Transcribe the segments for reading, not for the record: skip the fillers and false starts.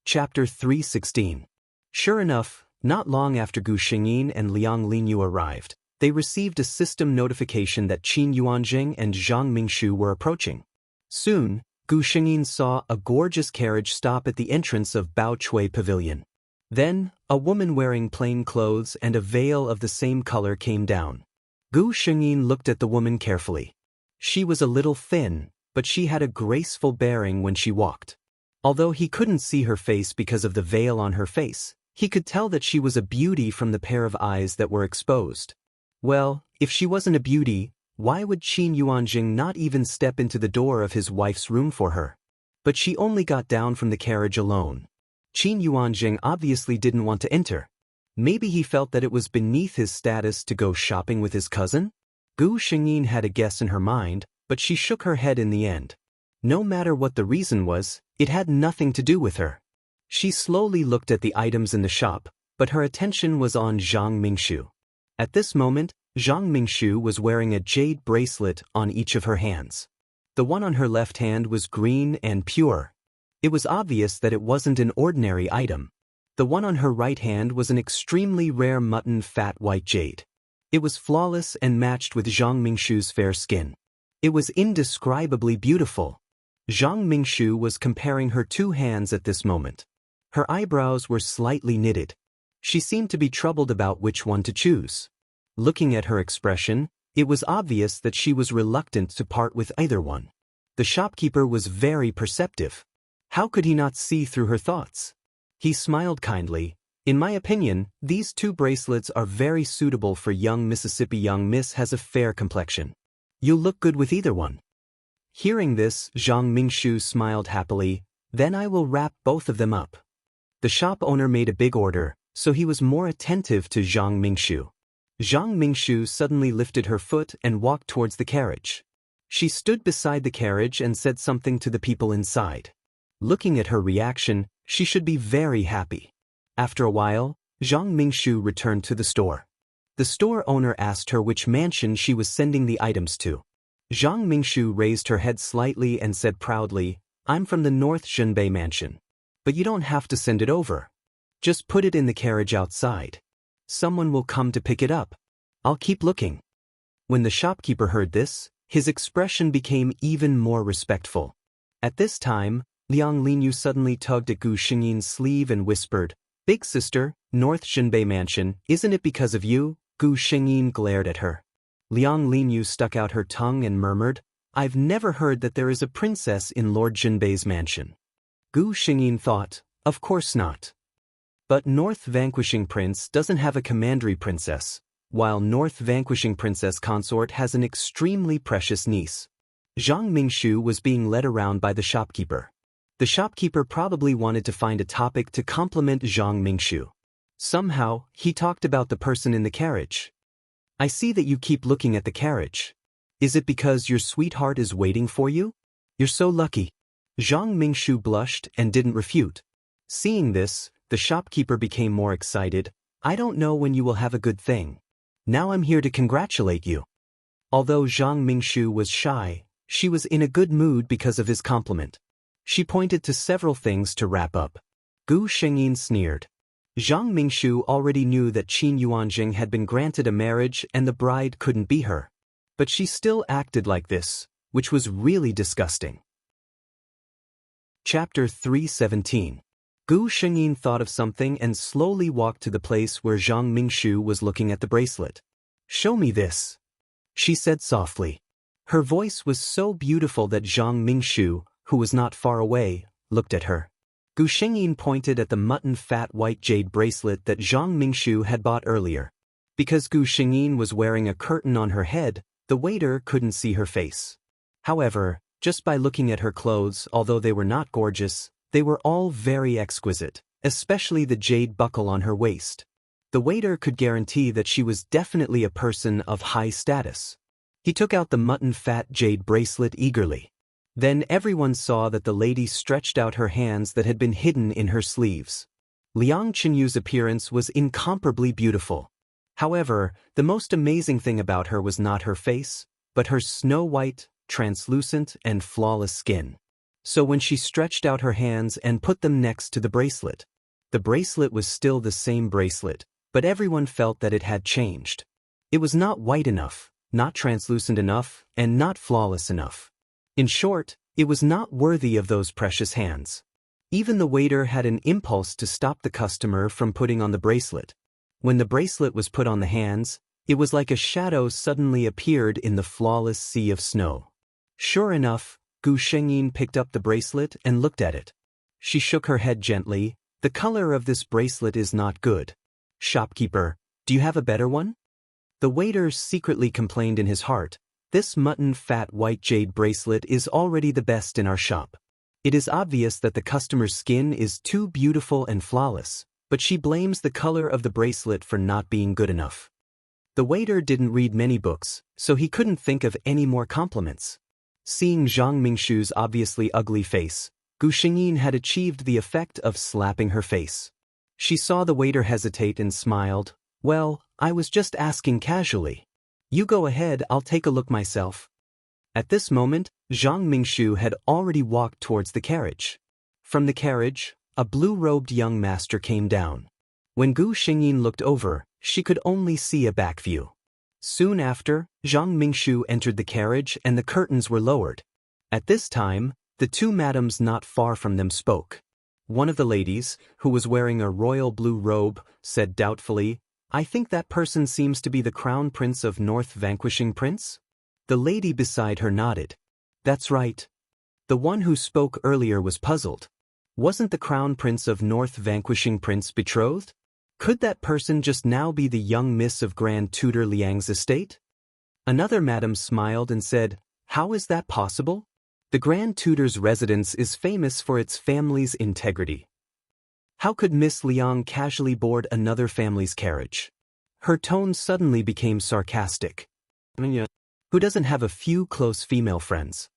Chapter 316. Sure enough, not long after Gu Xingyin and Liang Linyu arrived, they received a system notification that Qin Yuanjing and Zhang Mingshu were approaching. Soon, Gu Xingyin saw a gorgeous carriage stop at the entrance of Bao Chui Pavilion. Then, a woman wearing plain clothes and a veil of the same color came down. Gu Xingyin looked at the woman carefully. She was a little thin, but she had a graceful bearing when she walked. Although he couldn't see her face because of the veil on her face, he could tell that she was a beauty from the pair of eyes that were exposed. Well, if she wasn't a beauty, why would Qin Yuanjing not even step into the door of his wife's room for her? But she only got down from the carriage alone. Qin Yuanjing obviously didn't want to enter. Maybe he felt that it was beneath his status to go shopping with his cousin? Gu Xingyin had a guess in her mind, but she shook her head in the end. No matter what the reason was, it had nothing to do with her. She slowly looked at the items in the shop, but her attention was on Zhang Mingshu. At this moment, Zhang Mingshu was wearing a jade bracelet on each of her hands. The one on her left hand was green and pure. It was obvious that it wasn't an ordinary item. The one on her right hand was an extremely rare mutton fat white jade. It was flawless and matched with Zhang Mingshu's fair skin. It was indescribably beautiful. Zhang Mingshu was comparing her two hands at this moment. Her eyebrows were slightly knitted. She seemed to be troubled about which one to choose. Looking at her expression, it was obvious that she was reluctant to part with either one. The shopkeeper was very perceptive. How could he not see through her thoughts? He smiled kindly. In my opinion, these two bracelets are very suitable for young Mississippi. Young Miss has a fair complexion. You'll look good with either one. Hearing this, Zhang Mingshu smiled happily. Then I will wrap both of them up. The shop owner made a big order, so he was more attentive to Zhang Mingshu. Zhang Mingshu suddenly lifted her foot and walked towards the carriage. She stood beside the carriage and said something to the people inside. Looking at her reaction, she should be very happy. After a while, Zhang Mingshu returned to the store. The store owner asked her which mansion she was sending the items to. Zhang Mingshu raised her head slightly and said proudly, I'm from the North Zhenbei mansion. But you don't have to send it over. Just put it in the carriage outside. Someone will come to pick it up. I'll keep looking. When the shopkeeper heard this, his expression became even more respectful. At this time, Liang Linyu suddenly tugged at Gu Xingyin's sleeve and whispered, Big sister, North Zhenbei mansion, isn't it because of you? Gu Xingyin glared at her. Liang Linyu stuck out her tongue and murmured, I've never heard that there is a princess in Lord Zhenbei's mansion. Gu Xingyin thought, of course not. But North Vanquishing Prince doesn't have a commandery princess, while North Vanquishing Princess Consort has an extremely precious niece. Zhang Mingshu was being led around by the shopkeeper. The shopkeeper probably wanted to find a topic to compliment Zhang Mingshu. Somehow, he talked about the person in the carriage. I see that you keep looking at the carriage. Is it because your sweetheart is waiting for you? You're so lucky. Zhang Mingshu blushed and didn't refute. Seeing this, the shopkeeper became more excited. I don't know when you will have a good thing. Now I'm here to congratulate you. Although Zhang Mingshu was shy, she was in a good mood because of his compliment. She pointed to several things to wrap up. Gu Xingyin sneered. Zhang Mingshu already knew that Qin Yuanjing had been granted a marriage and the bride couldn't be her. But she still acted like this, which was really disgusting. Chapter 317. Gu Xingyin thought of something and slowly walked to the place where Zhang Mingshu was looking at the bracelet. Show me this, she said softly. Her voice was so beautiful that Zhang Mingshu, who was not far away, looked at her. Gu Xingyin pointed at the mutton fat white jade bracelet that Zhang Mingshu had bought earlier. Because Gu Xingyin was wearing a curtain on her head, the waiter couldn't see her face. However, just by looking at her clothes, although they were not gorgeous, they were all very exquisite, especially the jade buckle on her waist. The waiter could guarantee that she was definitely a person of high status. He took out the mutton fat jade bracelet eagerly. Then everyone saw that the lady stretched out her hands that had been hidden in her sleeves. Liang Qinyu's appearance was incomparably beautiful. However, the most amazing thing about her was not her face, but her snow-white, translucent, and flawless skin. So when she stretched out her hands and put them next to the bracelet was still the same bracelet, but everyone felt that it had changed. It was not white enough, not translucent enough, and not flawless enough. In short, it was not worthy of those precious hands. Even the waiter had an impulse to stop the customer from putting on the bracelet. When the bracelet was put on the hands, it was like a shadow suddenly appeared in the flawless sea of snow. Sure enough, Gu Shengyin picked up the bracelet and looked at it. She shook her head gently. The color of this bracelet is not good. Shopkeeper, do you have a better one? The waiter secretly complained in his heart. This mutton-fat white jade bracelet is already the best in our shop. It is obvious that the customer's skin is too beautiful and flawless, but she blames the color of the bracelet for not being good enough. The waiter didn't read many books, so he couldn't think of any more compliments. Seeing Zhang Mingshu's obviously ugly face, Gu Shengyin had achieved the effect of slapping her face. She saw the waiter hesitate and smiled. Well, I was just asking casually. You go ahead, I'll take a look myself. At this moment, Zhang Mingshu had already walked towards the carriage. From the carriage, a blue-robed young master came down. When Gu Shengyin looked over, she could only see a back view. Soon after, Zhang Mingshu entered the carriage and the curtains were lowered. At this time, the two madams not far from them spoke. One of the ladies, who was wearing a royal blue robe, said doubtfully, I think that person seems to be the crown prince of North Vanquishing Prince? The lady beside her nodded. That's right. The one who spoke earlier was puzzled. Wasn't the crown prince of North Vanquishing Prince betrothed? Could that person just now be the young miss of Grand Tutor Liang's estate? Another madam smiled and said, How is that possible? The Grand Tutor's residence is famous for its family's integrity. How could Miss Liang casually board another family's carriage? Her tone suddenly became sarcastic. Who doesn't have a few close female friends?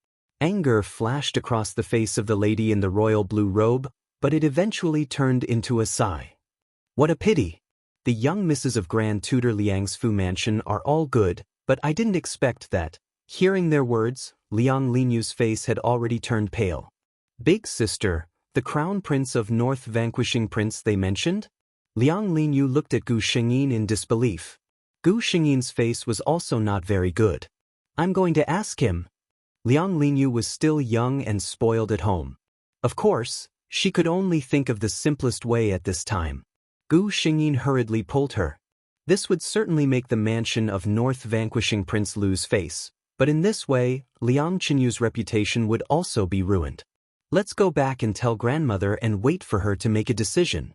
Anger flashed across the face of the lady in the royal blue robe, but it eventually turned into a sigh. What a pity! The young misses of Grand Tutor Liang's Fu Mansion are all good, but I didn't expect that. Hearing their words, Liang Linyu's face had already turned pale. Big sister, the crown prince of North Vanquishing Prince they mentioned? Liang Linyu looked at Gu Shengyin in disbelief. Gu Shengyin's face was also not very good. I'm going to ask him. Liang Linyu was still young and spoiled at home. Of course, she could only think of the simplest way at this time. Gu Shengyin hurriedly pulled her. This would certainly make the mansion of North Vanquishing Prince lose face, but in this way, Liang Qinyu's reputation would also be ruined. Let's go back and tell grandmother and wait for her to make a decision.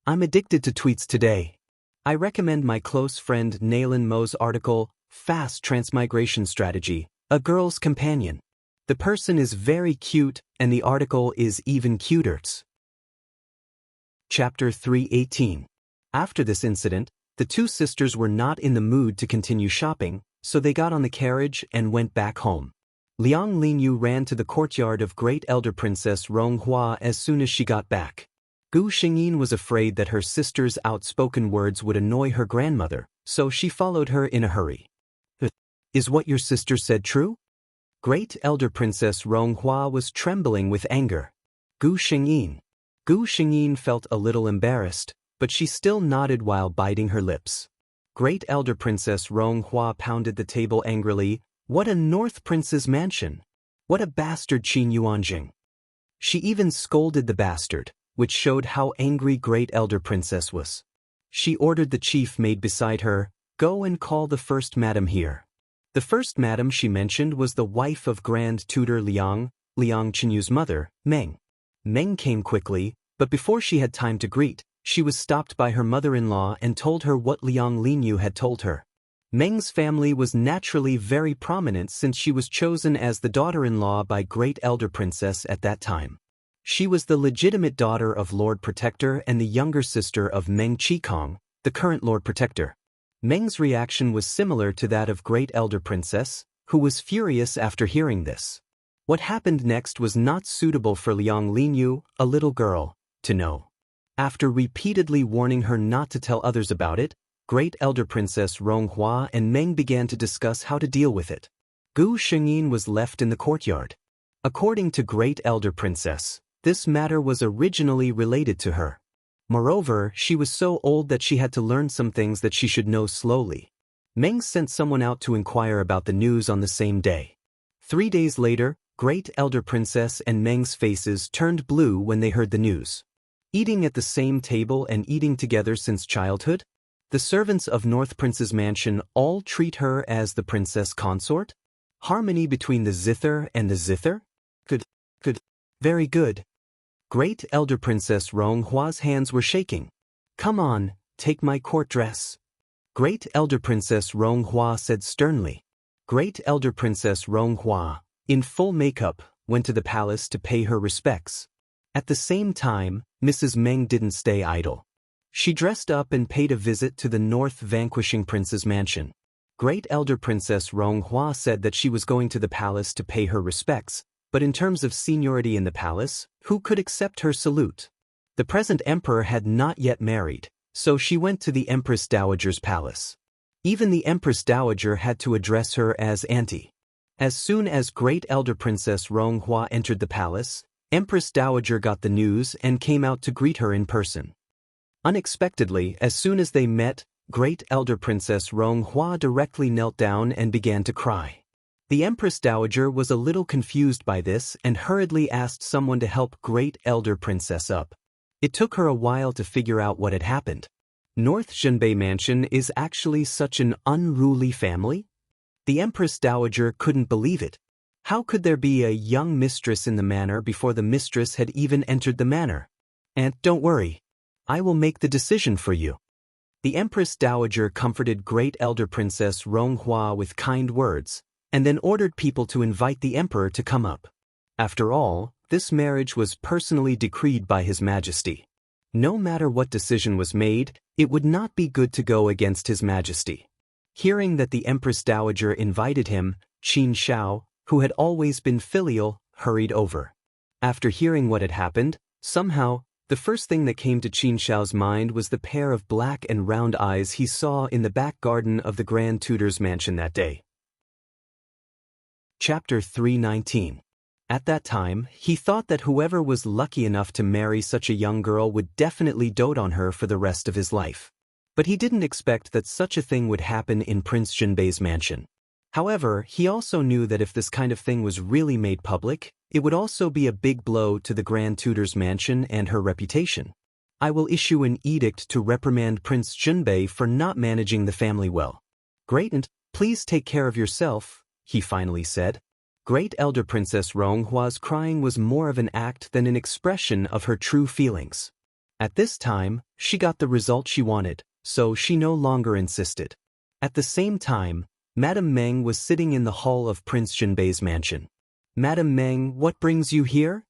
I'm addicted to tweets today. I recommend my close friend Nailin Mo's article, Fast Transmigration Strategy, A Girl's Companion. The person is very cute, and the article is even cuter. Chapter 318. After this incident, the two sisters were not in the mood to continue shopping, so they got on the carriage and went back home. Liang Linyu ran to the courtyard of Great Elder Princess Ronghua as soon as she got back. Gu Shengyin was afraid that her sister's outspoken words would annoy her grandmother, so she followed her in a hurry. Is what your sister said true? Great Elder Princess Ronghua was trembling with anger. Gu Shengyin felt a little embarrassed, but she still nodded while biting her lips. Great Elder Princess Ronghua pounded the table angrily. What a North Prince's mansion! What a bastard Qin Yuanjing! She even scolded the bastard, which showed how angry Great Elder Princess was. She ordered the chief maid beside her, go and call the first madam here. The first madam she mentioned was the wife of Grand Tutor Liang Qinyu's mother, Meng. Meng came quickly, but before she had time to greet, she was stopped by her mother-in-law and told her what Liang Linyu had told her. Meng's family was naturally very prominent since she was chosen as the daughter-in-law by Great Elder Princess at that time. She was the legitimate daughter of Lord Protector and the younger sister of Meng Qikong, the current Lord Protector. Meng's reaction was similar to that of Great Elder Princess, who was furious after hearing this. What happened next was not suitable for Liang Linyu, a little girl, to know. After repeatedly warning her not to tell others about it, Great Elder Princess Ronghua and Meng began to discuss how to deal with it. Gu Shengyin was left in the courtyard. According to Great Elder Princess, this matter was originally related to her. Moreover, she was so old that she had to learn some things that she should know slowly. Meng sent someone out to inquire about the news on the same day. 3 days later, Great Elder Princess and Meng's faces turned blue when they heard the news. Eating at the same table and eating together since childhood? The servants of North Prince's mansion all treat her as the princess consort? Harmony between the zither and the zither? Good. Very good. Great Elder Princess Ronghua's hands were shaking. Come on, take my court dress. Great Elder Princess Ronghua said sternly. Great Elder Princess Ronghua, in full makeup, went to the palace to pay her respects. At the same time, Mrs. Meng didn't stay idle. She dressed up and paid a visit to the North Vanquishing Prince's mansion. Great Elder Princess Ronghua said that she was going to the palace to pay her respects, but in terms of seniority in the palace, who could accept her salute? The present emperor had not yet married, so she went to the Empress Dowager's palace. Even the Empress Dowager had to address her as Auntie. As soon as Great Elder Princess Ronghua entered the palace, Empress Dowager got the news and came out to greet her in person. Unexpectedly, as soon as they met, Great Elder Princess Ronghua directly knelt down and began to cry. The Empress Dowager was a little confused by this and hurriedly asked someone to help Great Elder Princess up. It took her a while to figure out what had happened. North Zhenbei Mansion is actually such an unruly family? The Empress Dowager couldn't believe it. How could there be a young mistress in the manor before the mistress had even entered the manor? And don't worry, I will make the decision for you. The Empress Dowager comforted Great Elder Princess Ronghua with kind words, and then ordered people to invite the emperor to come up. After all, this marriage was personally decreed by His Majesty. No matter what decision was made, it would not be good to go against His Majesty. Hearing that the Empress Dowager invited him, Qin Shao, who had always been filial, hurried over. After hearing what had happened, somehow, the first thing that came to Qin Shao's mind was the pair of black and round eyes he saw in the back garden of the Grand Tutor's mansion that day. Chapter 319. At that time, he thought that whoever was lucky enough to marry such a young girl would definitely dote on her for the rest of his life. But he didn't expect that such a thing would happen in Prince Zhenbei's mansion. However, he also knew that if this kind of thing was really made public, it would also be a big blow to the Grand Tutor's mansion and her reputation. I will issue an edict to reprimand Prince Zhenbei for not managing the family well. Great, and please take care of yourself, he finally said. Great Elder Princess Ronghua's crying was more of an act than an expression of her true feelings. At this time, she got the result she wanted, so she no longer insisted. At the same time, Madame Meng was sitting in the hall of Prince Zhenbei's mansion. Madame Meng, what brings you here?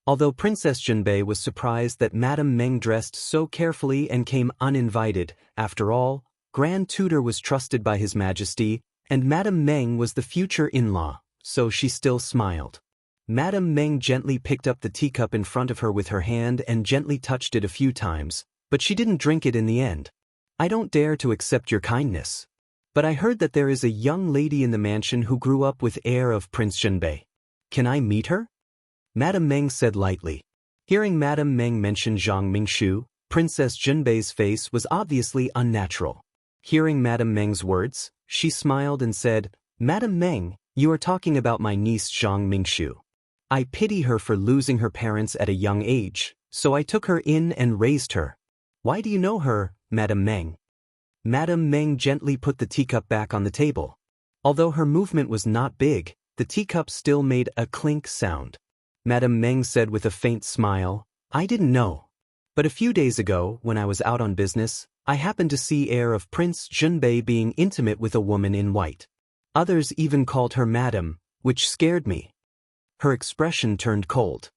Although Princess Zhenbei was surprised that Madame Meng dressed so carefully and came uninvited, after all, Grand Tutor was trusted by His Majesty, and Madame Meng was the future in-law, so she still smiled. Madame Meng gently picked up the teacup in front of her with her hand and gently touched it a few times, but she didn't drink it in the end. I don't dare to accept your kindness. But I heard that there is a young lady in the mansion who grew up with heir of Prince Zhenbei. Can I meet her? Madame Meng said lightly. Hearing Madame Meng mention Zhang Mingshu, Princess Zhenbei's face was obviously unnatural. Hearing Madame Meng's words, she smiled and said, Madame Meng, you are talking about my niece Zhang Mingshu. I pity her for losing her parents at a young age, so I took her in and raised her. Why do you know her, Madame Meng? Madame Meng gently put the teacup back on the table. Although her movement was not big, the teacup still made a clink sound. Madame Meng said with a faint smile, I didn't know. But a few days ago, when I was out on business, I happened to see heir of Prince Zhenbei being intimate with a woman in white. Others even called her Madame, which scared me. Her expression turned cold.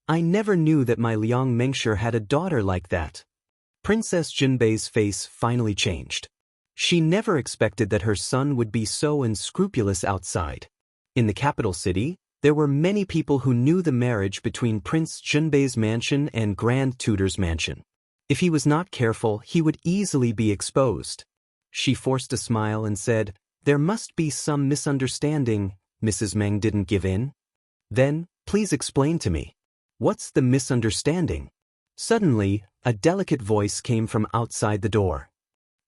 I never knew that my Liang Mengshi had a daughter like that. Princess Zhenbei's face finally changed. She never expected that her son would be so unscrupulous outside. In the capital city, there were many people who knew the marriage between Prince Zhenbei's mansion and Grand Tutor's mansion. If he was not careful, he would easily be exposed. She forced a smile and said, There must be some misunderstanding. Mrs. Meng didn't give in. Then, Please explain to me. What's the misunderstanding? Suddenly, a delicate voice came from outside the door.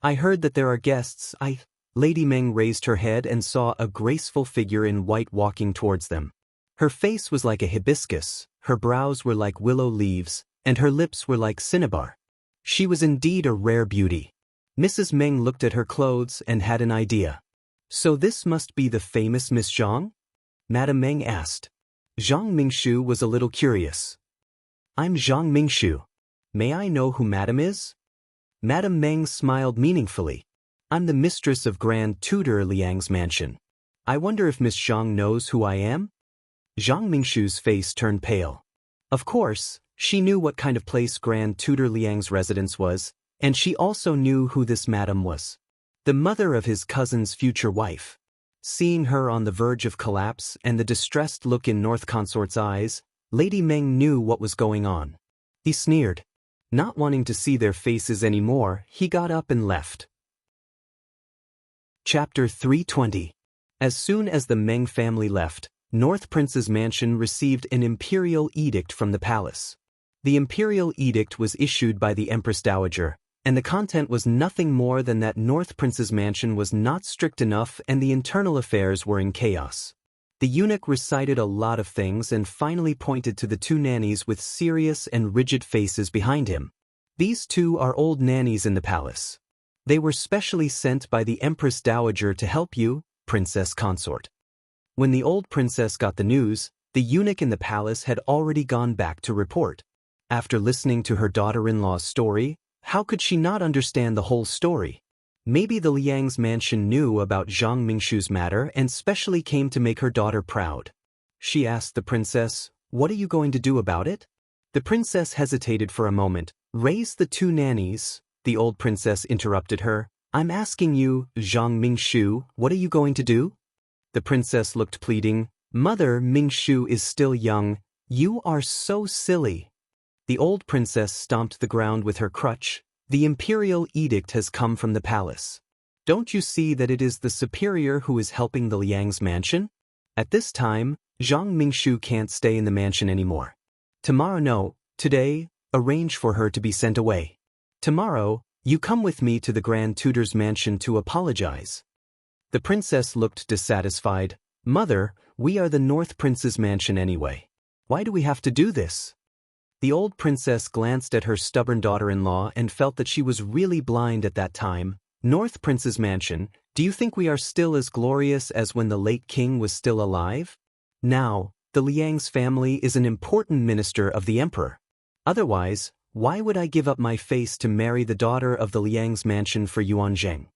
I heard that there are guests. Lady Meng raised her head and saw a graceful figure in white walking towards them. Her face was like a hibiscus, her brows were like willow leaves, and her lips were like cinnabar. She was indeed a rare beauty. Mrs. Meng looked at her clothes and had an idea. So this must be the famous Miss Zhang? Madame Meng asked. Zhang Mingshu was a little curious. I'm Zhang Mingshu. May I know who Madame is? Madame Meng smiled meaningfully. I'm the mistress of Grand Tutor Liang's mansion. I wonder if Miss Zhang knows who I am? Zhang Mingshu's face turned pale. Of course, she knew what kind of place Grand Tutor Liang's residence was, and she also knew who this madam was. The mother of his cousin's future wife. Seeing her on the verge of collapse and the distressed look in North Consort's eyes, Lady Meng knew what was going on. He sneered. Not wanting to see their faces anymore, he got up and left. Chapter 320. As soon as the Meng family left, North Prince's mansion received an imperial edict from the palace. The imperial edict was issued by the Empress Dowager, and the content was nothing more than that North Prince's mansion was not strict enough and the internal affairs were in chaos. The eunuch recited a lot of things and finally pointed to the two nannies with serious and rigid faces behind him. These two are old nannies in the palace. They were specially sent by the Empress Dowager to help you, Princess Consort. When the old princess got the news, the eunuch in the palace had already gone back to report. After listening to her daughter-in-law's story, how could she not understand the whole story? Maybe the Liang's mansion knew about Zhang Mingshu's matter and specially came to make her daughter proud. She asked the princess, "What are you going to do about it?" The princess hesitated for a moment. "Raise the two nannies," the old princess interrupted her. "I'm asking you, Zhang Mingshu, what are you going to do?" The princess looked pleading. "Mother, Mingshu is still young. You are so silly." The old princess stomped the ground with her crutch. "The imperial edict has come from the palace. Don't you see that it is the superior who is helping the Liang's mansion? At this time, Zhang Mingshu can't stay in the mansion anymore. Today, arrange for her to be sent away. Tomorrow, you come with me to the Grand Tutor's mansion to apologize." The princess looked dissatisfied. "Mother, we are the North Prince's mansion anyway. Why do we have to do this?" The old princess glanced at her stubborn daughter-in-law and felt that she was really blind at that time. "North Prince's mansion, do you think we are still as glorious as when the late king was still alive? Now, the Liang's family is an important minister of the emperor. Otherwise, why would I give up my face to marry the daughter of the Liang's mansion for Yuan Zheng?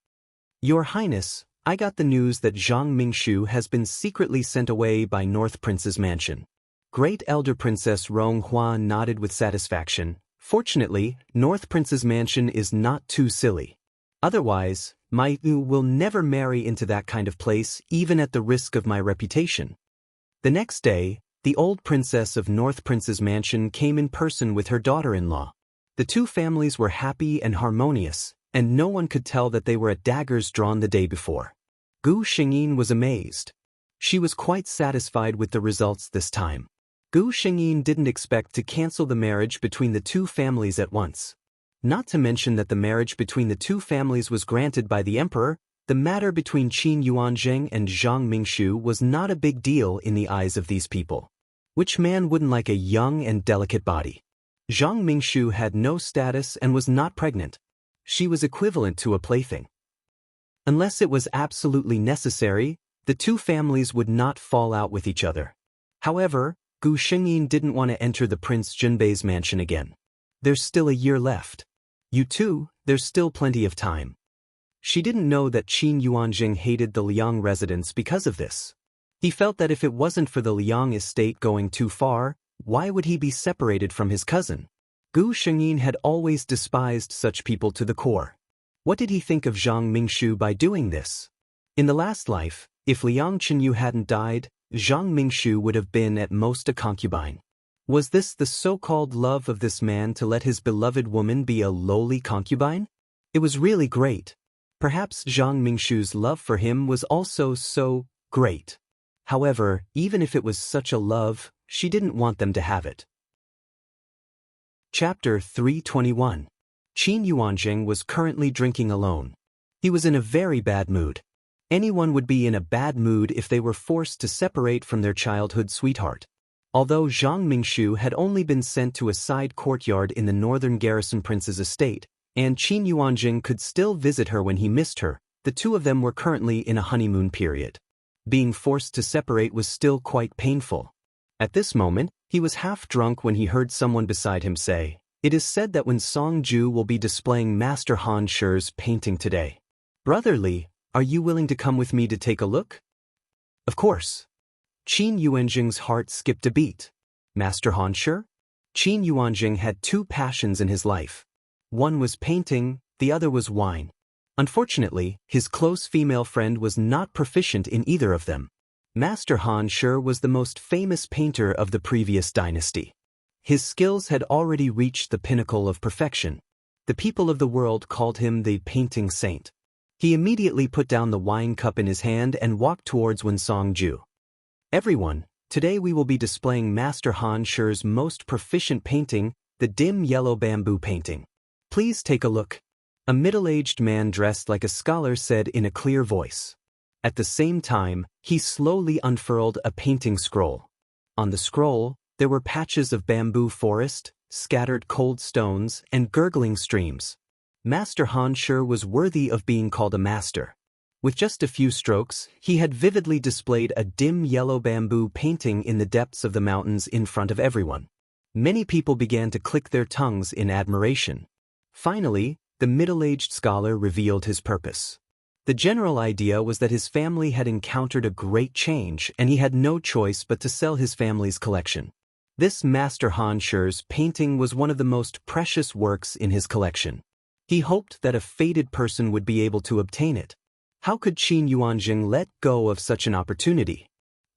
Your Highness, I got the news that Zhang Mingshu has been secretly sent away by North Prince's mansion." Great Elder Princess Rong Hua nodded with satisfaction. "Fortunately, North Prince's mansion is not too silly. Otherwise, my will never marry into that kind of place, even at the risk of my reputation." The next day, the old princess of North Prince's mansion came in person with her daughter-in-law. The two families were happy and harmonious, and no one could tell that they were at daggers drawn the day before. Gu Xingyin was amazed. She was quite satisfied with the results this time. Gu Xingyin didn't expect to cancel the marriage between the two families at once. Not to mention that the marriage between the two families was granted by the emperor, the matter between Qin Yuanzheng and Zhang Mingshu was not a big deal in the eyes of these people. Which man wouldn't like a young and delicate body? Zhang Mingshu had no status and was not pregnant. She was equivalent to a plaything. Unless it was absolutely necessary, the two families would not fall out with each other. However, Gu Xingyin didn't want to enter the Prince Junbei's mansion again. There's still a year left. You too, there's still plenty of time. She didn't know that Qin Yuanzheng hated the Liang residence because of this. He felt that if it wasn't for the Liang estate going too far, why would he be separated from his cousin? Gu Xingyin had always despised such people to the core. What did he think of Zhang Mingshu by doing this? In the last life, if Liang Chenyu hadn't died, Zhang Mingshu would have been at most a concubine. Was this the so-called love of this man to let his beloved woman be a lowly concubine? It was really great. Perhaps Zhang Mingshu's love for him was also so great. However, even if it was such a love, she didn't want them to have it. Chapter 321. Qin Yuanjing was currently drinking alone. He was in a very bad mood. Anyone would be in a bad mood if they were forced to separate from their childhood sweetheart. Although Zhang Mingshu had only been sent to a side courtyard in the northern garrison prince's estate, and Qin Yuanjing could still visit her when he missed her, the two of them were currently in a honeymoon period. Being forced to separate was still quite painful. At this moment, he was half drunk when he heard someone beside him say, "It is said that when Song Ju will be displaying Master Han Shi's painting today. Brother Li, are you willing to come with me to take a look?" Of course. Qin Yuanjing's heart skipped a beat. Master Han Shi? Qin Yuanjing had two passions in his life. One was painting, the other was wine. Unfortunately, his close female friend was not proficient in either of them. Master Han Shi was the most famous painter of the previous dynasty. His skills had already reached the pinnacle of perfection. The people of the world called him the painting saint. He immediately put down the wine cup in his hand and walked towards Song Ju. "Everyone, today we will be displaying Master Han Shi's most proficient painting, the dim yellow bamboo painting. Please take a look." A middle-aged man dressed like a scholar said in a clear voice. At the same time, he slowly unfurled a painting scroll. On the scroll, there were patches of bamboo forest, scattered cold stones, and gurgling streams. Master Han Shi was worthy of being called a master. With just a few strokes, he had vividly displayed a dim yellow bamboo painting in the depths of the mountains in front of everyone. Many people began to click their tongues in admiration. Finally, the middle-aged scholar revealed his purpose. The general idea was that his family had encountered a great change and he had no choice but to sell his family's collection. This Master Han Shi's painting was one of the most precious works in his collection. He hoped that a fated person would be able to obtain it. How could Qin Yuanjing let go of such an opportunity?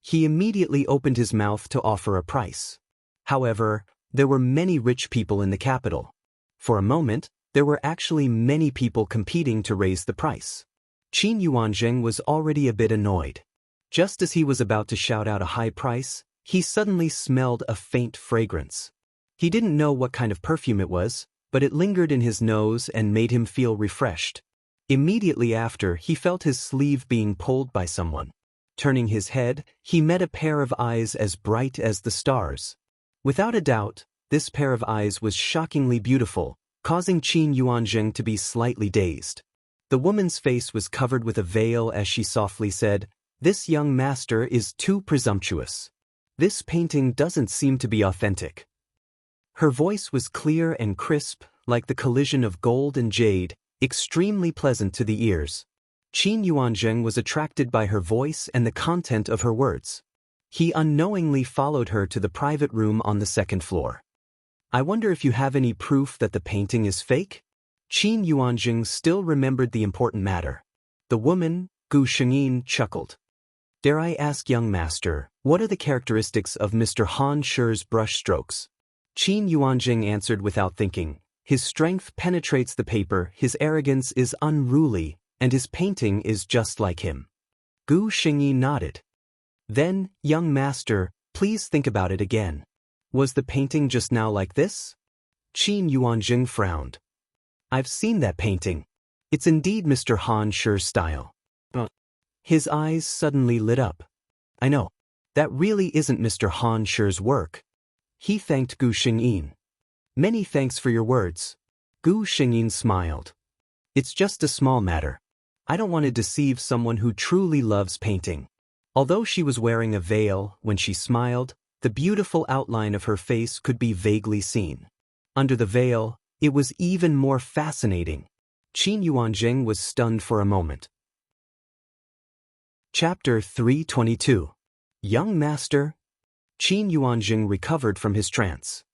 He immediately opened his mouth to offer a price. However, there were many rich people in the capital. For a moment, there were actually many people competing to raise the price. Qin Yuanjing was already a bit annoyed. Just as he was about to shout out a high price, he suddenly smelled a faint fragrance. He didn't know what kind of perfume it was, but it lingered in his nose and made him feel refreshed. Immediately after, he felt his sleeve being pulled by someone. Turning his head, he met a pair of eyes as bright as the stars. Without a doubt, this pair of eyes was shockingly beautiful, causing Qin Yuanjing to be slightly dazed. The woman's face was covered with a veil as she softly said, "This young master is too presumptuous. This painting doesn't seem to be authentic." Her voice was clear and crisp, like the collision of gold and jade, extremely pleasant to the ears. Qin Yuanjing was attracted by her voice and the content of her words. He unknowingly followed her to the private room on the second floor. "I wonder if you have any proof that the painting is fake?" Qin Yuanjing still remembered the important matter. The woman, Gu Shengyin, chuckled. "Dare I ask, young master, what are the characteristics of Mr. Han Shi's brush strokes?" Qin Yuanjing answered without thinking. "His strength penetrates the paper, his arrogance is unruly, and his painting is just like him." Gu Shengyin nodded. "Then, young master, please think about it again. Was the painting just now like this?" Qin Yuanjing frowned. "I've seen that painting. It's indeed Mr. Han Shi's style." His eyes suddenly lit up. "I know. That really isn't Mr. Han Shi's work." He thanked Gu Shengyin. "Many thanks for your words." Gu Shengyin smiled. "It's just a small matter. I don't want to deceive someone who truly loves painting." Although she was wearing a veil, when she smiled, the beautiful outline of her face could be vaguely seen. Under the veil, it was even more fascinating. Qin Yuanjing was stunned for a moment. Chapter 322. Young Master. Qin Yuanjing recovered from his trance.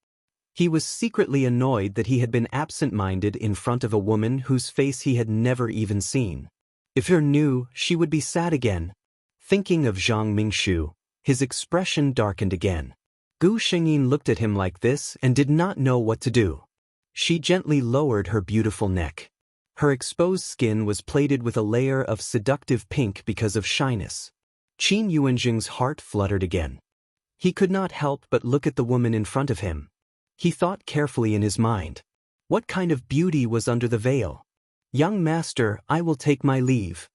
He was secretly annoyed that he had been absent-minded in front of a woman whose face he had never even seen. If her knew, she would be sad again. Thinking of Zhang Mingshu, his expression darkened again. Gu Shengyin looked at him like this and did not know what to do. She gently lowered her beautiful neck. Her exposed skin was plated with a layer of seductive pink because of shyness. Qin Yuanjing's heart fluttered again. He could not help but look at the woman in front of him. He thought carefully in his mind. What kind of beauty was under the veil? Young master, I will take my leave.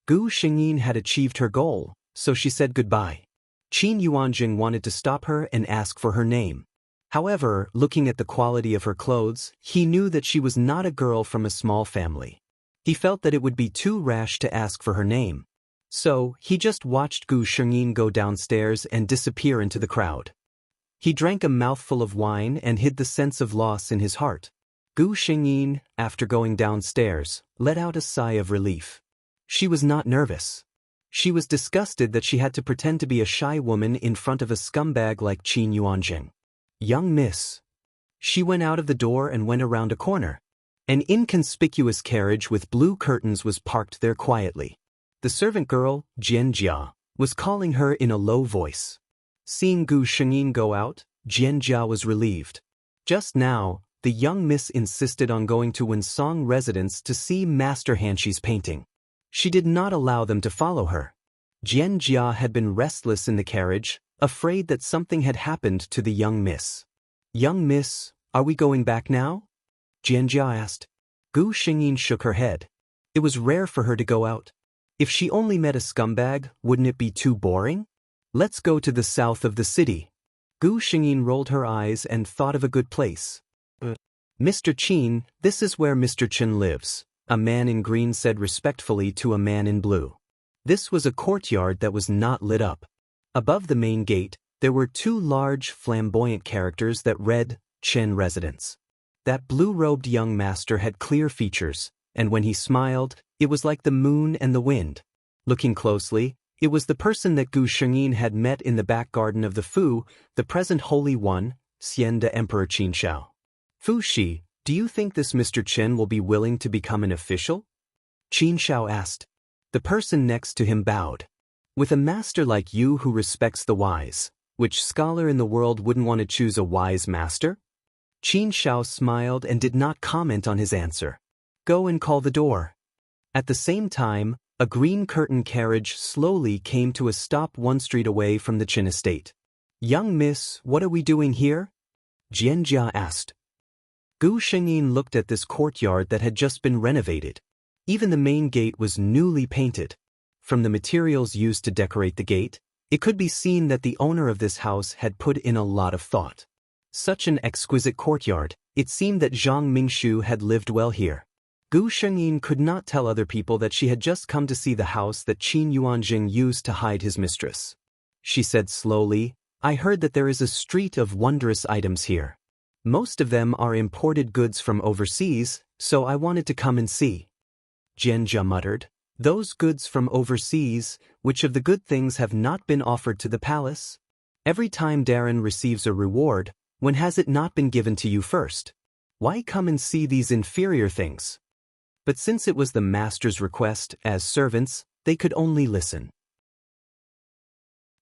Gu Xingyin had achieved her goal, so she said goodbye. Qin Yuanjing wanted to stop her and ask for her name. However, looking at the quality of her clothes, he knew that she was not a girl from a small family. He felt that it would be too rash to ask for her name. So, he just watched Gu Xingyin go downstairs and disappear into the crowd. He drank a mouthful of wine and hid the sense of loss in his heart. Gu Xingyin, after going downstairs, let out a sigh of relief. She was not nervous. She was disgusted that she had to pretend to be a shy woman in front of a scumbag like Qin Yuanjing. Young miss. She went out of the door and went around a corner. An inconspicuous carriage with blue curtains was parked there quietly. The servant girl, Jian Jia, was calling her in a low voice. Seeing Gu Xingyin go out, Jian Jia was relieved. Just now, the young miss insisted on going to Wensong residence to see Master Hanshi's painting. She did not allow them to follow her. Jian Jia had been restless in the carriage, afraid that something had happened to the young miss. Young miss, are we going back now? Jian Jia asked. Gu Xingyin shook her head. It was rare for her to go out. If she only met a scumbag, wouldn't it be too boring? Let's go to the south of the city. Gu Xingyin rolled her eyes and thought of a good place. Mr. Qin, this is where Mr. Chen lives, a man in green said respectfully to a man in blue. This was a courtyard that was not lit up. Above the main gate, there were two large, flamboyant characters that read, Chen Residence. That blue-robed young master had clear features, and when he smiled, it was like the moon and the wind. Looking closely, it was the person that Gu Xingyin had met in the back garden of the Fu, the present Holy One, Xian de Emperor Qin Shao. Fu Shi, do you think this Mr. Chen will be willing to become an official? Qin Shao asked. The person next to him bowed. With a master like you who respects the wise, which scholar in the world wouldn't want to choose a wise master? Qin Shao smiled and did not comment on his answer. Go and call the door. At the same time, a green curtain carriage slowly came to a stop one street away from the Qin estate. Young miss, what are we doing here? Jian Jia asked. Gu Xingyin looked at this courtyard that had just been renovated. Even the main gate was newly painted. From the materials used to decorate the gate, it could be seen that the owner of this house had put in a lot of thought. Such an exquisite courtyard, it seemed that Zhang Mingshu had lived well here. Gu Xingyin could not tell other people that she had just come to see the house that Qin Yuanjing used to hide his mistress. She said slowly, I heard that there is a street of wondrous items here. Most of them are imported goods from overseas, so I wanted to come and see. Jian Jia muttered, those goods from overseas, which of the good things have not been offered to the palace? Every time Darren receives a reward, when has it not been given to you first? Why come and see these inferior things? But since it was the master's request, as servants, they could only listen.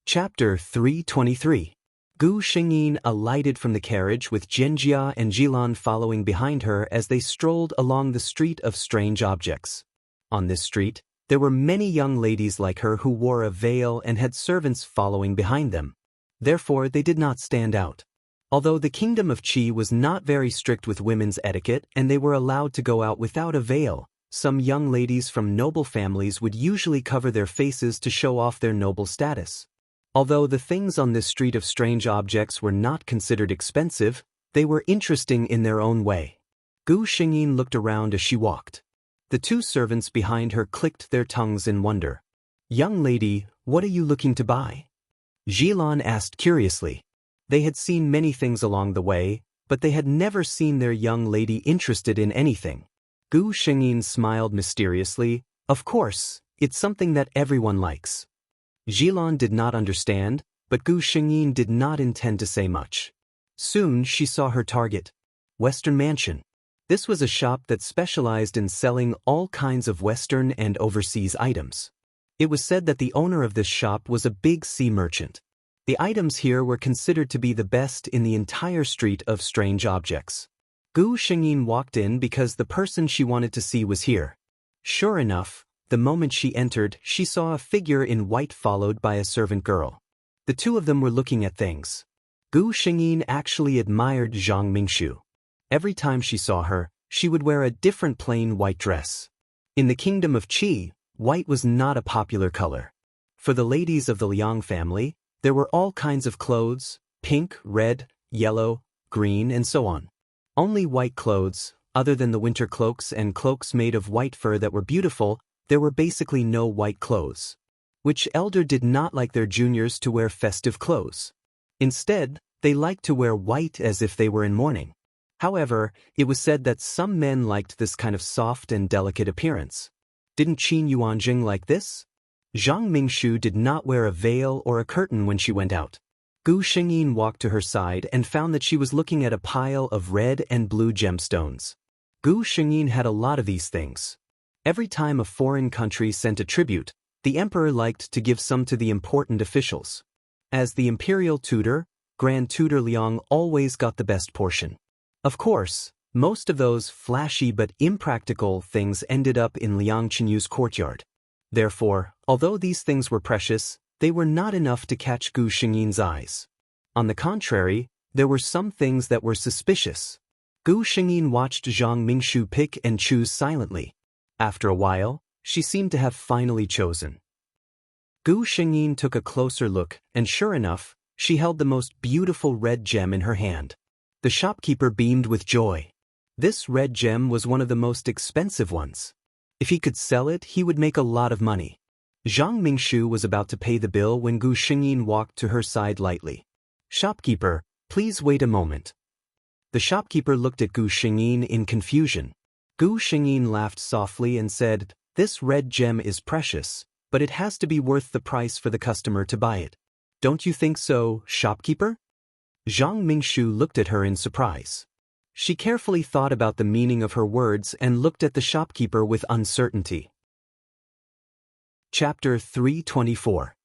Chapter 323. Gu Xingyin alighted from the carriage with Jianjia and Jilan following behind her as they strolled along the street of strange objects. On this street, there were many young ladies like her who wore a veil and had servants following behind them. Therefore, they did not stand out. Although the kingdom of Qi was not very strict with women's etiquette and they were allowed to go out without a veil, some young ladies from noble families would usually cover their faces to show off their noble status. Although the things on this street of strange objects were not considered expensive, they were interesting in their own way. Gu Xingyin looked around as she walked. The two servants behind her clicked their tongues in wonder. Young lady, what are you looking to buy? Jilan asked curiously. They had seen many things along the way, but they had never seen their young lady interested in anything. Gu Xingyin smiled mysteriously. Of course, it's something that everyone likes. Jilan did not understand, but Gu Xingyin did not intend to say much. Soon she saw her target. Western Mansion. This was a shop that specialized in selling all kinds of Western and overseas items. It was said that the owner of this shop was a big sea merchant. The items here were considered to be the best in the entire street of strange objects. Gu Xingyin walked in because the person she wanted to see was here. Sure enough, the moment she entered, she saw a figure in white followed by a servant girl. The two of them were looking at things. Gu Xingyin actually admired Zhang Mingshu. Every time she saw her, she would wear a different plain white dress. In the kingdom of Qi, white was not a popular color. For the ladies of the Liang family, there were all kinds of clothes, pink, red, yellow, green, and so on. Only white clothes, other than the winter cloaks and cloaks made of white fur that were beautiful, there were basically no white clothes. Which elder did not like their juniors to wear festive clothes? Instead, they liked to wear white as if they were in mourning. However, it was said that some men liked this kind of soft and delicate appearance. Didn't Qin Yuanjing like this? Zhang Mingshu did not wear a veil or a curtain when she went out. Gu Xingyin walked to her side and found that she was looking at a pile of red and blue gemstones. Gu Xingyin had a lot of these things. Every time a foreign country sent a tribute, the emperor liked to give some to the important officials. As the imperial tutor, Grand Tutor Liang always got the best portion. Of course, most of those flashy but impractical things ended up in Liang Qinyu's courtyard. Therefore, although these things were precious, they were not enough to catch Gu Xingyin's eyes. On the contrary, there were some things that were suspicious. Gu Xingyin watched Zhang Mingshu pick and choose silently. After a while, she seemed to have finally chosen. Gu Xingyin took a closer look, and sure enough, she held the most beautiful red gem in her hand. The shopkeeper beamed with joy. This red gem was one of the most expensive ones. If he could sell it, he would make a lot of money. Zhang Mingshu was about to pay the bill when Gu Xingyin walked to her side lightly. "Shopkeeper, please wait a moment." The shopkeeper looked at Gu Xingyin in confusion. Gu Xingyin laughed softly and said, "This red gem is precious, but it has to be worth the price for the customer to buy it. Don't you think so, shopkeeper?" Zhang Mingshu looked at her in surprise. She carefully thought about the meaning of her words and looked at the shopkeeper with uncertainty. Chapter 324.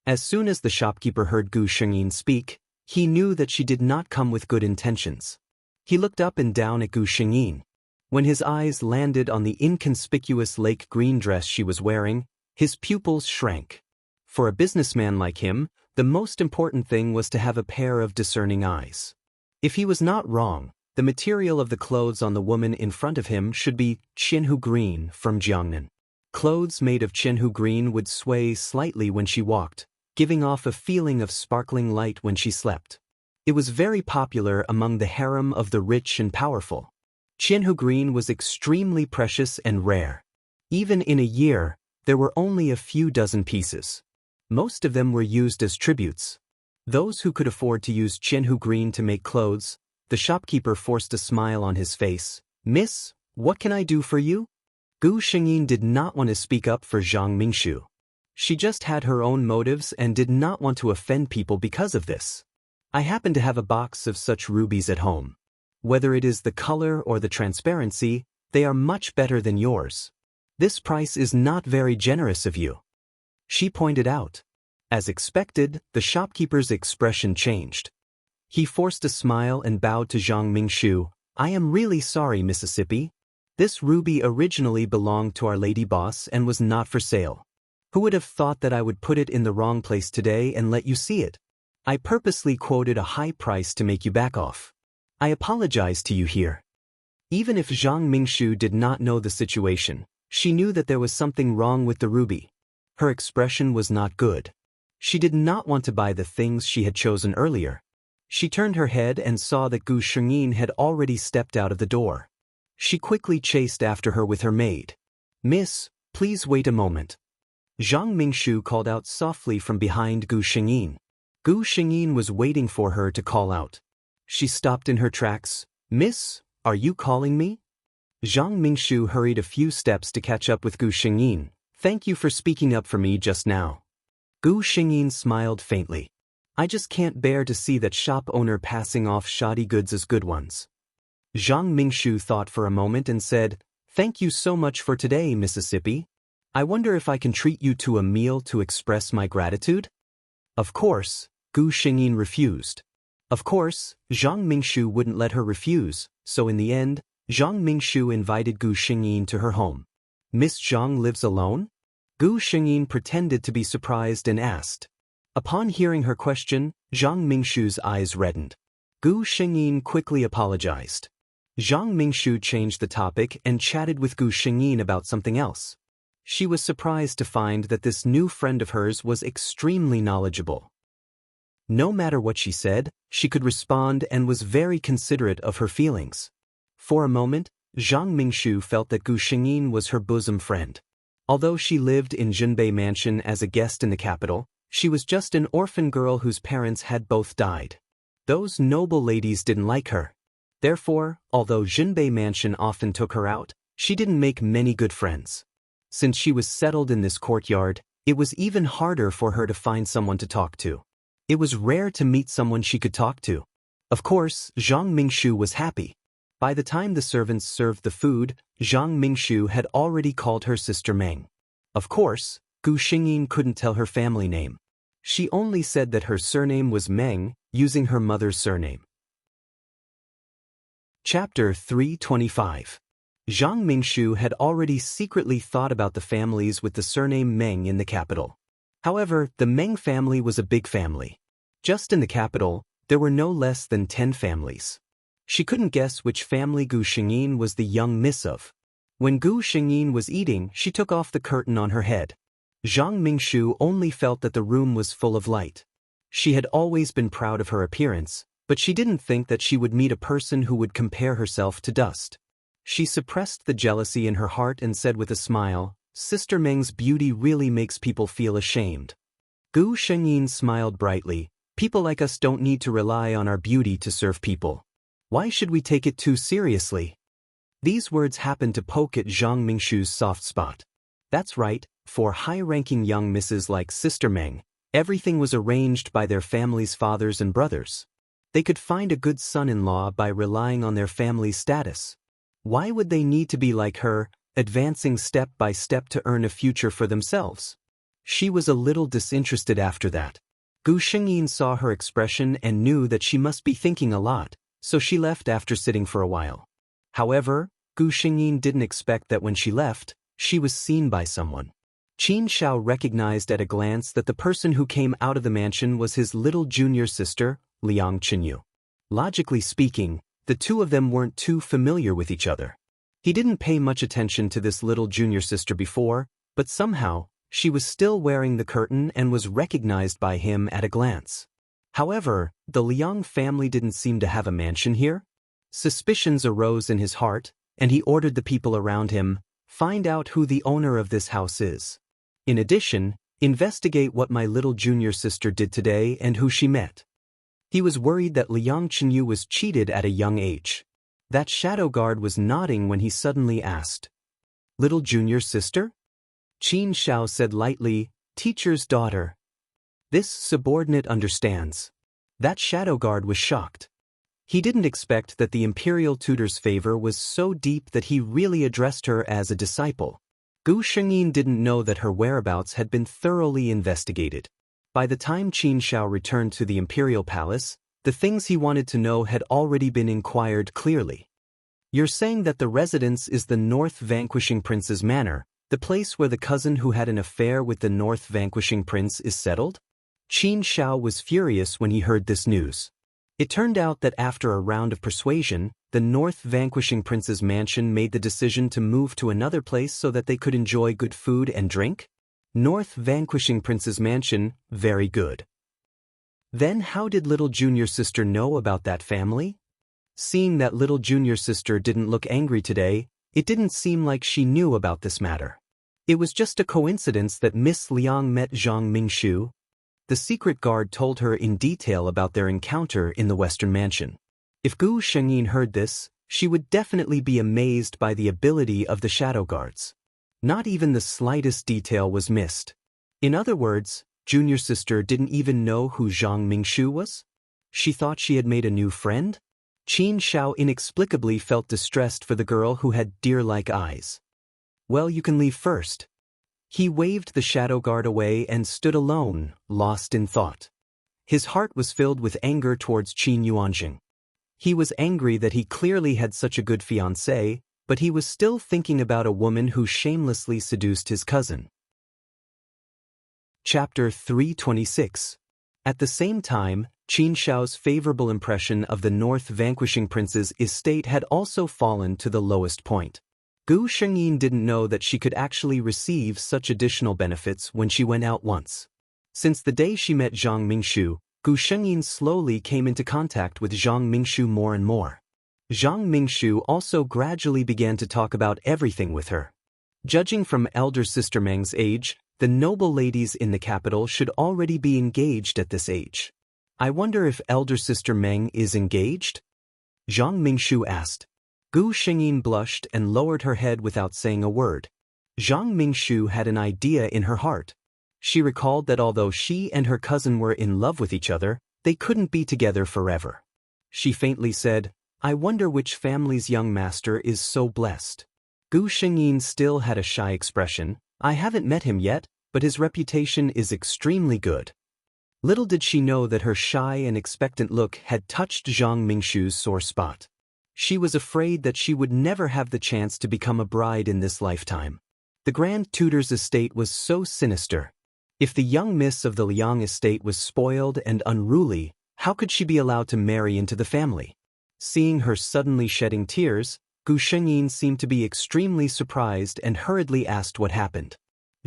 As soon as the shopkeeper heard Gu Xingyin speak, he knew that she did not come with good intentions. He looked up and down at Gu Xingyin. When his eyes landed on the inconspicuous lake green dress she was wearing, his pupils shrank. For a businessman like him, the most important thing was to have a pair of discerning eyes. If he was not wrong, the material of the clothes on the woman in front of him should be Qianhu green from Jiangnan. Clothes made of Qianhu green would sway slightly when she walked, giving off a feeling of sparkling light when she slept. It was very popular among the harem of the rich and powerful. Qianhu green was extremely precious and rare. Even in a year, there were only a few dozen pieces. Most of them were used as tributes. Those who could afford to use Qianhu green to make clothes, the shopkeeper forced a smile on his face. "Miss, what can I do for you?" Gu Xingyin did not want to speak up for Zhang Mingshu. She just had her own motives and did not want to offend people because of this. "I happen to have a box of such rubies at home. Whether it is the color or the transparency, they are much better than yours. This price is not very generous of you," she pointed out. As expected, the shopkeeper's expression changed. He forced a smile and bowed to Zhang Mingshu. "I am really sorry, Mississippi. This ruby originally belonged to our lady boss and was not for sale. Who would have thought that I would put it in the wrong place today and let you see it? I purposely quoted a high price to make you back off. I apologize to you here." Even if Zhang Mingshu did not know the situation, she knew that there was something wrong with the ruby. Her expression was not good. She did not want to buy the things she had chosen earlier. She turned her head and saw that Gu Xingyin had already stepped out of the door. She quickly chased after her with her maid. "Miss, please wait a moment." Zhang Mingshu called out softly from behind Gu Xingyin. Gu Xingyin was waiting for her to call out. She stopped in her tracks. "Miss, are you calling me?" Zhang Mingshu hurried a few steps to catch up with Gu Xingyin. "Thank you for speaking up for me just now." Gu Xingyin smiled faintly. "I just can't bear to see that shop owner passing off shoddy goods as good ones." Zhang Mingshu thought for a moment and said, "Thank you so much for today, Mississippi. I wonder if I can treat you to a meal to express my gratitude?" Of course, Gu Xingyin refused. Of course, Zhang Mingshu wouldn't let her refuse, so in the end, Zhang Mingshu invited Gu Xingyin to her home. "Miss Zhang lives alone?" Gu Xingyin pretended to be surprised and asked. Upon hearing her question, Zhang Mingshu's eyes reddened. Gu Shengyin quickly apologized. Zhang Mingshu changed the topic and chatted with Gu Shengyin about something else. She was surprised to find that this new friend of hers was extremely knowledgeable. No matter what she said, she could respond and was very considerate of her feelings. For a moment, Zhang Mingshu felt that Gu Shengyin was her bosom friend. Although she lived in Junbei Mansion as a guest in the capital, she was just an orphan girl whose parents had both died. Those noble ladies didn't like her. Therefore, although Junbei Mansion often took her out, she didn't make many good friends. Since she was settled in this courtyard, it was even harder for her to find someone to talk to. It was rare to meet someone she could talk to. Of course, Zhang Mingshu was happy. By the time the servants served the food, Zhang Mingshu had already called her sister Meng. Of course, Gu Shengyin couldn't tell her family name. She only said that her surname was Meng, using her mother's surname. Chapter 325. Zhang Mingshu had already secretly thought about the families with the surname Meng in the capital. However, the Meng family was a big family. Just in the capital, there were no less than 10 families. She couldn't guess which family Gu Shengyin was the young miss of. When Gu Shengyin was eating, she took off the curtain on her head. Zhang Mingshu only felt that the room was full of light. She had always been proud of her appearance, but she didn't think that she would meet a person who would compare herself to dust. She suppressed the jealousy in her heart and said with a smile, "Sister Meng's beauty really makes people feel ashamed." Gu Shengyin smiled brightly. "People like us don't need to rely on our beauty to serve people. Why should we take it too seriously?" These words happened to poke at Zhang Mingshu's soft spot. That's right, for high-ranking young misses like Sister Meng, everything was arranged by their family's fathers and brothers. They could find a good son-in-law by relying on their family's status. Why would they need to be like her, advancing step by step to earn a future for themselves? She was a little disinterested after that. Gu Shengyin saw her expression and knew that she must be thinking a lot, so she left after sitting for a while. However, Gu Shengyin didn't expect that when she left, she was seen by someone. Qin Shao recognized at a glance that the person who came out of the mansion was his little junior sister, Liang Qinyu. Logically speaking, the two of them weren't too familiar with each other. He didn't pay much attention to this little junior sister before, but somehow, she was still wearing the curtain and was recognized by him at a glance. However, the Liang family didn't seem to have a mansion here. Suspicions arose in his heart, and he ordered the people around him, "Find out who the owner of this house is. In addition, investigate what my little junior sister did today and who she met." He was worried that Liang Qinyu was cheated at a young age. That shadow guard was nodding when he suddenly asked, "Little junior sister?" Qin Shao said lightly, "Teacher's daughter." This subordinate understands. That shadow guard was shocked. He didn't expect that the imperial tutor's favor was so deep that he really addressed her as a disciple. Gu Shengyin didn't know that her whereabouts had been thoroughly investigated. By the time Qin Shao returned to the imperial palace, the things he wanted to know had already been inquired clearly. "You're saying that the residence is the North Vanquishing Prince's manor, the place where the cousin who had an affair with the North Vanquishing Prince is settled?" Qin Shao was furious when he heard this news. It turned out that after a round of persuasion, the North Vanquishing Prince's mansion made the decision to move to another place so that they could enjoy good food and drink? North Vanquishing Prince's mansion, very good. Then how did little junior sister know about that family? Seeing that little junior sister didn't look angry today, it didn't seem like she knew about this matter. It was just a coincidence that Miss Liang met Zhang Mingshu. The secret guard told her in detail about their encounter in the Western Mansion. If Gu Shengyin heard this, she would definitely be amazed by the ability of the shadow guards. Not even the slightest detail was missed. In other words, junior sister didn't even know who Zhang Mingshu was? She thought she had made a new friend? Qin Shao inexplicably felt distressed for the girl who had deer-like eyes. "Well, you can leave first." He waved the shadow guard away and stood alone, lost in thought. His heart was filled with anger towards Qin Yuanjing. He was angry that he clearly had such a good fiancée, but he was still thinking about a woman who shamelessly seduced his cousin. Chapter 326. At the same time, Qin Shao's favorable impression of the North vanquishing prince's estate had also fallen to the lowest point. Gu Shengyin didn't know that she could actually receive such additional benefits when she went out once. Since the day she met Zhang Mingshu, Gu Shengyin slowly came into contact with Zhang Mingshu more and more. Zhang Mingshu also gradually began to talk about everything with her. Judging from elder sister Meng's age, the noble ladies in the capital should already be engaged at this age. I wonder if elder sister Meng is engaged? Zhang Mingshu asked. Gu Shengyin blushed and lowered her head without saying a word. Zhang Mingshu had an idea in her heart. She recalled that although she and her cousin were in love with each other, they couldn't be together forever. She faintly said, I wonder which family's young master is so blessed. Gu Shengyin still had a shy expression. I haven't met him yet, but his reputation is extremely good. Little did she know that her shy and expectant look had touched Zhang Mingshu's sore spot. She was afraid that she would never have the chance to become a bride in this lifetime. The Grand Tutor's estate was so sinister. If the young miss of the Liang estate was spoiled and unruly, how could she be allowed to marry into the family? Seeing her suddenly shedding tears, Gu Shengyin seemed to be extremely surprised and hurriedly asked what happened.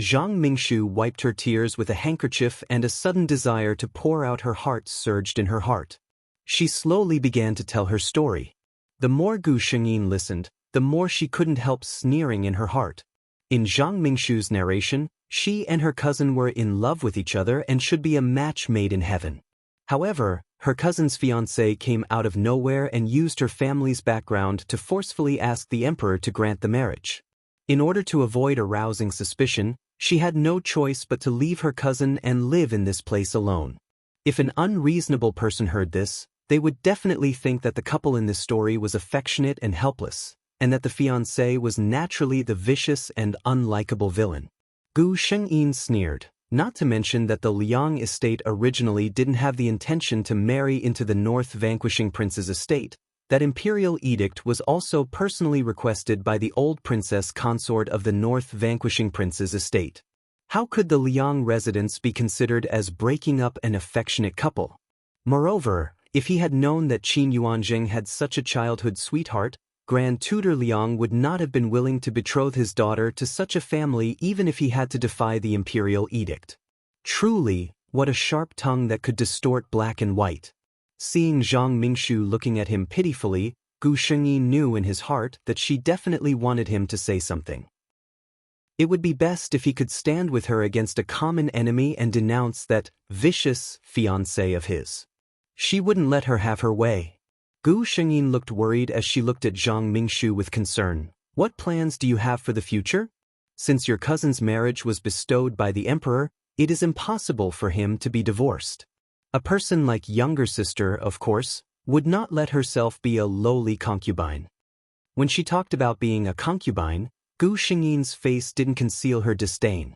Zhang Mingshu wiped her tears with a handkerchief and a sudden desire to pour out her heart surged in her heart. She slowly began to tell her story. The more Gu Shengyin listened, the more she couldn't help sneering in her heart. In Zhang Mingshu's narration, she and her cousin were in love with each other and should be a match made in heaven. However, her cousin's fiancé came out of nowhere and used her family's background to forcefully ask the emperor to grant the marriage. In order to avoid arousing suspicion, she had no choice but to leave her cousin and live in this place alone. If an unreasonable person heard this, they would definitely think that the couple in this story was affectionate and helpless, and that the fiancé was naturally the vicious and unlikable villain. Gu Shengyin sneered, not to mention that the Liang estate originally didn't have the intention to marry into the North vanquishing prince's estate. That imperial edict was also personally requested by the old princess consort of the North vanquishing prince's estate. How could the Liang residents be considered as breaking up an affectionate couple? Moreover, if he had known that Qin Yuanjing had such a childhood sweetheart, Grand Tutor Liang would not have been willing to betroth his daughter to such a family even if he had to defy the imperial edict. Truly, what a sharp tongue that could distort black and white. Seeing Zhang Mingshu looking at him pitifully, Gu Shengyin knew in his heart that she definitely wanted him to say something. It would be best if he could stand with her against a common enemy and denounce that vicious fiancé of his. She wouldn't let her have her way. Gu Shengyin looked worried as she looked at Zhang Mingshu with concern. What plans do you have for the future? Since your cousin's marriage was bestowed by the emperor, it is impossible for him to be divorced. A person like younger sister, of course, would not let herself be a lowly concubine. When she talked about being a concubine, Gu Shengyin's face didn't conceal her disdain.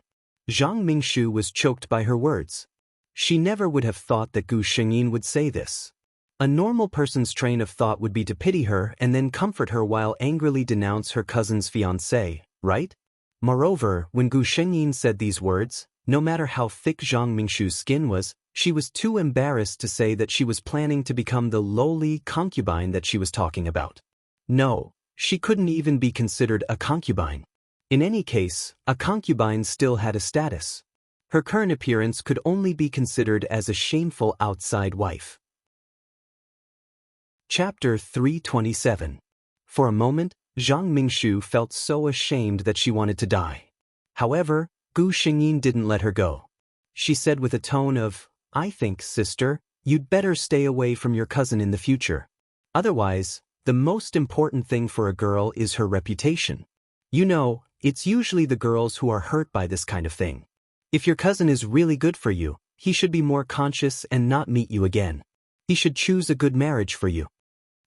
Zhang Mingshu was choked by her words. She never would have thought that Gu Shengyin would say this. A normal person's train of thought would be to pity her and then comfort her while angrily denounce her cousin's fiancé, right? Moreover, when Gu Shengyin said these words, no matter how thick Zhang Mingshu's skin was, she was too embarrassed to say that she was planning to become the lowly concubine that she was talking about. No, she couldn't even be considered a concubine. In any case, a concubine still had a status. Her current appearance could only be considered as a shameful outside wife. Chapter 327. For a moment, Zhang Mingshu felt so ashamed that she wanted to die. However, Gu Shengyin didn't let her go. She said with a tone of, "I think, sister, you'd better stay away from your cousin in the future. Otherwise, the most important thing for a girl is her reputation. You know, it's usually the girls who are hurt by this kind of thing. If your cousin is really good for you, he should be more conscious and not meet you again. He should choose a good marriage for you."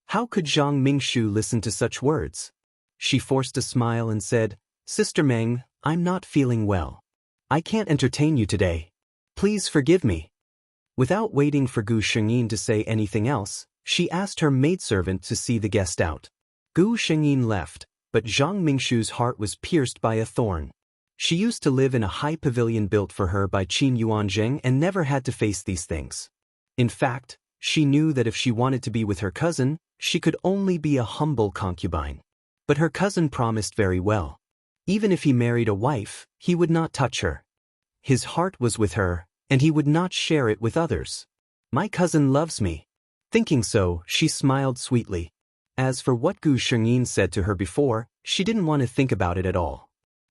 How could Zhang Mingshu listen to such words? She forced a smile and said, "Sister Meng, I'm not feeling well. I can't entertain you today. Please forgive me." Without waiting for Gu Shengyin to say anything else, she asked her maidservant to see the guest out. Gu Shengyin left, but Zhang Mingshu's heart was pierced by a thorn. She used to live in a high pavilion built for her by Qin Yuanzheng and never had to face these things. In fact, she knew that if she wanted to be with her cousin, she could only be a humble concubine. But her cousin promised very well. Even if he married a wife, he would not touch her. His heart was with her, and he would not share it with others. My cousin loves me. Thinking so, she smiled sweetly. As for what Gu Shengyin said to her before, she didn't want to think about it at all.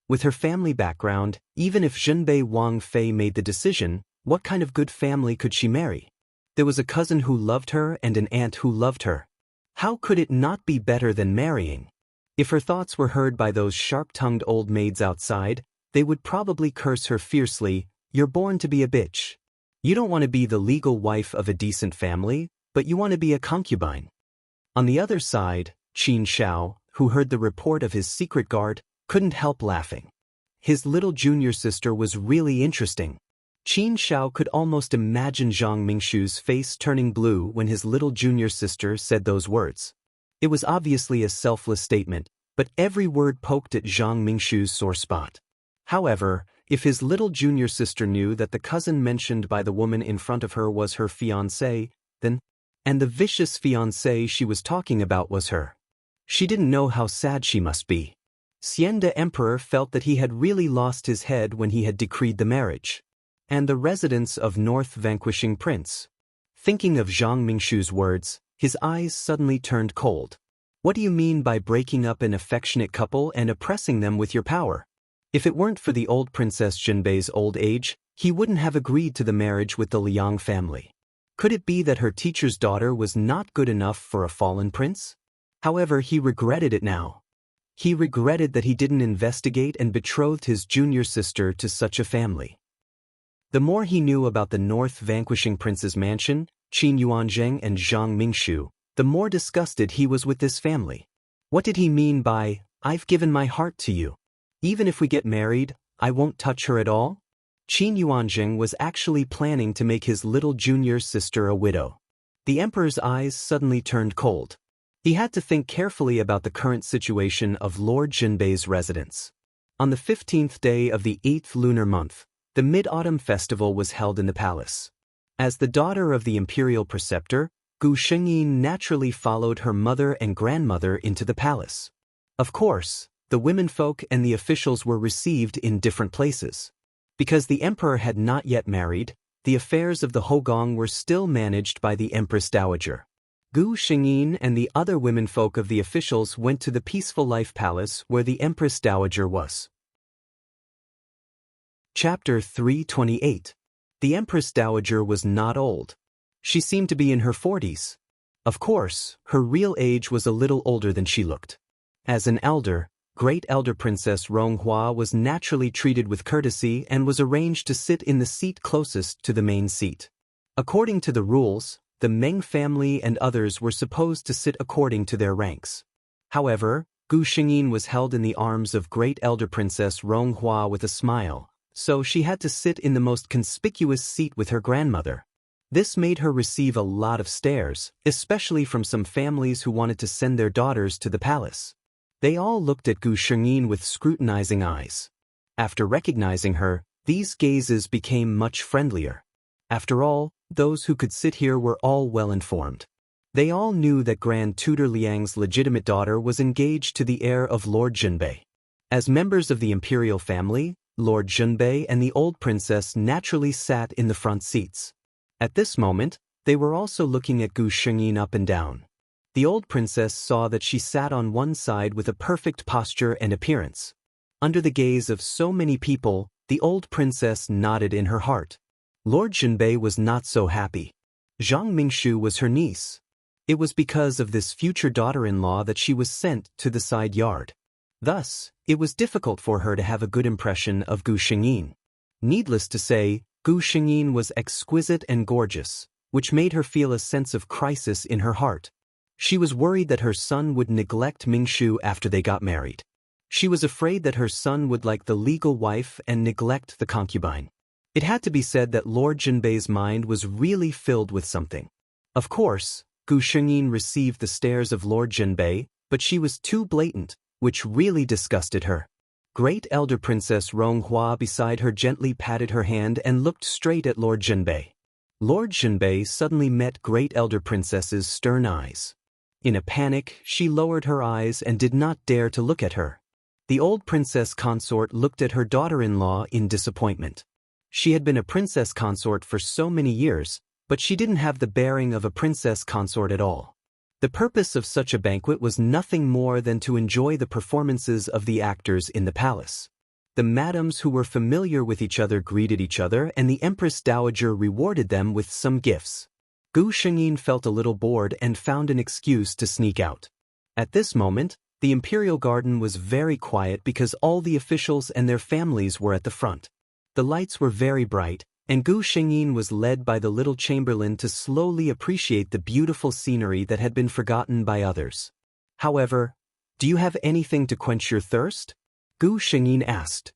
With her family background, even if Zhenbei Wang Fei made the decision, what kind of good family could she marry? There was a cousin who loved her and an aunt who loved her. How could it not be better than marrying? If her thoughts were heard by those sharp-tongued old maids outside, they would probably curse her fiercely. You're born to be a bitch. You don't want to be the legal wife of a decent family, but you want to be a concubine. On the other side, Qin Shao, who heard the report of his secret guard, couldn't help laughing. His little junior sister was really interesting. Qin Shao could almost imagine Zhang Mingshu's face turning blue when his little junior sister said those words. It was obviously a selfless statement, but every word poked at Zhang Mingshu's sore spot. However, if his little junior sister knew that the cousin mentioned by the woman in front of her was her fiancé, then, and the vicious fiancé she was talking about was her. She didn't know how sad she must be. Xian the Emperor felt that he had really lost his head when he had decreed the marriage. And the residence of North Vanquishing Prince. Thinking of Zhang Mingshu's words, his eyes suddenly turned cold. What do you mean by breaking up an affectionate couple and oppressing them with your power? If it weren't for the old Princess Zhenbei's old age, he wouldn't have agreed to the marriage with the Liang family. Could it be that her teacher's daughter was not good enough for a fallen prince? However, he regretted it now. He regretted that he didn't investigate and betrothed his junior sister to such a family. The more he knew about the North Vanquishing Prince's mansion, Qin Yuanzheng and Zhang Mingshu, the more disgusted he was with this family. What did he mean by, "I've given my heart to you. Even if we get married, I won't touch her at all"? Qin Yuanzheng was actually planning to make his little junior sister a widow. The emperor's eyes suddenly turned cold. He had to think carefully about the current situation of Lord Zhenbei's residence. On the 15th day of the 8th lunar month, the Mid-Autumn Festival was held in the palace. As the daughter of the imperial preceptor, Gu Shengyin naturally followed her mother and grandmother into the palace. Of course, the womenfolk and the officials were received in different places. Because the emperor had not yet married, the affairs of the Hogong were still managed by the Empress Dowager. Gu Shengyin and the other womenfolk of the officials went to the Peaceful Life Palace where the Empress Dowager was. Chapter 328. The Empress Dowager was not old. She seemed to be in her 40s. Of course, her real age was a little older than she looked. As an elder, Great Elder Princess Ronghua was naturally treated with courtesy and was arranged to sit in the seat closest to the main seat. According to the rules, the Meng family and others were supposed to sit according to their ranks. However, Gu Shengyin was held in the arms of Great Elder Princess Ronghua with a smile, so she had to sit in the most conspicuous seat with her grandmother. This made her receive a lot of stares, especially from some families who wanted to send their daughters to the palace. They all looked at Gu Shengyin with scrutinizing eyes. After recognizing her, these gazes became much friendlier. After all, those who could sit here were all well informed. They all knew that Grand Tutor Liang's legitimate daughter was engaged to the heir of Lord Zhenbei. As members of the imperial family, Lord Zhenbei and the old princess naturally sat in the front seats. At this moment, they were also looking at Gu Shengyin up and down. The old princess saw that she sat on one side with a perfect posture and appearance. Under the gaze of so many people, the old princess nodded in her heart. Lord Zhenbei was not so happy. Zhang Mingshu was her niece. It was because of this future daughter-in-law that she was sent to the side yard. Thus, it was difficult for her to have a good impression of Gu Shengyin. Needless to say, Gu Shengyin was exquisite and gorgeous, which made her feel a sense of crisis in her heart. She was worried that her son would neglect Mingshu after they got married. She was afraid that her son would like the legal wife and neglect the concubine. It had to be said that Lord Zhenbei's mind was really filled with something. Of course, Gu Shengyin received the stares of Lord Zhenbei, but she was too blatant, which really disgusted her. Great Elder Princess Ronghua beside her gently patted her hand and looked straight at Lord Zhenbei. Lord Zhenbei suddenly met Great Elder Princess's stern eyes. In a panic, she lowered her eyes and did not dare to look at her. The old princess consort looked at her daughter-in-law in disappointment. She had been a princess consort for so many years, but she didn't have the bearing of a princess consort at all. The purpose of such a banquet was nothing more than to enjoy the performances of the actors in the palace. The madams who were familiar with each other greeted each other, and the Empress Dowager rewarded them with some gifts. Gu Shengyin felt a little bored and found an excuse to sneak out. At this moment, the imperial garden was very quiet because all the officials and their families were at the front. The lights were very bright, and Gu Shengyin was led by the little chamberlain to slowly appreciate the beautiful scenery that had been forgotten by others. However, "Do you have anything to quench your thirst?" Gu Shengyin asked.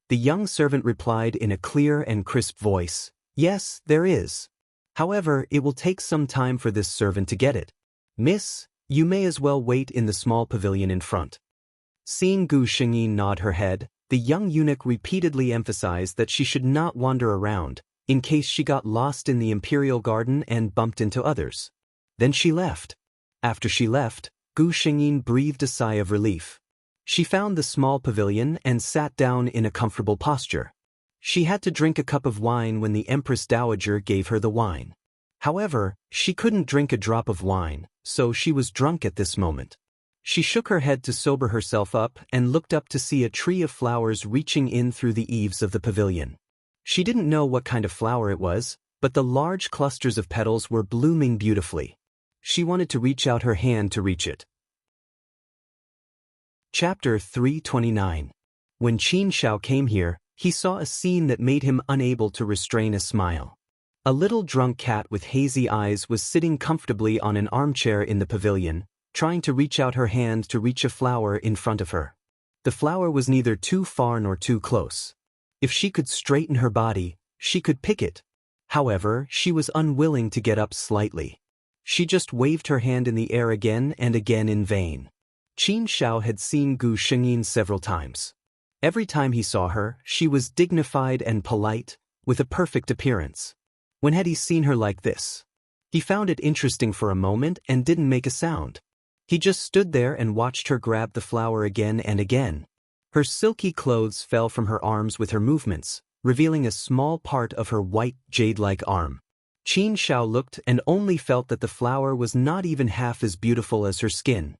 The young servant replied in a clear and crisp voice, "Yes, there is. However, it will take some time for this servant to get it. Miss, you may as well wait in the small pavilion in front." Seeing Gu Shengyin nod her head, the young eunuch repeatedly emphasized that she should not wander around, in case she got lost in the imperial garden and bumped into others. Then she left. After she left, Gu Shengyin breathed a sigh of relief. She found the small pavilion and sat down in a comfortable posture. She had to drink a cup of wine when the Empress Dowager gave her the wine. However, she couldn't drink a drop of wine, so she was drunk at this moment. She shook her head to sober herself up and looked up to see a tree of flowers reaching in through the eaves of the pavilion. She didn't know what kind of flower it was, but the large clusters of petals were blooming beautifully. She wanted to reach out her hand to reach it. Chapter 329. When Qin Shao came here, he saw a scene that made him unable to restrain a smile. A little drunk cat with hazy eyes was sitting comfortably on an armchair in the pavilion, trying to reach out her hand to reach a flower in front of her. The flower was neither too far nor too close. If she could straighten her body, she could pick it. However, she was unwilling to get up slightly. She just waved her hand in the air again and again in vain. Qin Shao had seen Gu Shengyin several times. Every time he saw her, she was dignified and polite, with a perfect appearance. When had he seen her like this? He found it interesting for a moment and didn't make a sound. He just stood there and watched her grab the flower again and again. Her silky clothes fell from her arms with her movements, revealing a small part of her white, jade-like arm. Qin Shao looked and only felt that the flower was not even half as beautiful as her skin.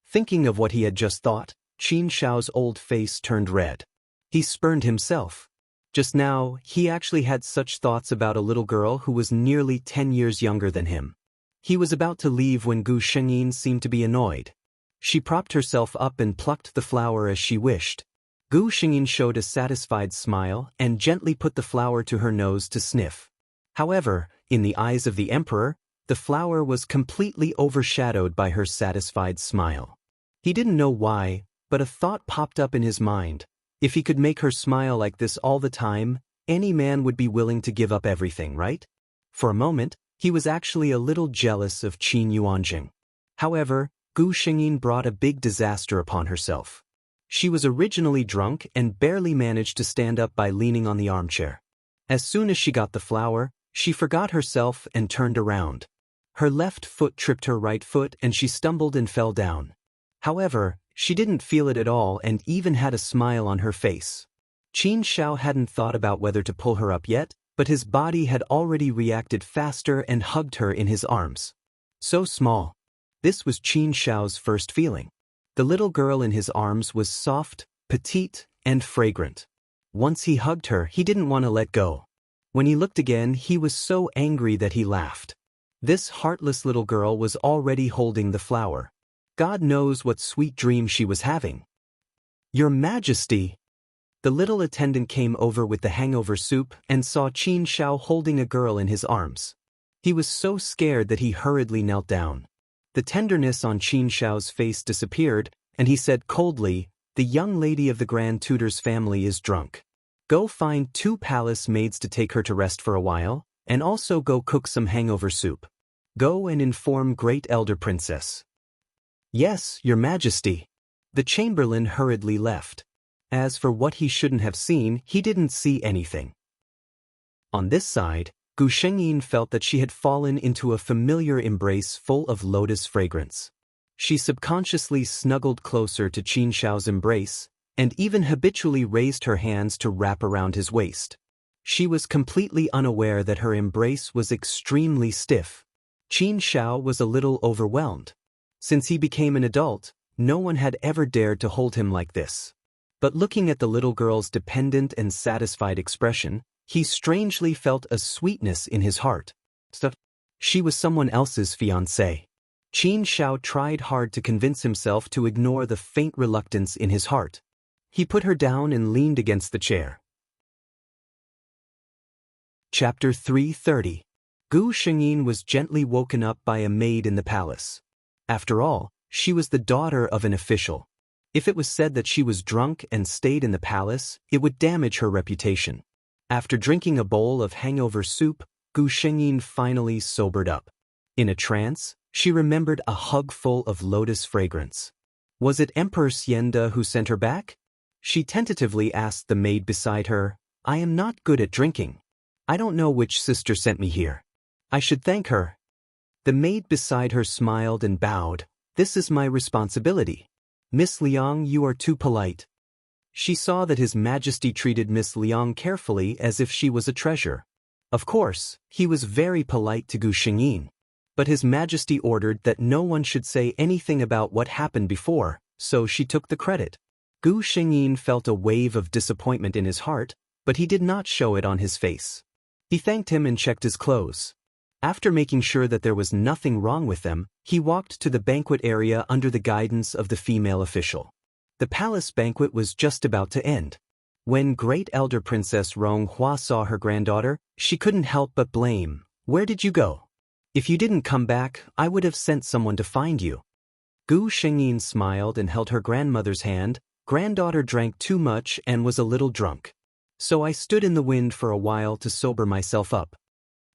Thinking of what he had just thought, Qin Shao's old face turned red. He spurned himself. Just now, he actually had such thoughts about a little girl who was nearly 10 years younger than him. He was about to leave when Gu Shengyin seemed to be annoyed. She propped herself up and plucked the flower as she wished. Gu Shengyin showed a satisfied smile and gently put the flower to her nose to sniff. However, in the eyes of the emperor, the flower was completely overshadowed by her satisfied smile. He didn't know why, but a thought popped up in his mind. If he could make her smile like this all the time, any man would be willing to give up everything, right? For a moment, he was actually a little jealous of Qin Yuanjing. However, Gu Shengyin brought a big disaster upon herself. She was originally drunk and barely managed to stand up by leaning on the armchair. As soon as she got the flower, she forgot herself and turned around. Her left foot tripped her right foot and she stumbled and fell down. However, she didn't feel it at all and even had a smile on her face. Qin Shao hadn't thought about whether to pull her up yet, but his body had already reacted faster and hugged her in his arms. So small. This was Qin Shao's first feeling. The little girl in his arms was soft, petite, and fragrant. Once he hugged her, he didn't want to let go. When he looked again, he was so angry that he laughed. This heartless little girl was already holding the flower. God knows what sweet dream she was having. "Your Majesty!" The little attendant came over with the hangover soup and saw Qin Shao holding a girl in his arms. He was so scared that he hurriedly knelt down. The tenderness on Qin Shao's face disappeared, and he said coldly, "The young lady of the Grand Tutor's family is drunk. Go find 2 palace maids to take her to rest for a while, and also go cook some hangover soup. Go and inform Great Elder Princess." "Yes, Your Majesty." The chamberlain hurriedly left. As for what he shouldn't have seen, he didn't see anything. On this side, Gu Shengyin felt that she had fallen into a familiar embrace full of lotus fragrance. She subconsciously snuggled closer to Qin Shao's embrace, and even habitually raised her hands to wrap around his waist. She was completely unaware that her embrace was extremely stiff. Qin Shao was a little overwhelmed. Since he became an adult, no one had ever dared to hold him like this. But looking at the little girl's dependent and satisfied expression, he strangely felt a sweetness in his heart. She was someone else's fiancée. Qin Shao tried hard to convince himself to ignore the faint reluctance in his heart. He put her down and leaned against the chair. Chapter 330. Gu Shengyin was gently woken up by a maid in the palace. After all, she was the daughter of an official. If it was said that she was drunk and stayed in the palace, it would damage her reputation. After drinking a bowl of hangover soup, Gu Shengyin finally sobered up. In a trance, she remembered a hug full of lotus fragrance. Was it Emperor Xiande who sent her back? She tentatively asked the maid beside her, "I am not good at drinking. I don't know which sister sent me here. I should thank her." The maid beside her smiled and bowed. "This is my responsibility. Miss Liang, you are too polite." She saw that His Majesty treated Miss Liang carefully as if she was a treasure. Of course, he was very polite to Gu Shengyin. But His Majesty ordered that no one should say anything about what happened before, so she took the credit. Gu Shengyin felt a wave of disappointment in his heart, but he did not show it on his face. He thanked him and checked his clothes. After making sure that there was nothing wrong with them, he walked to the banquet area under the guidance of the female official. The palace banquet was just about to end. When Great Elder Princess Rong Hua saw her granddaughter, she couldn't help but blame. "Where did you go? If you didn't come back, I would have sent someone to find you." Gu Shengyin smiled and held her grandmother's hand. "Granddaughter drank too much and was a little drunk. So I stood in the wind for a while to sober myself up."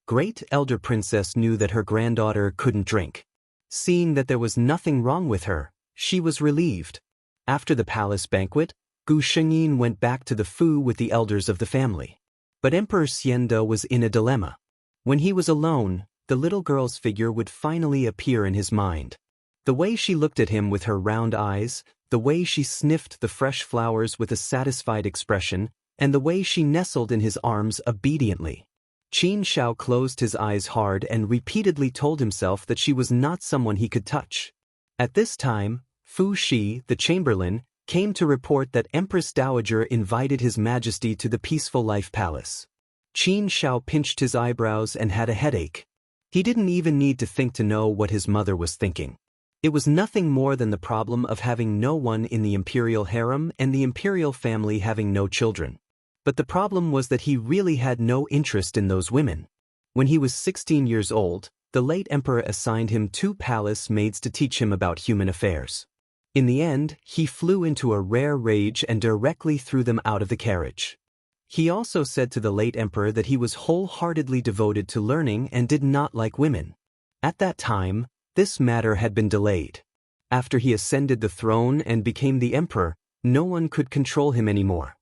Great Elder Princess knew that her granddaughter couldn't drink. Seeing that there was nothing wrong with her, she was relieved. After the palace banquet, Gu Shengyin went back to the Fu with the elders of the family. But Emperor Xiande was in a dilemma. When he was alone, the little girl's figure would finally appear in his mind. The way she looked at him with her round eyes, the way she sniffed the fresh flowers with a satisfied expression, and the way she nestled in his arms obediently. Qin Shao closed his eyes hard and repeatedly told himself that she was not someone he could touch. At this time, Fu Shi, the chamberlain, came to report that Empress Dowager invited His Majesty to the Peaceful Life Palace. Qin Shao pinched his eyebrows and had a headache. He didn't even need to think to know what his mother was thinking. It was nothing more than the problem of having no one in the imperial harem and the imperial family having no children. But the problem was that he really had no interest in those women. When he was 16 years old, the late emperor assigned him 2 palace maids to teach him about human affairs. In the end, he flew into a rare rage and directly threw them out of the carriage. He also said to the late emperor that he was wholeheartedly devoted to learning and did not like women. At that time, this matter had been delayed. After he ascended the throne and became the emperor, no one could control him anymore.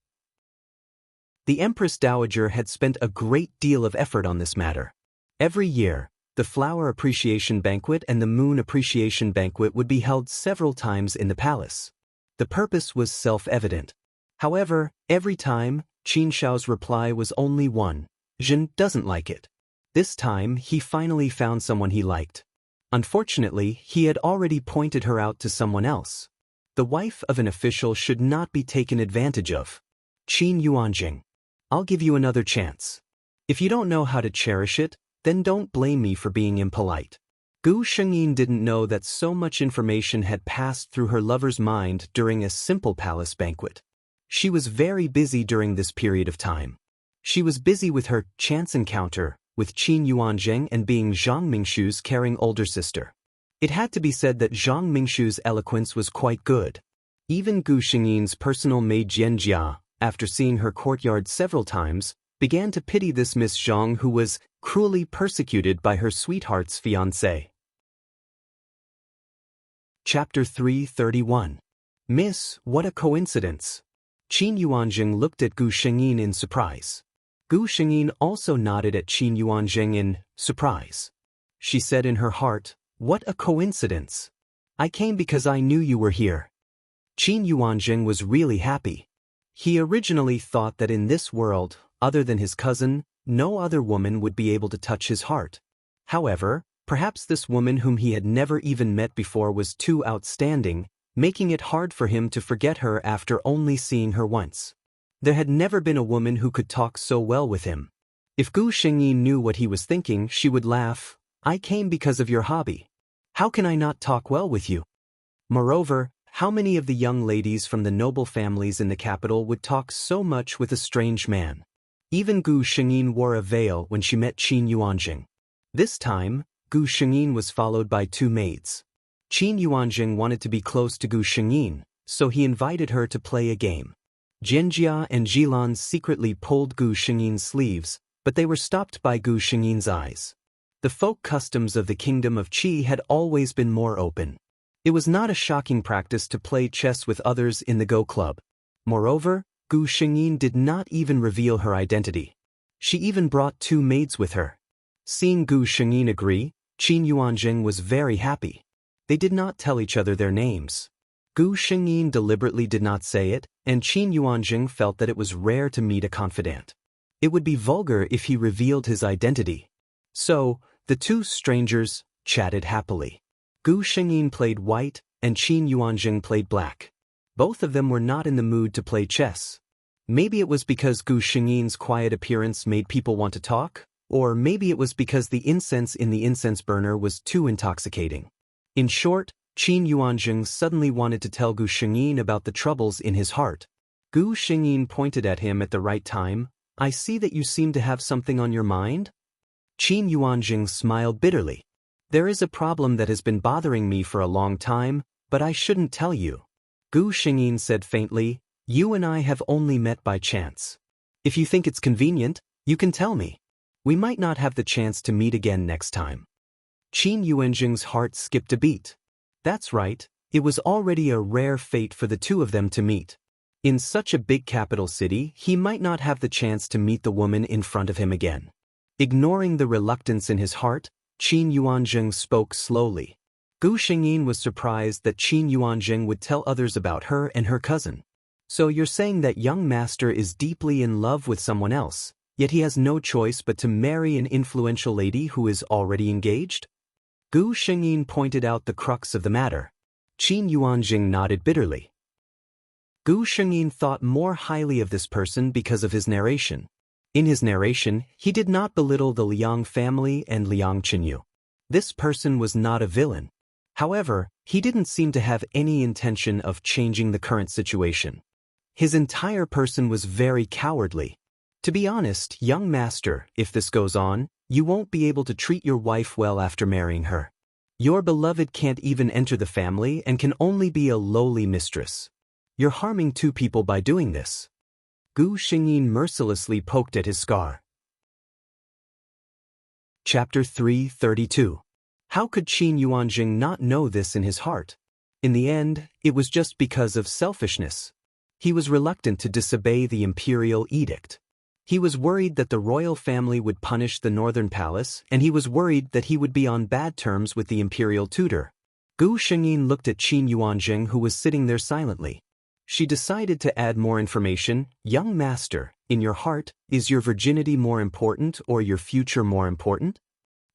The Empress Dowager had spent a great deal of effort on this matter. Every year, the Flower Appreciation Banquet and the Moon Appreciation Banquet would be held several times in the palace. The purpose was self-evident. However, every time, Qin Shao's reply was only one: "Zhen doesn't like it." This time, he finally found someone he liked. Unfortunately, he had already pointed her out to someone else. The wife of an official should not be taken advantage of. "Qin Yuanjing, I'll give you another chance. If you don't know how to cherish it, then don't blame me for being impolite." Gu Shengyin didn't know that so much information had passed through her lover's mind during a simple palace banquet. She was very busy during this period of time. She was busy with her chance encounter with Qin Yuanzheng and being Zhang Mingshu's caring older sister. It had to be said that Zhang Mingshu's eloquence was quite good. Even Gu Shengyin's personal maid Jianjia, after seeing her courtyard several times, began to pity this Miss Zhang who was cruelly persecuted by her sweetheart's fiancé. Chapter 331. Miss, what a coincidence. Qin Yuanjing looked at Gu Shengyin in surprise. Gu Shengyin also nodded at Qin Yuanjing in surprise. She said in her heart, "What a coincidence! I came because I knew you were here." Qin Yuanjing was really happy. He originally thought that in this world, other than his cousin, no other woman would be able to touch his heart. However, perhaps this woman whom he had never even met before was too outstanding, making it hard for him to forget her after only seeing her once. There had never been a woman who could talk so well with him. If Gu Shengyin knew what he was thinking, she would laugh, "I came because of your hobby. How can I not talk well with you?" Moreover, how many of the young ladies from the noble families in the capital would talk so much with a strange man? Even Gu Shengyin wore a veil when she met Qin Yuanjing. This time, Gu Shengyin was followed by two maids. Qin Yuanjing wanted to be close to Gu Shengyin, so he invited her to play a game. Jianjia and Jilan secretly pulled Gu Shengyin's sleeves, but they were stopped by Gu Shengyin's eyes. The folk customs of the kingdom of Qi had always been more open. It was not a shocking practice to play chess with others in the Go Club. Moreover, Gu Shengyin did not even reveal her identity. She even brought two maids with her. Seeing Gu Shengyin agree, Qin Yuanjing was very happy. They did not tell each other their names. Gu Shengyin deliberately did not say it, and Qin Yuanjing felt that it was rare to meet a confidant. It would be vulgar if he revealed his identity. So, the two strangers chatted happily. Gu Shengyin played white, and Qin Yuanjing played black. Both of them were not in the mood to play chess. Maybe it was because Gu Shengyin's quiet appearance made people want to talk, or maybe it was because the incense in the incense burner was too intoxicating. In short, Qin Yuanjing suddenly wanted to tell Gu Shengyin about the troubles in his heart. Gu Shengyin pointed at him at the right time. "I see that you seem to have something on your mind?" Qin Yuanjing smiled bitterly. "There is a problem that has been bothering me for a long time, but I shouldn't tell you." Gu Shengyin said faintly, "You and I have only met by chance. If you think it's convenient, you can tell me. We might not have the chance to meet again next time." Qin Yuanjing's heart skipped a beat. That's right, it was already a rare fate for the two of them to meet. In such a big capital city, he might not have the chance to meet the woman in front of him again. Ignoring the reluctance in his heart, Qin Yuanjing spoke slowly. Gu Shengyin was surprised that Qin Yuanjing would tell others about her and her cousin. "So you're saying that young master is deeply in love with someone else, yet he has no choice but to marry an influential lady who is already engaged?" Gu Shengyin pointed out the crux of the matter. Qin Yuanjing nodded bitterly. Gu Shengyin thought more highly of this person because of his narration. In his narration, he did not belittle the Liang family and Liang Chenyu. This person was not a villain. However, he didn't seem to have any intention of changing the current situation. His entire person was very cowardly. "To be honest, young master, if this goes on, you won't be able to treat your wife well after marrying her. Your beloved can't even enter the family and can only be a lowly mistress. You're harming two people by doing this." Gu Shengyin mercilessly poked at his scar. Chapter 332. How could Qin Yuanjing not know this in his heart? In the end, it was just because of selfishness. He was reluctant to disobey the imperial edict. He was worried that the royal family would punish the northern palace, and he was worried that he would be on bad terms with the imperial tutor. Gu Shengyin looked at Qin Yuanjing, who was sitting there silently. She decided to add more information. "Young master, in your heart, is your virginity more important or your future more important?"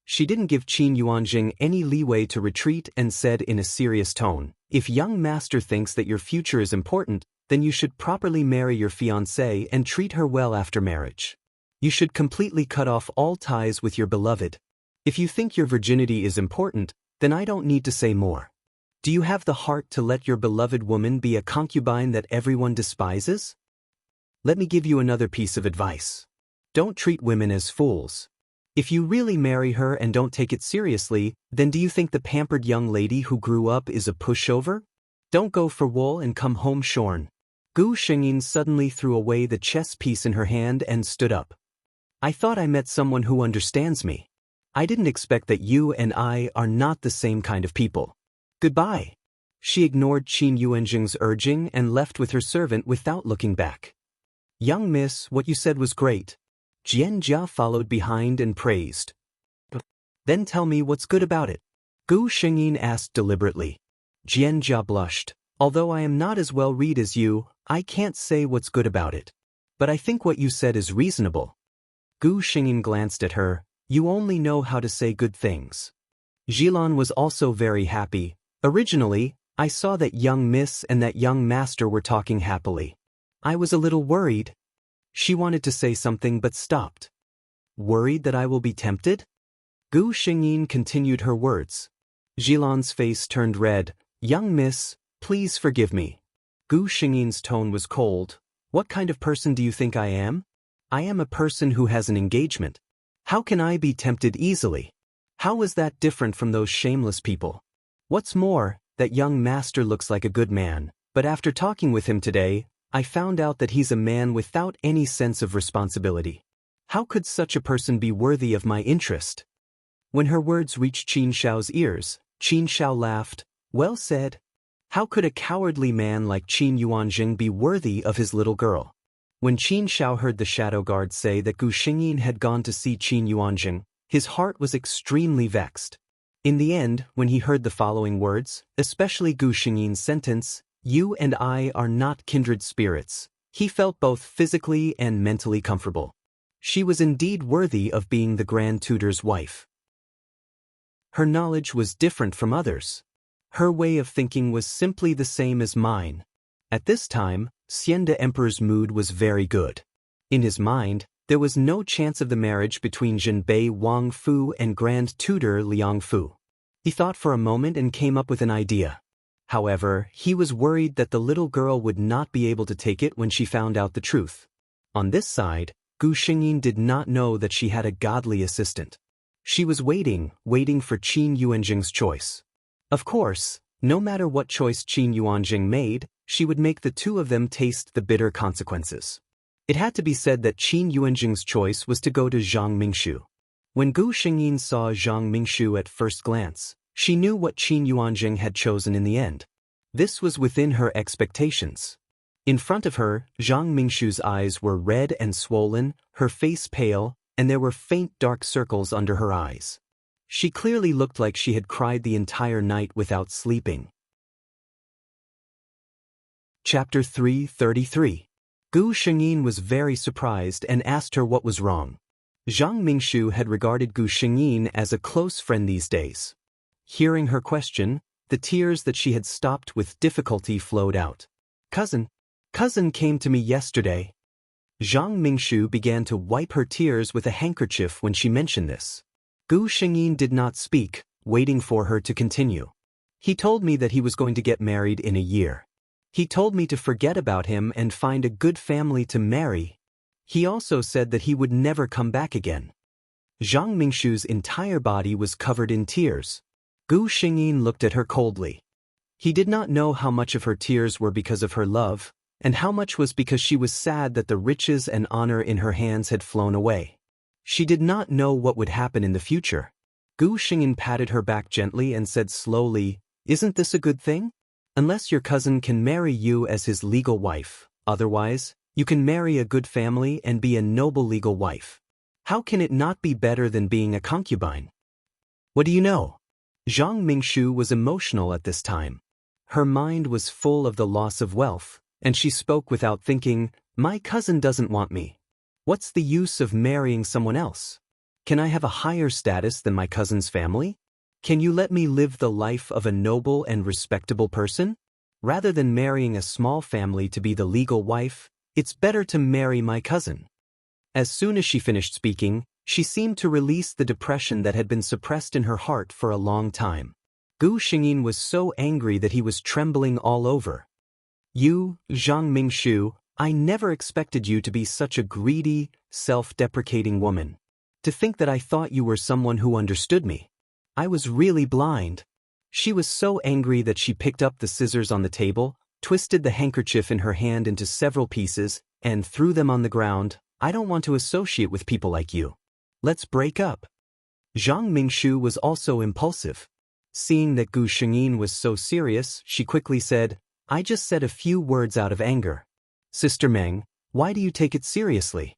She didn't give Qin Yuanjing any leeway to retreat and said in a serious tone, "If young master thinks that your future is important, then you should properly marry your fiancée and treat her well after marriage. You should completely cut off all ties with your beloved. If you think your virginity is important, then I don't need to say more. Do you have the heart to let your beloved woman be a concubine that everyone despises? Let me give you another piece of advice. Don't treat women as fools. If you really marry her and don't take it seriously, then do you think the pampered young lady who grew up is a pushover? Don't go for wool and come home shorn." Gu Shengyin suddenly threw away the chess piece in her hand and stood up. "I thought I met someone who understands me. I didn't expect that you and I are not the same kind of people. Goodbye." She ignored Qin Yuanjing's urging and left with her servant without looking back. "Young miss, what you said was great." Jian Jia followed behind and praised. "Then tell me what's good about it?" Gu Shengyin asked deliberately. Jian Jia blushed. "Although I am not as well read as you, I can't say what's good about it. But I think what you said is reasonable." Gu Shengyin glanced at her. "You only know how to say good things." Jilan was also very happy. "Originally, I saw that young miss and that young master were talking happily. I was a little worried." She wanted to say something but stopped. "Worried that I will be tempted?" Gu Shengyin continued her words. Jilan's face turned red. "Young miss, please forgive me." Gu Shengyin's tone was cold. "What kind of person do you think I am? I am a person who has an engagement. How can I be tempted easily? How is that different from those shameless people? What's more, that young master looks like a good man, but after talking with him today, I found out that he's a man without any sense of responsibility. How could such a person be worthy of my interest?" When her words reached Qin Shao's ears, Qin Shao laughed. "Well said. How could a cowardly man like Qin Yuanjing be worthy of his little girl?" When Qin Shao heard the shadow guard say that Gu Shengyin had gone to see Qin Yuanjing, his heart was extremely vexed. In the end, when he heard the following words, especially Gu Shengyin's sentence, "You and I are not kindred spirits," he felt both physically and mentally comfortable. She was indeed worthy of being the Grand Tutor's wife. Her knowledge was different from others. Her way of thinking was simply the same as mine. At this time, Xian the Emperor's mood was very good. In his mind, there was no chance of the marriage between Zhenbei Wang Fu and Grand Tutor Liang Fu. He thought for a moment and came up with an idea. However, he was worried that the little girl would not be able to take it when she found out the truth. On this side, Gu Shengyin did not know that she had a godly assistant. She was waiting for Qin Yuanjing's choice. Of course, no matter what choice Qin Yuanjing made, she would make the two of them taste the bitter consequences. It had to be said that Qin Yuanjing's choice was to go to Zhang Mingshu. When Gu Shengyin saw Zhang Mingshu at first glance, she knew what Qin Yuanjing had chosen in the end. This was within her expectations. In front of her, Zhang Mingshu's eyes were red and swollen, her face pale, and there were faint dark circles under her eyes. She clearly looked like she had cried the entire night without sleeping. Chapter 333. Gu Shengyin was very surprised and asked her what was wrong. Zhang Mingshu had regarded Gu Shengyin as a close friend these days. Hearing her question, the tears that she had stopped with difficulty flowed out. Cousin came to me yesterday." Zhang Mingshu began to wipe her tears with a handkerchief when she mentioned this. Gu Shengyin did not speak, waiting for her to continue. "He told me that he was going to get married in a year. He told me to forget about him and find a good family to marry. He also said that he would never come back again." Zhang Mingshu's entire body was covered in tears. Gu Shengyin looked at her coldly. He did not know how much of her tears were because of her love, and how much was because she was sad that the riches and honor in her hands had flown away. She did not know what would happen in the future. Gu Shengyin patted her back gently and said slowly, "Isn't this a good thing? Unless your cousin can marry you as his legal wife, otherwise, you can marry a good family and be a noble legal wife. How can it not be better than being a concubine?" "What do you know?" Zhang Mingshu was emotional at this time. Her mind was full of the loss of wealth, and she spoke without thinking, "My cousin doesn't want me. What's the use of marrying someone else? Can I have a higher status than my cousin's family? Can you let me live the life of a noble and respectable person? Rather than marrying a small family to be the legal wife, it's better to marry my cousin." As soon as she finished speaking, she seemed to release the depression that had been suppressed in her heart for a long time. Gu Shengyin was so angry that he was trembling all over. "You, Zhang Mingshu, I never expected you to be such a greedy, self-deprecating woman. To think that I thought you were someone who understood me. I was really blind." She was so angry that she picked up the scissors on the table, twisted the handkerchief in her hand into several pieces, and threw them on the ground. "I don't want to associate with people like you. Let's break up." Zhang Mingshu was also impulsive. Seeing that Gu Shengyin was so serious, she quickly said, I just said a few words out of anger. Sister Meng, why do you take it seriously?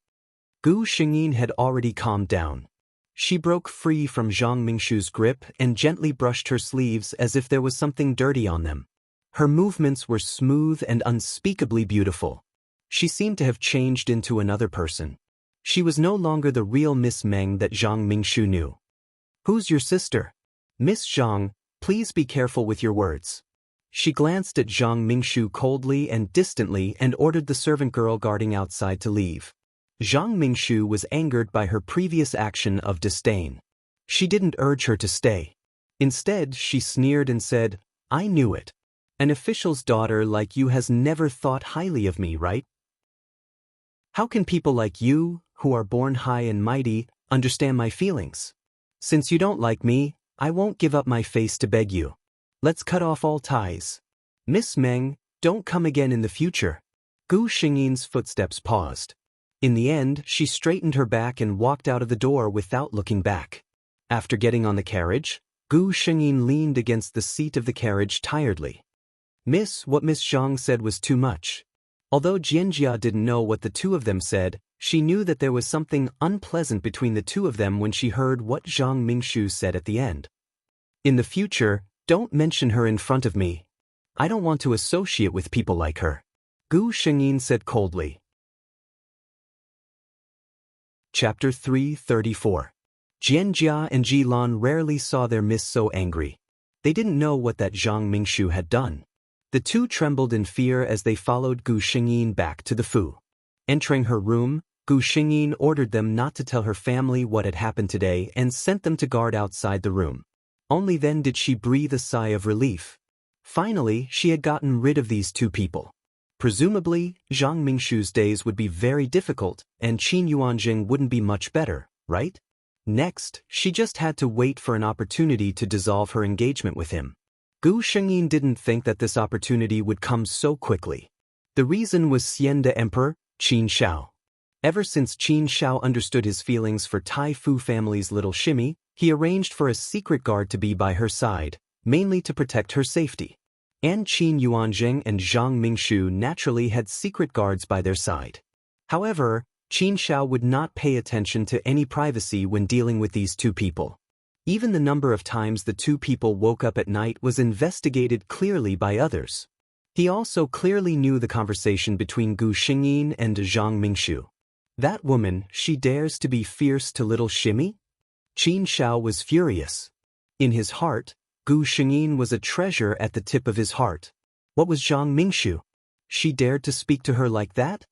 Gu Shengyin had already calmed down. She broke free from Zhang Mingshu's grip and gently brushed her sleeves as if there was something dirty on them. Her movements were smooth and unspeakably beautiful. She seemed to have changed into another person. She was no longer the real Miss Meng that Zhang Mingshu knew. Who's your sister? Miss Zhang, please be careful with your words. She glanced at Zhang Mingshu coldly and distantly and ordered the servant girl guarding outside to leave. Zhang Mingshu was angered by her previous action of disdain. She didn't urge her to stay. Instead, she sneered and said, I knew it. An official's daughter like you has never thought highly of me, right? How can people like you, who are born high and mighty, understand my feelings? Since you don't like me, I won't give up my face to beg you. Let's cut off all ties. Miss Meng, don't come again in the future. Gu Shengyin's footsteps paused. In the end, she straightened her back and walked out of the door without looking back. After getting on the carriage, Gu Shengyin leaned against the seat of the carriage tiredly. What Miss Zhang said was too much. Although Jianjia didn't know what the two of them said, she knew that there was something unpleasant between the two of them when she heard what Zhang Mingshu said at the end. In the future, don't mention her in front of me. I don't want to associate with people like her. Gu Shengyin said coldly. Chapter 334. Jianjia and Jilan rarely saw their miss so angry. They didn't know what that Zhang Mingshu had done. The two trembled in fear as they followed Gu Shengyin back to the Fu. Entering her room, Gu Shengyin ordered them not to tell her family what had happened today and sent them to guard outside the room. Only then did she breathe a sigh of relief. Finally, she had gotten rid of these two people. Presumably, Zhang Mingshu's days would be very difficult, and Qin Yuanjing wouldn't be much better, right? Next, she just had to wait for an opportunity to dissolve her engagement with him. Gu Shengyin didn't think that this opportunity would come so quickly. The reason was Xian de Emperor, Qin Shao. Ever since Qin Shao understood his feelings for Tai Fu family's little shimmy, he arranged for a secret guard to be by her side, mainly to protect her safety. And Qin Yuanjing and Zhang Mingshu naturally had secret guards by their side. However, Qin Shao would not pay attention to any privacy when dealing with these two people. Even the number of times the two people woke up at night was investigated clearly by others. He also clearly knew the conversation between Gu Shengyin and Zhang Mingshu. That woman, she dares to be fierce to little Shimmy? Qin Shao was furious. In his heart, Gu Shengyin was a treasure at the tip of his heart. What was Zhang Mingshu? She dared to speak to her like that?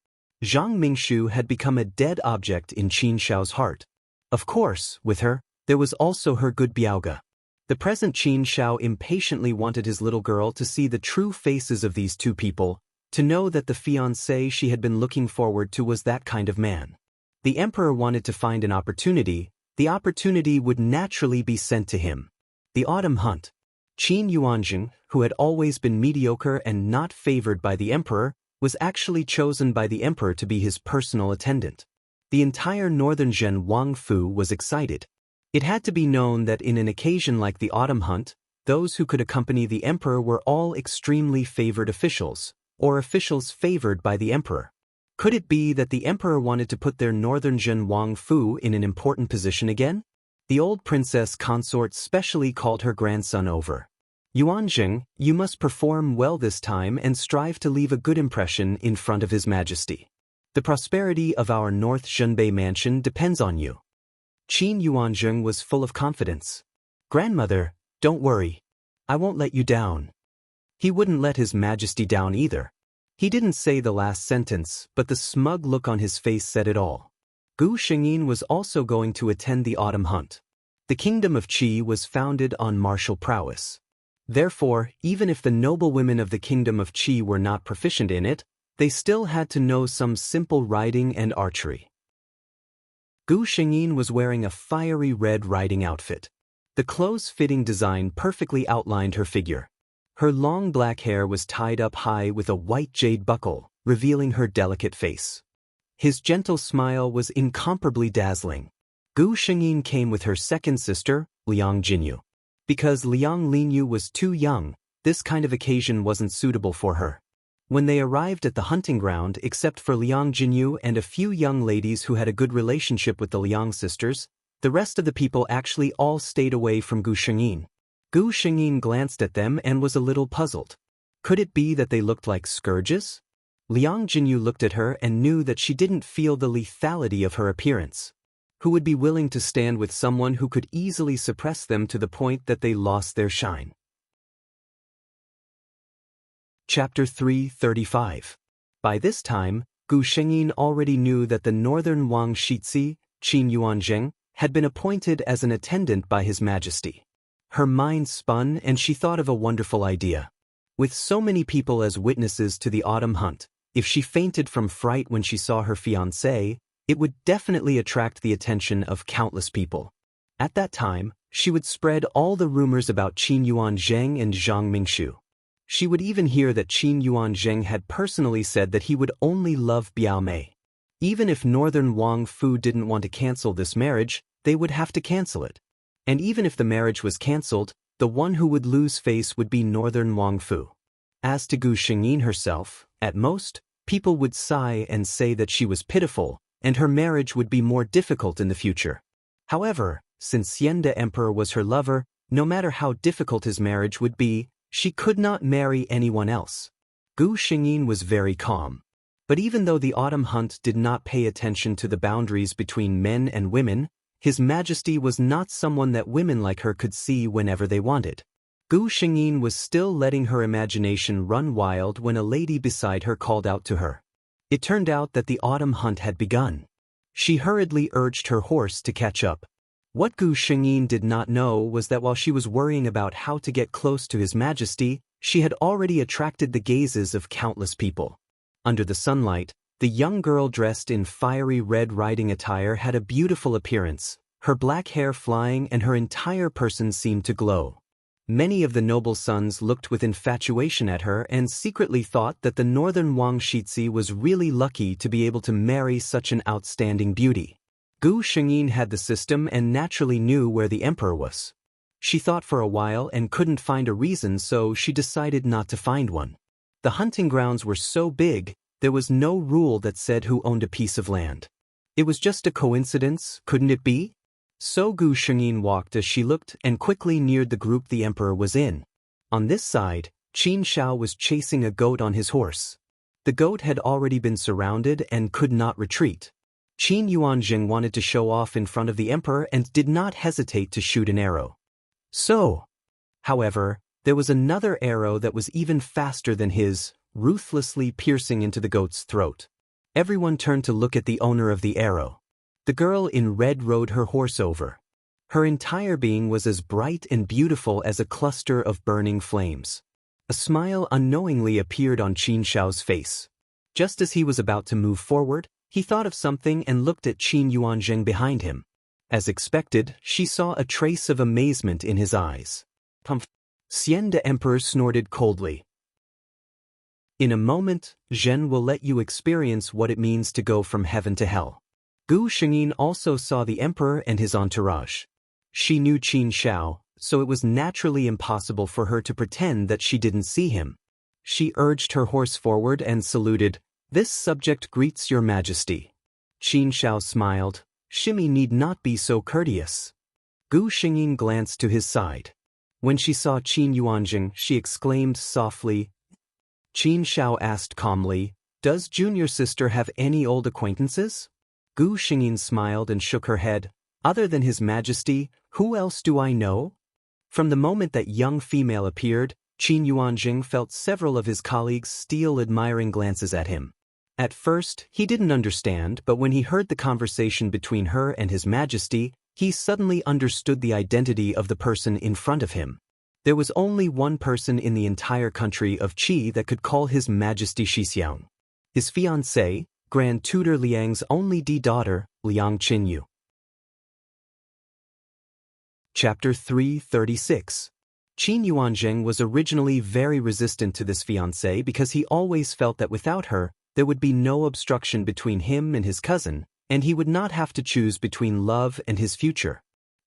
Zhang Mingshu had become a dead object in Qin Shao's heart. Of course, with her, there was also her good Biaoge. The present Qin Shao impatiently wanted his little girl to see the true faces of these two people, to know that the fiancé she had been looking forward to was that kind of man. The emperor wanted to find an opportunity. The opportunity would naturally be sent to him. The autumn hunt. Qin Yuanjing, who had always been mediocre and not favored by the emperor, was actually chosen by the emperor to be his personal attendant. The entire northern Zhen Wang Fu was excited. It had to be known that in an occasion like the autumn hunt, those who could accompany the emperor were all extremely favored officials, or officials favored by the emperor. Could it be that the emperor wanted to put their northern Zhen Wang Fu in an important position again? The old princess consort specially called her grandson over. Yuanjing, you must perform well this time and strive to leave a good impression in front of His Majesty. The prosperity of our North Zhenbei mansion depends on you. Qin Yuanjing was full of confidence. Grandmother, don't worry. I won't let you down. He wouldn't let His Majesty down either. He didn't say the last sentence, but the smug look on his face said it all. Gu Shengyin was also going to attend the autumn hunt. The kingdom of Qi was founded on martial prowess. Therefore, even if the noble women of the kingdom of Qi were not proficient in it, they still had to know some simple riding and archery. Gu Shengyin was wearing a fiery red riding outfit. The clothes-fitting design perfectly outlined her figure. Her long black hair was tied up high with a white jade buckle, revealing her delicate face. His gentle smile was incomparably dazzling. Gu Shengyin came with her second sister, Liang Jinyu. Because Liang Linyu was too young, this kind of occasion wasn't suitable for her. When they arrived at the hunting ground, except for Liang Jinyu and a few young ladies who had a good relationship with the Liang sisters, the rest of the people actually all stayed away from Gu Shengyin. Gu Shengyin glanced at them and was a little puzzled. Could it be that they looked like scourges? Liang Jinyu looked at her and knew that she didn't feel the lethality of her appearance. Who would be willing to stand with someone who could easily suppress them to the point that they lost their shine? Chapter 335. By this time, Gu Shengyin already knew that the northern Wang Shizi, Qin Yuanzheng, had been appointed as an attendant by His Majesty. Her mind spun and she thought of a wonderful idea. With so many people as witnesses to the autumn hunt, if she fainted from fright when she saw her fiancé, it would definitely attract the attention of countless people. At that time, she would spread all the rumors about Qin Yuanzheng and Zhang Mingshu. She would even hear that Qin Yuanzheng had personally said that he would only love Biao Mei. Even if Northern Wang Fu didn't want to cancel this marriage, they would have to cancel it. And even if the marriage was cancelled, the one who would lose face would be Northern Wang Fu. As to Gu Shengyin herself, at most, people would sigh and say that she was pitiful, and her marriage would be more difficult in the future. However, since Xiande Emperor was her lover, no matter how difficult his marriage would be, she could not marry anyone else. Gu Shengyin was very calm. But even though the autumn hunt did not pay attention to the boundaries between men and women, His Majesty was not someone that women like her could see whenever they wanted. Gu Shengyin was still letting her imagination run wild when a lady beside her called out to her. It turned out that the autumn hunt had begun. She hurriedly urged her horse to catch up. What Gu Shengyin did not know was that while she was worrying about how to get close to His Majesty, she had already attracted the gazes of countless people. Under the sunlight, the young girl dressed in fiery red riding attire had a beautiful appearance, her black hair flying and her entire person seemed to glow. Many of the noble sons looked with infatuation at her and secretly thought that the northern Wang Shizi was really lucky to be able to marry such an outstanding beauty. Gu Shengyin had the system and naturally knew where the emperor was. She thought for a while and couldn't find a reason, so she decided not to find one. The hunting grounds were so big, there was no rule that said who owned a piece of land. It was just a coincidence, couldn't it be? So Gu Shengyin walked as she looked and quickly neared the group the emperor was in. On this side, Qin Shao was chasing a goat on his horse. The goat had already been surrounded and could not retreat. Qin Yuanzheng wanted to show off in front of the emperor and did not hesitate to shoot an arrow. However, there was another arrow that was even faster than his, ruthlessly piercing into the goat's throat. Everyone turned to look at the owner of the arrow. The girl in red rode her horse over. Her entire being was as bright and beautiful as a cluster of burning flames. A smile unknowingly appeared on Qin Shao's face. Just as he was about to move forward, he thought of something and looked at Qin Yuanzheng behind him. As expected, she saw a trace of amazement in his eyes. Xiande Emperor snorted coldly. In a moment, Zhen will let you experience what it means to go from heaven to hell. Gu Shengyin also saw the emperor and his entourage. She knew Qin Shao, so it was naturally impossible for her to pretend that she didn't see him. She urged her horse forward and saluted, "This subject greets your majesty." Qin Shao smiled, "Shimi need not be so courteous." Gu Shengyin glanced to his side. When she saw Qin Yuanzheng, she exclaimed softly. Qin Shao asked calmly, "Does junior sister have any old acquaintances?" Gu Shengyin smiled and shook her head. "Other than His Majesty, who else do I know?" From the moment that young female appeared, Qin Yuanzheng felt several of his colleagues steal admiring glances at him. At first, he didn't understand, but when he heard the conversation between her and His Majesty, he suddenly understood the identity of the person in front of him. There was only one person in the entire country of Qi that could call His Majesty Shixiang. His fiancée, Grand Tutor Liang's only daughter, Liang Qinyu. Chapter 336. Qin Yuanzheng was originally very resistant to this fiancée because he always felt that without her, there would be no obstruction between him and his cousin, and he would not have to choose between love and his future.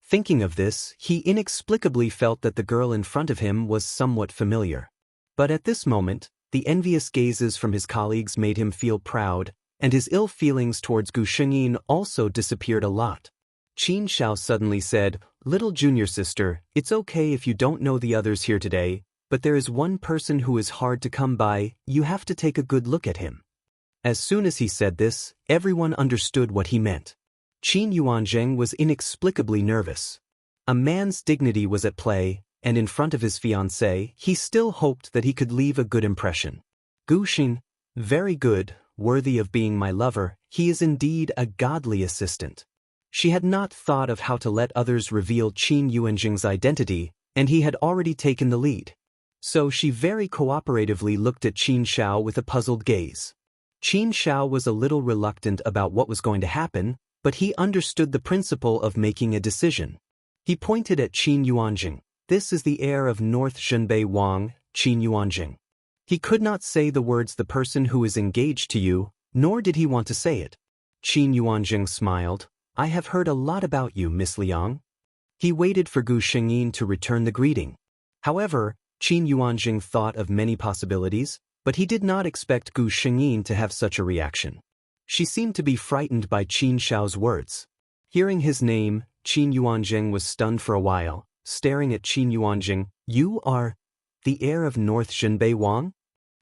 Thinking of this, he inexplicably felt that the girl in front of him was somewhat familiar. But at this moment, the envious gazes from his colleagues made him feel proud, and his ill feelings towards Gu Shengyin also disappeared a lot. Qin Shao suddenly said, "Little junior sister, it's okay if you don't know the others here today, but there is one person who is hard to come by, you have to take a good look at him." As soon as he said this, everyone understood what he meant. Qin Yuanzheng was inexplicably nervous. A man's dignity was at play, and in front of his fiancée, he still hoped that he could leave a good impression. Gu Xin, very good, worthy of being my lover, he is indeed a godly assistant. She had not thought of how to let others reveal Qin Yuanzheng's identity, and he had already taken the lead. So she very cooperatively looked at Qin Shao with a puzzled gaze. Qin Shao was a little reluctant about what was going to happen, but he understood the principle of making a decision. He pointed at Qin Yuanzheng. "This is the heir of North Zhenbei Wang, Qin Yuanzheng." He could not say the words "the person who is engaged to you," nor did he want to say it. Qin Yuanzheng smiled. "I have heard a lot about you, Miss Liang." He waited for Gu Shengyin to return the greeting. However, Qin Yuanzheng thought of many possibilities, but he did not expect Gu Shengyin to have such a reaction. She seemed to be frightened by Qin Shao's words. Hearing his name, Qin Yuanzheng was stunned for a while, staring at Qin Yuanzheng. "You are the heir of North Zhenbei Wang?"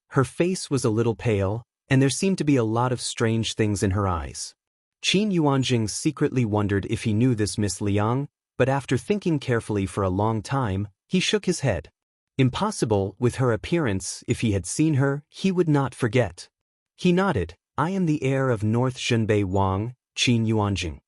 Her face was a little pale, and there seemed to be a lot of strange things in her eyes. Qin Yuanzheng secretly wondered if he knew this Miss Liang, but after thinking carefully for a long time, he shook his head. Impossible, with her appearance, if he had seen her, he would not forget. He nodded. "I am the heir of North Zhenbei Wang, Qin Yuanzheng."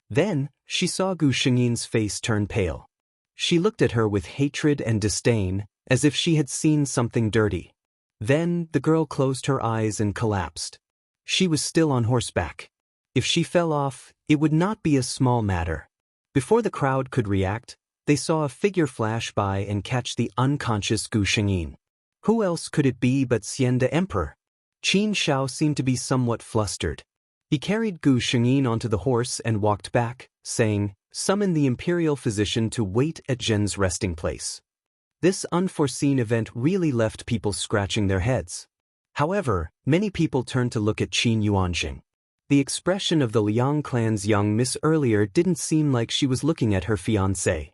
Then, she saw Gu Shengyin's face turn pale. She looked at her with hatred and disdain, as if she had seen something dirty. Then, the girl closed her eyes and collapsed. She was still on horseback. If she fell off, it would not be a small matter. Before the crowd could react, they saw a figure flash by and catch the unconscious Gu Shengyin. Who else could it be but Xian the Emperor? Qin Shao seemed to be somewhat flustered. He carried Gu Shengyin onto the horse and walked back, saying, "Summon the imperial physician to wait at Zhen's resting place." This unforeseen event really left people scratching their heads. However, many people turned to look at Qin Yuanzheng. The expression of the Liang clan's young miss earlier didn't seem like she was looking at her fiancé.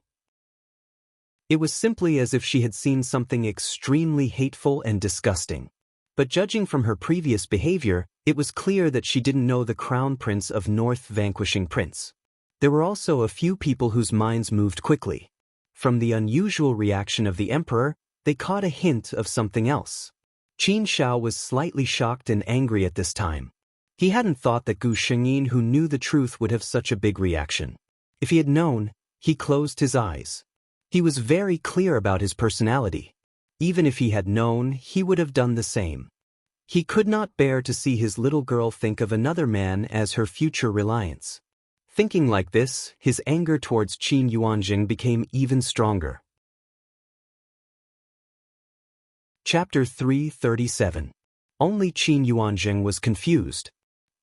It was simply as if she had seen something extremely hateful and disgusting. But judging from her previous behavior, it was clear that she didn't know the crown prince of North vanquishing prince. There were also a few people whose minds moved quickly. From the unusual reaction of the emperor, they caught a hint of something else. Qin Shao was slightly shocked and angry at this time. He hadn't thought that Gu Shengyin, who knew the truth, would have such a big reaction. If he had known, he closed his eyes. He was very clear about his personality. Even if he had known, he would have done the same. He could not bear to see his little girl think of another man as her future reliance. Thinking like this, his anger towards Qin Yuanzheng became even stronger. Chapter 337. Only Qin Yuanzheng was confused.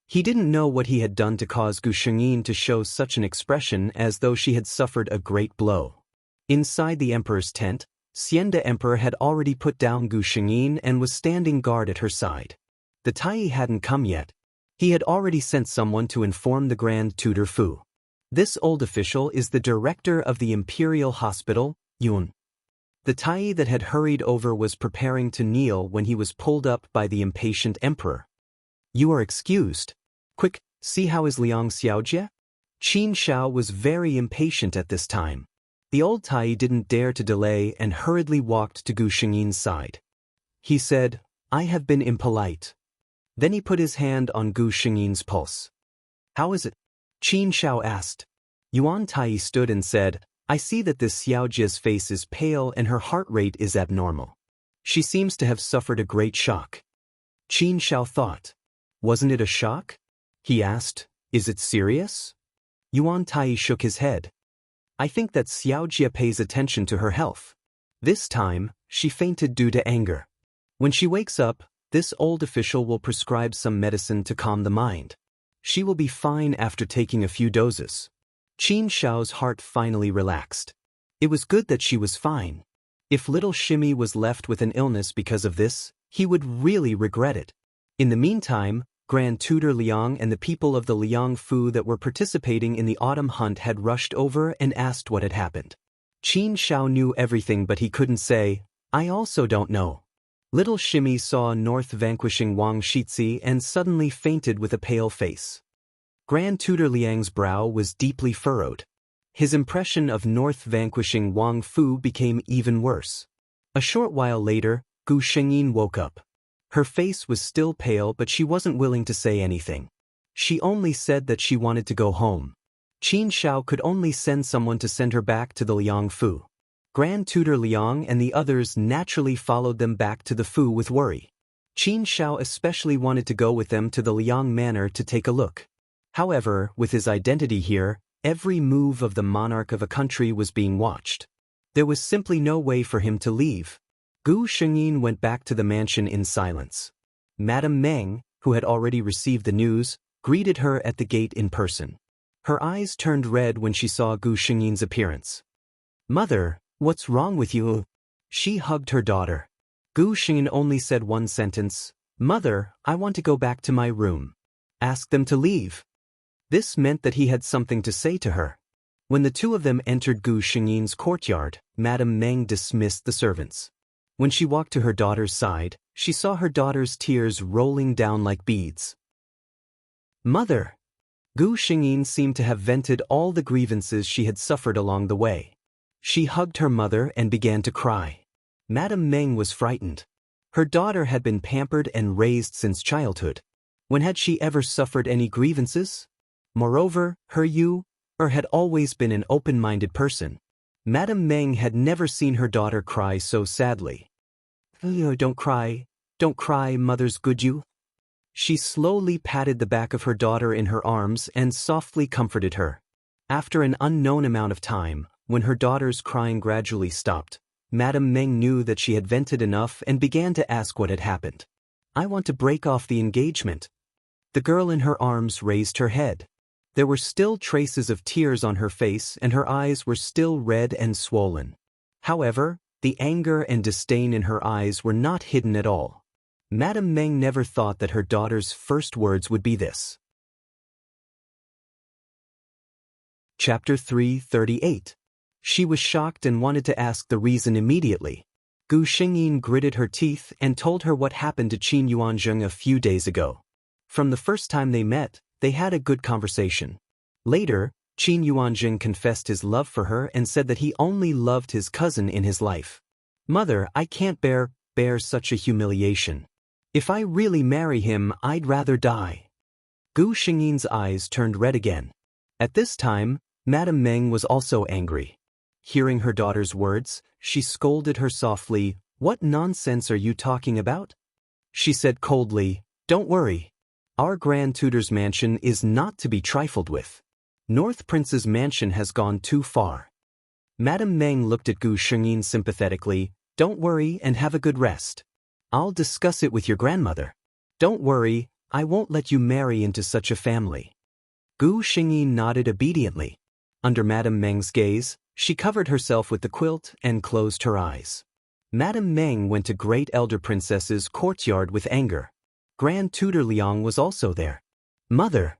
He didn't know what he had done to cause Gu Shengyin to show such an expression as though she had suffered a great blow. Inside the emperor's tent, Xian the Emperor had already put down Gu Shengyin and was standing guard at her side. The Tai hadn't come yet. He had already sent someone to inform the Grand Tutor Fu. This old official is the director of the Imperial Hospital, Yun. The Tai that had hurried over was preparing to kneel when he was pulled up by the impatient emperor. "You are excused. Quick, see how is Liang Xiaojie?" Qin Shao was very impatient at this time. The old Tai didn't dare to delay and hurriedly walked to Gu Shengyin's side. He said, "I have been impolite." Then he put his hand on Gu Shengyin's pulse. "How is it?" Qin Shao asked. Yuan Tai stood and said, "I see that this Xiaojie's face is pale and her heart rate is abnormal. She seems to have suffered a great shock." Qin Shao thought. "Wasn't it a shock?" He asked, "Is it serious?" Yuan Tai shook his head. "I think that Xiaojie pays attention to her health. This time, she fainted due to anger. When she wakes up, this old official will prescribe some medicine to calm the mind. She will be fine after taking a few doses." Qin Shao's heart finally relaxed. It was good that she was fine. If little Shimmy was left with an illness because of this, he would really regret it. In the meantime, Grand Tutor Liang and the people of the Liang Fu that were participating in the autumn hunt had rushed over and asked what had happened. Qin Shao knew everything, but he couldn't say, "I also don't know." Little Shimmy saw North vanquishing Wang Shizi and suddenly fainted with a pale face. Grand Tutor Liang's brow was deeply furrowed. His impression of North vanquishing Wang Fu became even worse. A short while later, Gu Shengyin woke up. Her face was still pale, but she wasn't willing to say anything. She only said that she wanted to go home. Qin Shao could only send someone to send her back to the Liang Fu. Grand Tutor Liang and the others naturally followed them back to the Fu with worry. Qin Shao especially wanted to go with them to the Liang Manor to take a look. However, with his identity here, every move of the monarch of a country was being watched. There was simply no way for him to leave. Gu Shengyin went back to the mansion in silence. Madame Meng, who had already received the news, greeted her at the gate in person. Her eyes turned red when she saw Gu Shengyin's appearance. "Mother, what's wrong with you?" She hugged her daughter. Gu Shengyin only said one sentence, "Mother, I want to go back to my room." Ask them to leave. This meant that he had something to say to her. When the two of them entered Gu Shengyin's courtyard, Madame Meng dismissed the servants. When she walked to her daughter's side, she saw her daughter's tears rolling down like beads. "Mother!" Gu Shengyin seemed to have vented all the grievances she had suffered along the way. She hugged her mother and began to cry. Madame Meng was frightened. Her daughter had been pampered and raised since childhood. When had she ever suffered any grievances? Moreover, her had always been an open-minded person. Madame Meng had never seen her daughter cry so sadly. Don't cry, mother's good you." She slowly patted the back of her daughter in her arms and softly comforted her. After an unknown amount of time, when her daughter's crying gradually stopped, Madame Meng knew that she had vented enough and began to ask what had happened. "I want to break off the engagement." The girl in her arms raised her head. There were still traces of tears on her face and her eyes were still red and swollen. However, the anger and disdain in her eyes were not hidden at all. Madame Meng never thought that her daughter's first words would be this. Chapter 338. She was shocked and wanted to ask the reason immediately. Gu Shengyin gritted her teeth and told her what happened to Qin Yuanzheng a few days ago. From the first time they met, they had a good conversation. Later, Qin Yuanzheng confessed his love for her and said that he only loved his cousin in his life. "Mother, I can't bear such a humiliation. If I really marry him, I'd rather die." Gu Shengyin's eyes turned red again. At this time, Madame Meng was also angry. Hearing her daughter's words, she scolded her softly. "What nonsense are you talking about?" She said coldly, "Don't worry. Our Grand Tutor's mansion is not to be trifled with. North Prince's mansion has gone too far." Madame Meng looked at Gu Shengyin sympathetically. "Don't worry and have a good rest. I'll discuss it with your grandmother. Don't worry, I won't let you marry into such a family." Gu Shengyin nodded obediently. Under Madame Meng's gaze, she covered herself with the quilt and closed her eyes. Madame Meng went to Great Elder Princess's courtyard with anger. Grand Tutor Liang was also there. "Mother!"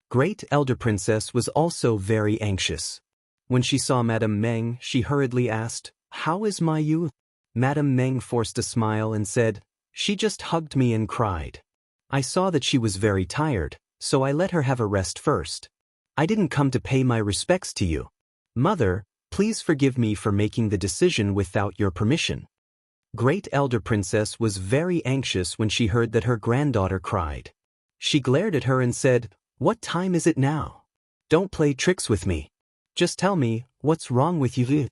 Great Elder Princess was also very anxious. When she saw Madame Meng, she hurriedly asked, "How is my youth?" Madame Meng forced a smile and said, "She just hugged me and cried. I saw that she was very tired, so I let her have a rest first. I didn't come to pay my respects to you. Mother, please forgive me for making the decision without your permission." Great Elder Princess was very anxious when she heard that her granddaughter cried. She glared at her and said, "What time is it now? Don't play tricks with me. Just tell me, what's wrong with you?"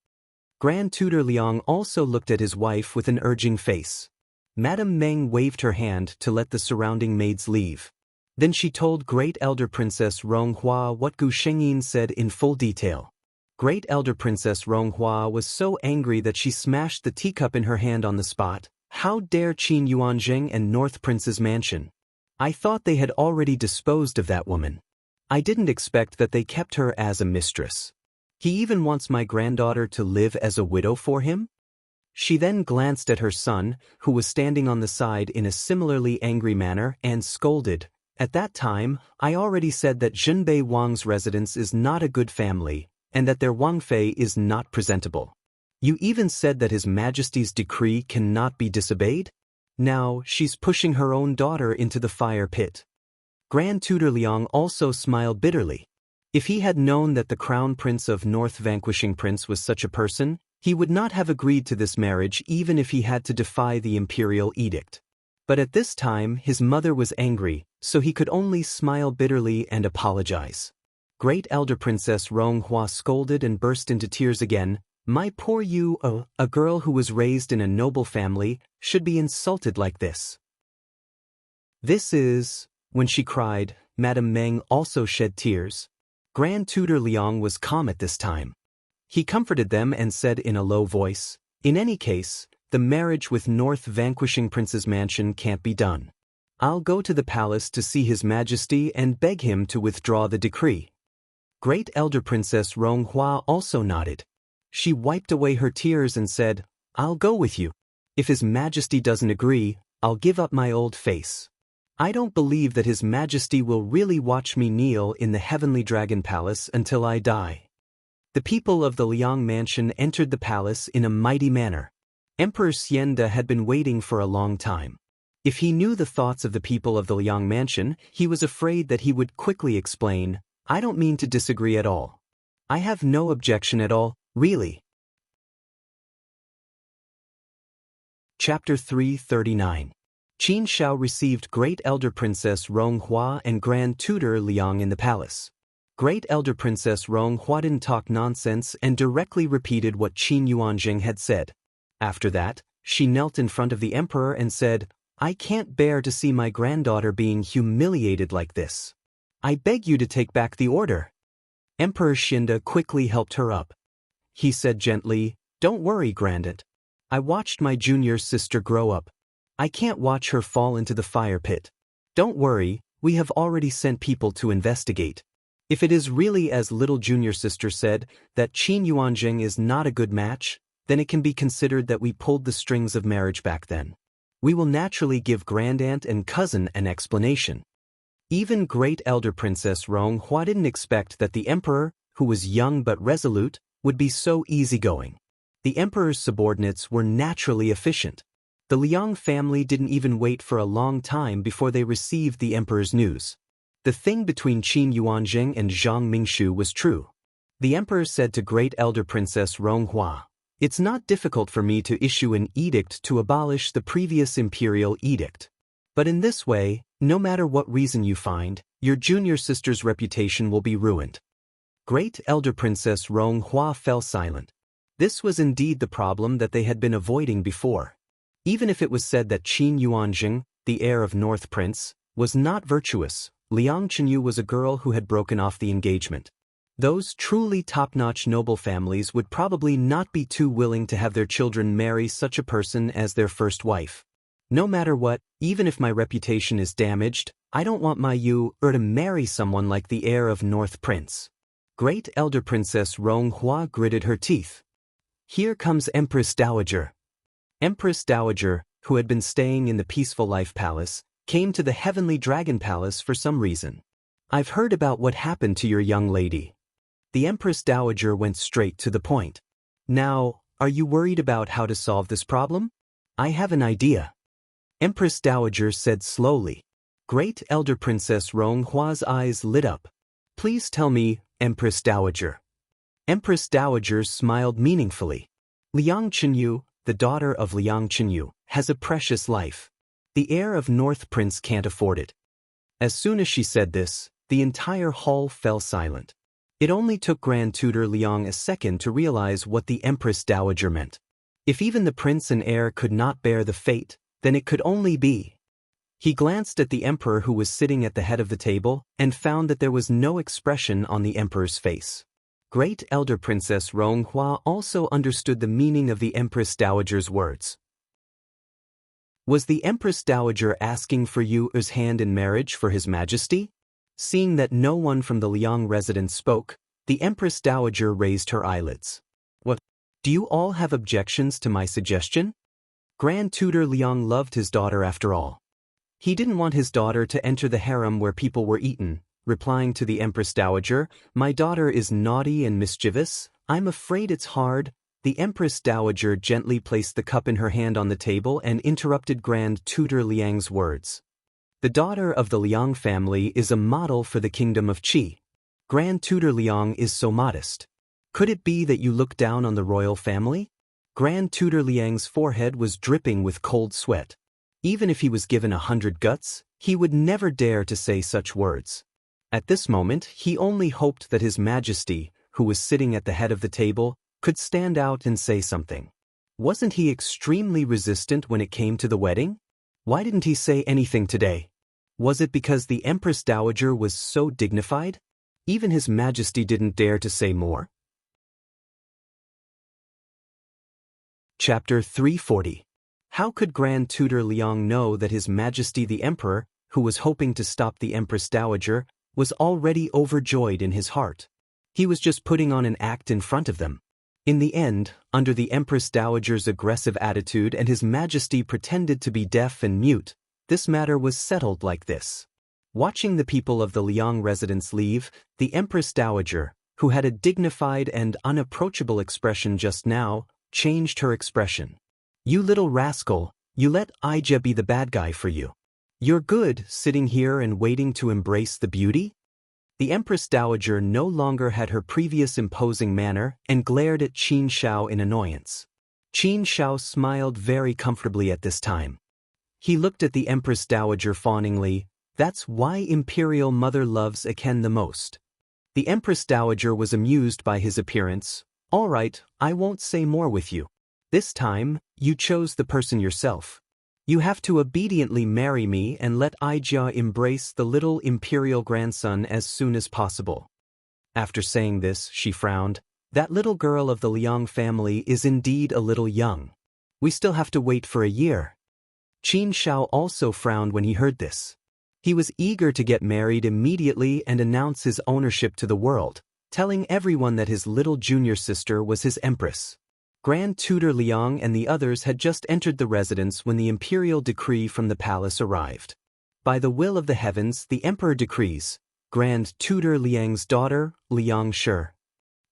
Grand Tutor Liang also looked at his wife with an urging face. Madame Meng waved her hand to let the surrounding maids leave. Then she told Great Elder Princess Ronghua what Gu Shengyin said in full detail. Great Elder Princess Ronghua was so angry that she smashed the teacup in her hand on the spot. "How dare Qin Yuanzheng and North Prince's mansion? I thought they had already disposed of that woman. I didn't expect that they kept her as a mistress. He even wants my granddaughter to live as a widow for him? She then glanced at her son, who was standing on the side in a similarly angry manner, and scolded. At that time, I already said that Zhenbei Wang's residence is not a good family, and that their Wangfei is not presentable. You even said that His Majesty's decree cannot be disobeyed? Now, she's pushing her own daughter into the fire pit. Grand Tutor Liang also smiled bitterly. If he had known that the Crown Prince of North Vanquishing Prince was such a person, he would not have agreed to this marriage even if he had to defy the imperial edict. But at this time his mother was angry, so he could only smile bitterly and apologize. Great Elder Princess Ronghua scolded and burst into tears again. My poor you, a girl who was raised in a noble family, should be insulted like this. This is... When she cried, Madame Meng also shed tears. Grand Tutor Liang was calm at this time. He comforted them and said in a low voice, in any case, the marriage with North Vanquishing Prince's mansion can't be done. I'll go to the palace to see His Majesty and beg him to withdraw the decree. Great Elder Princess Ronghua also nodded. She wiped away her tears and said, I'll go with you. If His Majesty doesn't agree, I'll give up my old face. I don't believe that His Majesty will really watch me kneel in the Heavenly Dragon Palace until I die. The people of the Liang Mansion entered the palace in a mighty manner. Emperor Xianda had been waiting for a long time. If he knew the thoughts of the people of the Liang Mansion, he was afraid that he would quickly explain, I don't mean to disagree at all. I have no objection at all, really. Chapter 339. Qin Shao received Great Elder Princess Ronghua and Grand Tutor Liang in the palace. Great Elder Princess Ronghua didn't talk nonsense and directly repeated what Qin Yuanjing had said. After that, she knelt in front of the emperor and said, I can't bear to see my granddaughter being humiliated like this. I beg you to take back the order. Emperor Xinda quickly helped her up. He said gently, Don't worry, Grandaunt. I watched my junior sister grow up. I can't watch her fall into the fire pit. Don't worry, we have already sent people to investigate. If it is really as little junior sister said, that Qin Yuanjing is not a good match, then it can be considered that we pulled the strings of marriage back then. We will naturally give Grandaunt and cousin an explanation. Even Great Elder Princess Ronghua didn't expect that the emperor, who was young but resolute, would be so easygoing. The emperor's subordinates were naturally efficient. The Liang family didn't even wait for a long time before they received the emperor's news. The thing between Qin Yuanjing and Zhang Mingshu was true. The emperor said to Great Elder Princess Ronghua, It's not difficult for me to issue an edict to abolish the previous imperial edict. But in this way, no matter what reason you find, your junior sister's reputation will be ruined. Great Elder Princess Ronghua fell silent. This was indeed the problem that they had been avoiding before. Even if it was said that Qin Yuanjing, the heir of North Prince, was not virtuous, Liang Chenyu was a girl who had broken off the engagement. Those truly top-notch noble families would probably not be too willing to have their children marry such a person as their first wife. No matter what, even if my reputation is damaged, I don't want my to marry someone like the heir of North Prince. Great Elder Princess Ronghua gritted her teeth. Here comes Empress Dowager. Empress Dowager, who had been staying in the Peaceful Life Palace, came to the Heavenly Dragon Palace for some reason. I've heard about what happened to your young lady. The Empress Dowager went straight to the point. Now, are you worried about how to solve this problem? I have an idea. Empress Dowager said slowly. Great Elder Princess Ronghua's eyes lit up. Please tell me, Empress Dowager. Empress Dowager smiled meaningfully. Liang Chenyu, the daughter of Liang Chenyu, has a precious life. The heir of North Prince can't afford it. As soon as she said this, the entire hall fell silent. It only took Grand Tutor Liang a second to realize what the Empress Dowager meant. If even the prince and heir could not bear the fate, then it could only be. He glanced at the emperor who was sitting at the head of the table and found that there was no expression on the emperor's face. Great Elder Princess Ronghua also understood the meaning of the Empress Dowager's words. Was the Empress Dowager asking for Yu's hand in marriage for His Majesty? Seeing that no one from the Liang residence spoke, the Empress Dowager raised her eyelids. What? Do you all have objections to my suggestion? Grand Tutor Liang loved his daughter after all. He didn't want his daughter to enter the harem where people were eaten. Replying to the Empress Dowager, "My daughter is naughty and mischievous. I'm afraid it's hard." The Empress Dowager gently placed the cup in her hand on the table and interrupted Grand Tutor Liang's words. "The daughter of the Liang family is a model for the kingdom of Qi. Grand Tutor Liang is so modest. Could it be that you look down on the royal family?" Grand Tutor Liang's forehead was dripping with cold sweat. Even if he was given 100 guts, he would never dare to say such words. At this moment, he only hoped that His Majesty, who was sitting at the head of the table, could stand out and say something. Wasn't he extremely resistant when it came to the wedding? Why didn't he say anything today? Was it because the Empress Dowager was so dignified? Even His Majesty didn't dare to say more? Chapter 340. How could Grand Tutor Liang know that His Majesty the Emperor, who was hoping to stop the Empress Dowager, was already overjoyed in his heart? He was just putting on an act in front of them. In the end, under the Empress Dowager's aggressive attitude and His Majesty pretended to be deaf and mute, this matter was settled like this. Watching the people of the Liang residence leave, the Empress Dowager, who had a dignified and unapproachable expression just now, changed her expression. "You little rascal, you let Ija be the bad guy for you. You're good sitting here and waiting to embrace the beauty?" The Empress Dowager no longer had her previous imposing manner and glared at Qin Shao in annoyance. Qin Shao smiled very comfortably at this time. He looked at the Empress Dowager fawningly. That's why Imperial Mother loves Aken the most. The Empress Dowager was amused by his appearance. "All right, I won't say more with you. This time, you chose the person yourself. You have to obediently marry me and let Ija embrace the little imperial grandson as soon as possible." After saying this, she frowned. "That little girl of the Liang family is indeed a little young. We still have to wait for a year." Qin Shao also frowned when he heard this. He was eager to get married immediately and announce his ownership to the world, telling everyone that his little junior sister was his empress. Grand Tutor Liang and the others had just entered the residence when the imperial decree from the palace arrived. By the will of the heavens, the emperor decrees, Grand Tutor Liang's daughter, Liang Shi.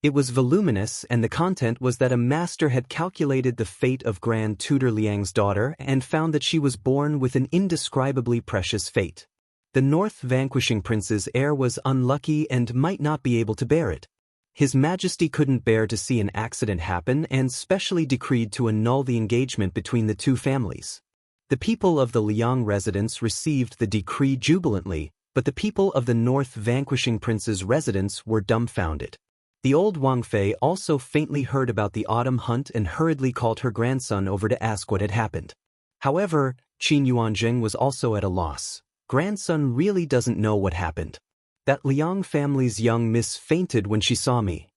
It was voluminous, and the content was that a master had calculated the fate of Grand Tutor Liang's daughter and found that she was born with an indescribably precious fate. The North Vanquishing Prince's heir was unlucky and might not be able to bear it. His Majesty couldn't bear to see an accident happen and specially decreed to annul the engagement between the two families. The people of the Liang residence received the decree jubilantly, but the people of the North Vanquishing Prince's residence were dumbfounded. The old Wang Fei also faintly heard about the autumn hunt and hurriedly called her grandson over to ask what had happened. However, Qin Yuanjing was also at a loss. "Grandson really doesn't know what happened. That Liang family's young miss fainted when she saw me."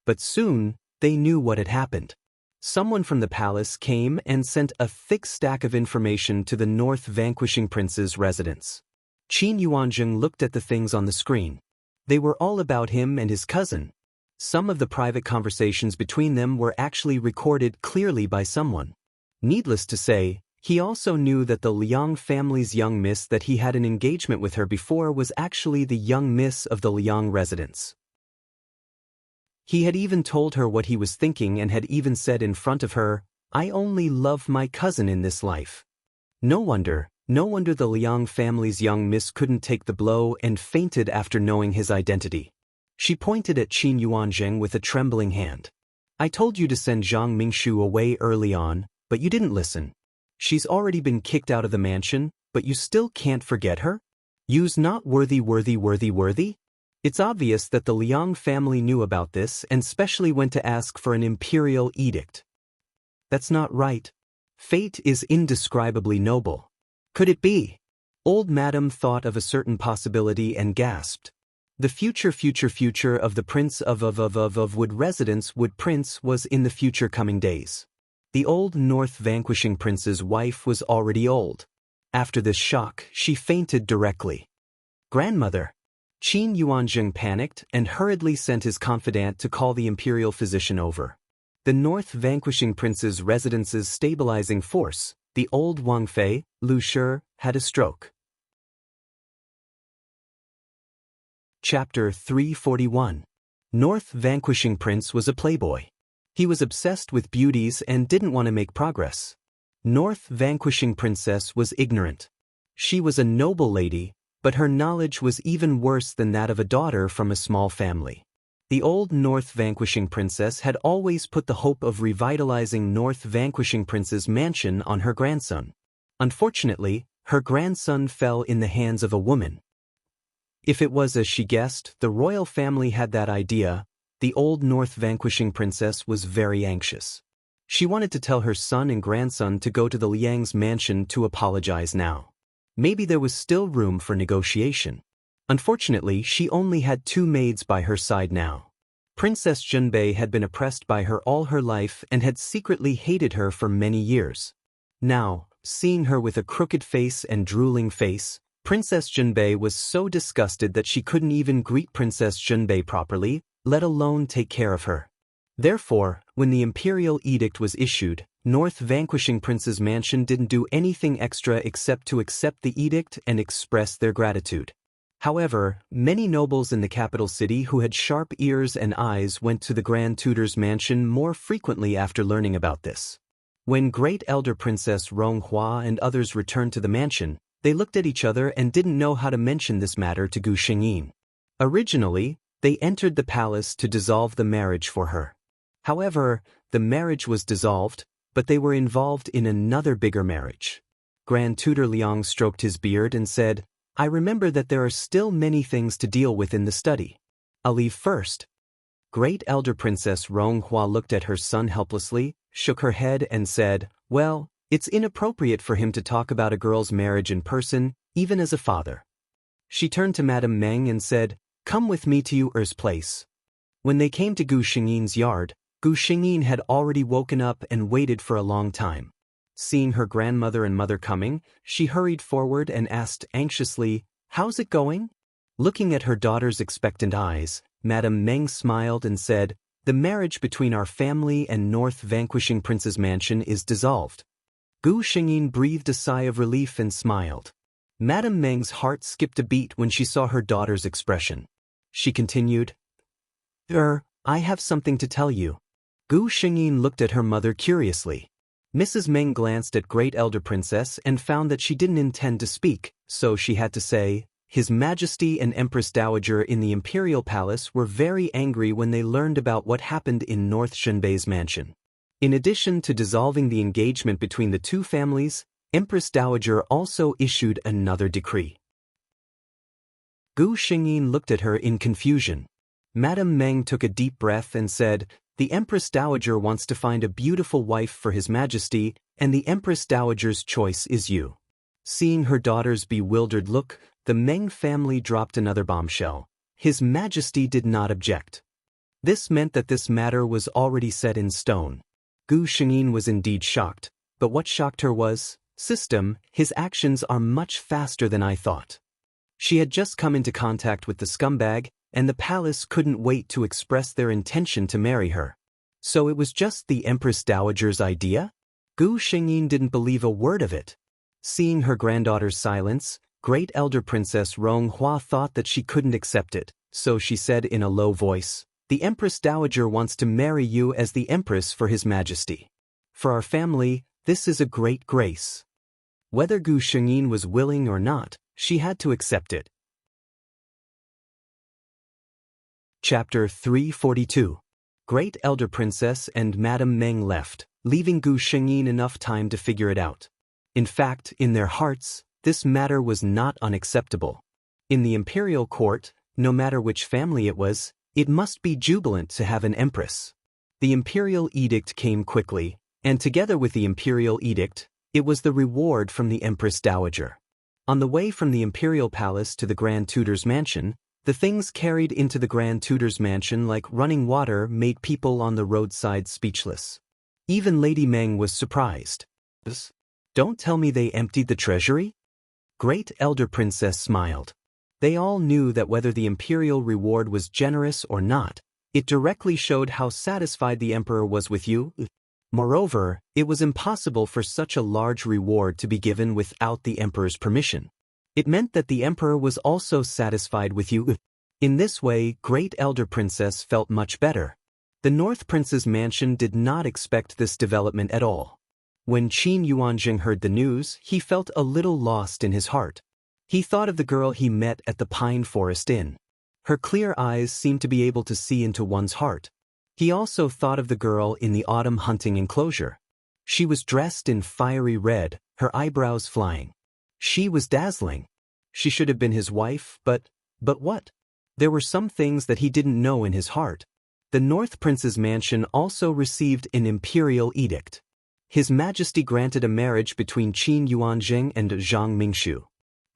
But soon, they knew what had happened. Someone from the palace came and sent a thick stack of information to the North Vanquishing Prince's residence. Qin Yuanjing looked at the things on the screen. They were all about him and his cousin. Some of the private conversations between them were actually recorded clearly by someone. Needless to say, he also knew that the Liang family's young miss that he had an engagement with her before was actually the young miss of the Liang residence. He had even told her what he was thinking and had even said in front of her, "I only love my cousin in this life." No wonder the Liang family's young miss couldn't take the blow and fainted after knowing his identity. She pointed at Qin Yuanjing with a trembling hand. "I told you to send Zhang Mingshu away early on, but you didn't listen. She's already been kicked out of the mansion, but you still can't forget her? You's not worthy. It's obvious that the Liang family knew about this and specially went to ask for an imperial edict. That's not right. Fate is indescribably noble. Could it be?" Old Madam thought of a certain possibility and gasped. The future of the Prince of Wood residence Wood Prince was in the future coming days. The old North Vanquishing Prince's wife was already old. After this shock, she fainted directly. "Grandmother." Qin Yuanzheng panicked and hurriedly sent his confidant to call the imperial physician over. The North vanquishing prince's residence's stabilizing force, the old Wang Fei, Lu Shi, had a stroke. Chapter 341. North vanquishing prince was a playboy. He was obsessed with beauties and didn't want to make progress. North vanquishing princess was ignorant. She was a noble lady, but her knowledge was even worse than that of a daughter from a small family. The old North vanquishing princess had always put the hope of revitalizing North vanquishing prince's mansion on her grandson. Unfortunately, her grandson fell in the hands of a woman. If it was as she guessed, the royal family had that idea, the old North vanquishing princess was very anxious. She wanted to tell her son and grandson to go to the Liang's mansion to apologize now. Maybe there was still room for negotiation. Unfortunately, she only had 2 maids by her side now. Princess Junbei had been oppressed by her all her life and had secretly hated her for many years. Now, seeing her with a crooked face and drooling face, Princess Junbei was so disgusted that she couldn't even greet Princess Junbei properly, let alone take care of her. Therefore, when the imperial edict was issued, North vanquishing prince's mansion didn't do anything extra except to accept the edict and express their gratitude. However, many nobles in the capital city who had sharp ears and eyes went to the Grand Tutor's mansion more frequently after learning about this. When Great Elder Princess Ronghua and others returned to the mansion, they looked at each other and didn't know how to mention this matter to Gu Shengyin. Originally, they entered the palace to dissolve the marriage for her. However, the marriage was dissolved, but they were involved in another bigger marriage. Grand Tutor Liang stroked his beard and said, "I remember that there are still many things to deal with in the study. I'll leave first." Great Elder Princess Ronghua looked at her son helplessly, shook her head and said, "Well, it's inappropriate for him to talk about a girl's marriage in person, even as a father." She turned to Madame Meng and said, "Come with me to Yu'er's place." When they came to Gu Shengyin's yard, Gu Shengyin had already woken up and waited for a long time. Seeing her grandmother and mother coming, she hurried forward and asked anxiously, "How's it going?" Looking at her daughter's expectant eyes, Madame Meng smiled and said, "The marriage between our family and North vanquishing prince's mansion is dissolved." Gu Shengyin breathed a sigh of relief and smiled. Madame Meng's heart skipped a beat when she saw her daughter's expression. She continued, I have something to tell you." Gu Shengyin looked at her mother curiously. Mrs. Meng glanced at Great Elder Princess and found that she didn't intend to speak, so she had to say, "His Majesty and Empress Dowager in the Imperial Palace were very angry when they learned about what happened in North Shunbei's mansion. In addition to dissolving the engagement between the 2 families, Empress Dowager also issued another decree." Gu Shengyin looked at her in confusion. Madame Meng took a deep breath and said, "The Empress Dowager wants to find a beautiful wife for His Majesty, and the Empress Dowager's choice is you." Seeing her daughter's bewildered look, the Meng family dropped another bombshell. His Majesty did not object. This meant that this matter was already set in stone. Gu Shengyin was indeed shocked, but what shocked her was, "System, his actions are much faster than I thought." She had just come into contact with the scumbag, and the palace couldn't wait to express their intention to marry her. So it was just the Empress Dowager's idea? Gu Shengyin didn't believe a word of it. Seeing her granddaughter's silence, Great Elder Princess Ronghua thought that she couldn't accept it, so she said in a low voice, "The Empress Dowager wants to marry you as the Empress for His Majesty. For our family, this is a great grace." Whether Gu Shengyin was willing or not, she had to accept it. Chapter 342. Great Elder Princess and Madame Meng left, leaving Gu Shengyin enough time to figure it out. In fact, in their hearts, this matter was not unacceptable. In the imperial court, no matter which family it was, it must be jubilant to have an empress. The imperial edict came quickly, and together with the imperial edict, it was the reward from the Empress Dowager. On the way from the imperial palace to the Grand Tutor's mansion, the things carried into the Grand Tutor's mansion like running water made people on the roadside speechless. Even Lady Meng was surprised. "Don't tell me they emptied the treasury?" Great Elder Princess smiled. They all knew that whether the imperial reward was generous or not, it directly showed how satisfied the emperor was with you. Moreover, it was impossible for such a large reward to be given without the emperor's permission. It meant that the emperor was also satisfied with you. In this way, Great Elder Princess felt much better. The North Prince's mansion did not expect this development at all. When Qin Yuanjing heard the news, he felt a little lost in his heart. He thought of the girl he met at the Pine Forest Inn. Her clear eyes seemed to be able to see into one's heart. He also thought of the girl in the autumn hunting enclosure. She was dressed in fiery red, her eyebrows flying. She was dazzling. She should have been his wife, but what? There were some things that he didn't know in his heart. The North Prince's mansion also received an imperial edict. His Majesty granted a marriage between Qin Yuanjing and Zhang Mingshu.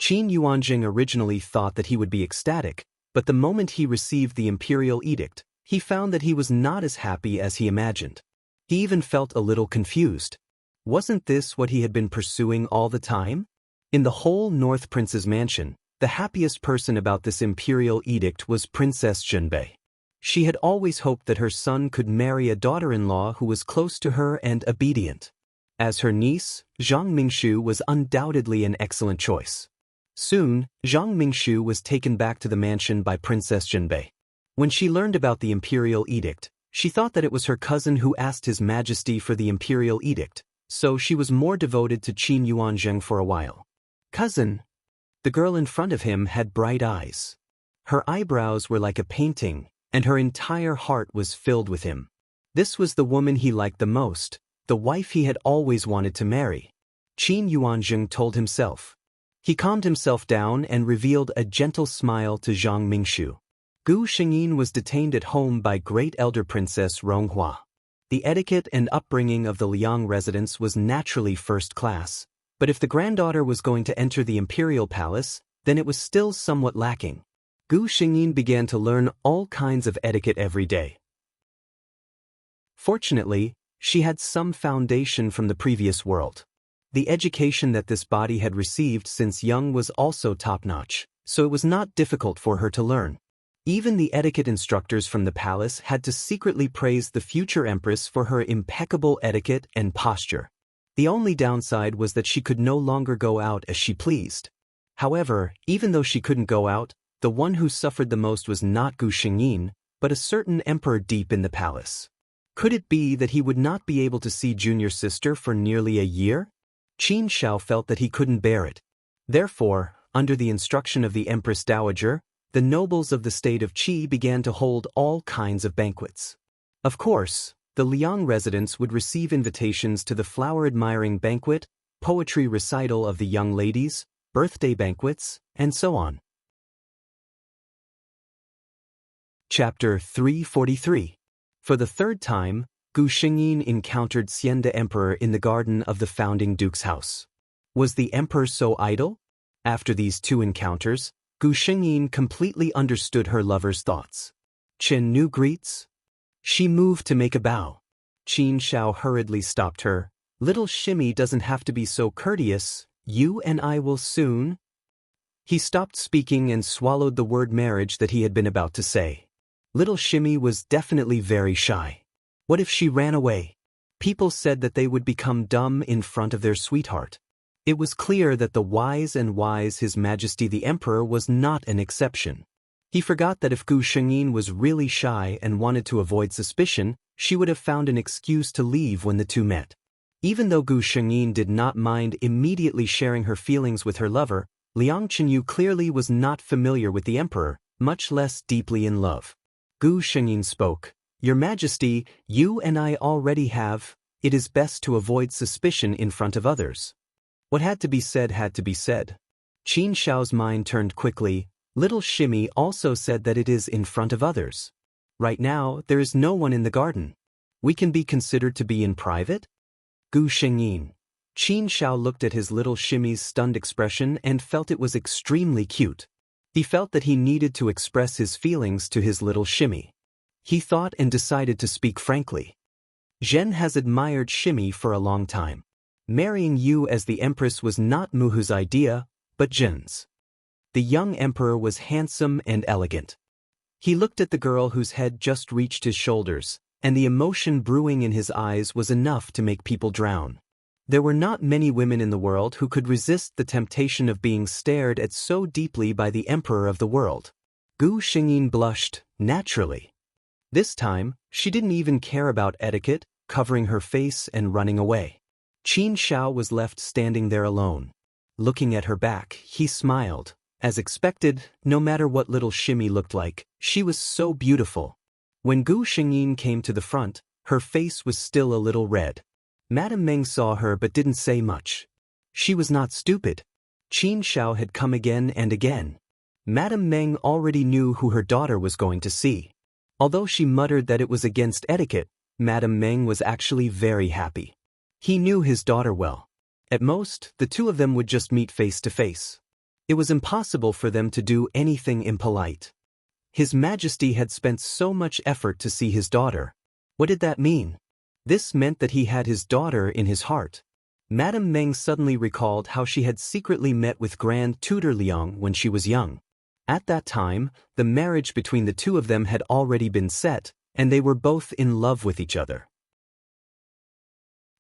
Qin Yuanjing originally thought that he would be ecstatic, but the moment he received the imperial edict, he found that he was not as happy as he imagined. He even felt a little confused. Wasn't this what he had been pursuing all the time? In the whole North Prince's mansion, the happiest person about this imperial edict was Princess Zhenbei. She had always hoped that her son could marry a daughter-in-law who was close to her and obedient. As her niece, Zhang Mingshu was undoubtedly an excellent choice. Soon, Zhang Mingshu was taken back to the mansion by Princess Zhenbei. When she learned about the imperial edict, she thought that it was her cousin who asked His Majesty for the imperial edict, so she was more devoted to Qin Yuanzheng for a while. Cousin. The girl in front of him had bright eyes. Her eyebrows were like a painting, and her entire heart was filled with him. This was the woman he liked the most, the wife he had always wanted to marry. Qin Yuanzheng told himself. He calmed himself down and revealed a gentle smile to Zhang Mingshu. Gu Xingyin was detained at home by Great Elder Princess Ronghua. The etiquette and upbringing of the Liang residence was naturally first class, but if the granddaughter was going to enter the imperial palace, then it was still somewhat lacking. Gu Xingyin began to learn all kinds of etiquette every day. Fortunately, she had some foundation from the previous world. The education that this body had received since young was also top-notch, so it was not difficult for her to learn. Even the etiquette instructors from the palace had to secretly praise the future empress for her impeccable etiquette and posture. The only downside was that she could no longer go out as she pleased. However, even though she couldn't go out, the one who suffered the most was not Gu Xingyin, but a certain emperor deep in the palace. Could it be that he would not be able to see junior sister for nearly a year? Qin Shao felt that he couldn't bear it. Therefore, under the instruction of the Empress Dowager, the nobles of the state of Qi began to hold all kinds of banquets. Of course, the Liang residents would receive invitations to the flower-admiring banquet, poetry recital of the young ladies, birthday banquets, and so on. Chapter 343. For the third time, Gu Xingyin encountered Xian the Emperor in the garden of the founding duke's house. Was the emperor so idle? After these two encounters, Gu Xingyin completely understood her lover's thoughts. Chen Nu greets? She moved to make a bow. Qin Shao hurriedly stopped her. Little Shimmy doesn't have to be so courteous, you and I will soon. He stopped speaking and swallowed the word marriage that he had been about to say. Little Shimmy was definitely very shy. What if she ran away? People said that they would become dumb in front of their sweetheart. It was clear that the wise His Majesty the Emperor was not an exception. He forgot that if Gu Xingyin was really shy and wanted to avoid suspicion, she would have found an excuse to leave when the two met. Even though Gu Xingyin did not mind immediately sharing her feelings with her lover, Liang Chenyu clearly was not familiar with the Emperor, much less deeply in love. Gu Xingyin spoke. Your Majesty, you and I already have. It is best to avoid suspicion in front of others. What had to be said had to be said. Qin Shao's mind turned quickly. Little Shimmy also said that it is in front of others. Right now, there is no one in the garden. We can be considered to be in private? Gu Xingyin. Qin Shao looked at his little Shimmy's stunned expression and felt it was extremely cute. He felt that he needed to express his feelings to his little Shimmy. He thought and decided to speak frankly. Zhen has admired Shimmy for a long time. Marrying you as the Empress was not Muhu's idea, but Zhen's. The young emperor was handsome and elegant. He looked at the girl whose head just reached his shoulders, and the emotion brewing in his eyes was enough to make people drown. There were not many women in the world who could resist the temptation of being stared at so deeply by the emperor of the world. Gu Xingyin blushed, naturally. This time, she didn't even care about etiquette, covering her face and running away. Qin Shao was left standing there alone. Looking at her back, he smiled. As expected, no matter what little shimmy looked like, she was so beautiful. When Gu Xingyin came to the front, her face was still a little red. Madame Meng saw her but didn't say much. She was not stupid. Qin Shao had come again and again. Madame Meng already knew who her daughter was going to see. Although she muttered that it was against etiquette, Madame Meng was actually very happy. He knew his daughter well. At most, the two of them would just meet face to face. It was impossible for them to do anything impolite. His Majesty had spent so much effort to see his daughter. What did that mean? This meant that he had his daughter in his heart. Madame Meng suddenly recalled how she had secretly met with Grand Tutor Liang when she was young. At that time, the marriage between the two of them had already been set, and they were both in love with each other.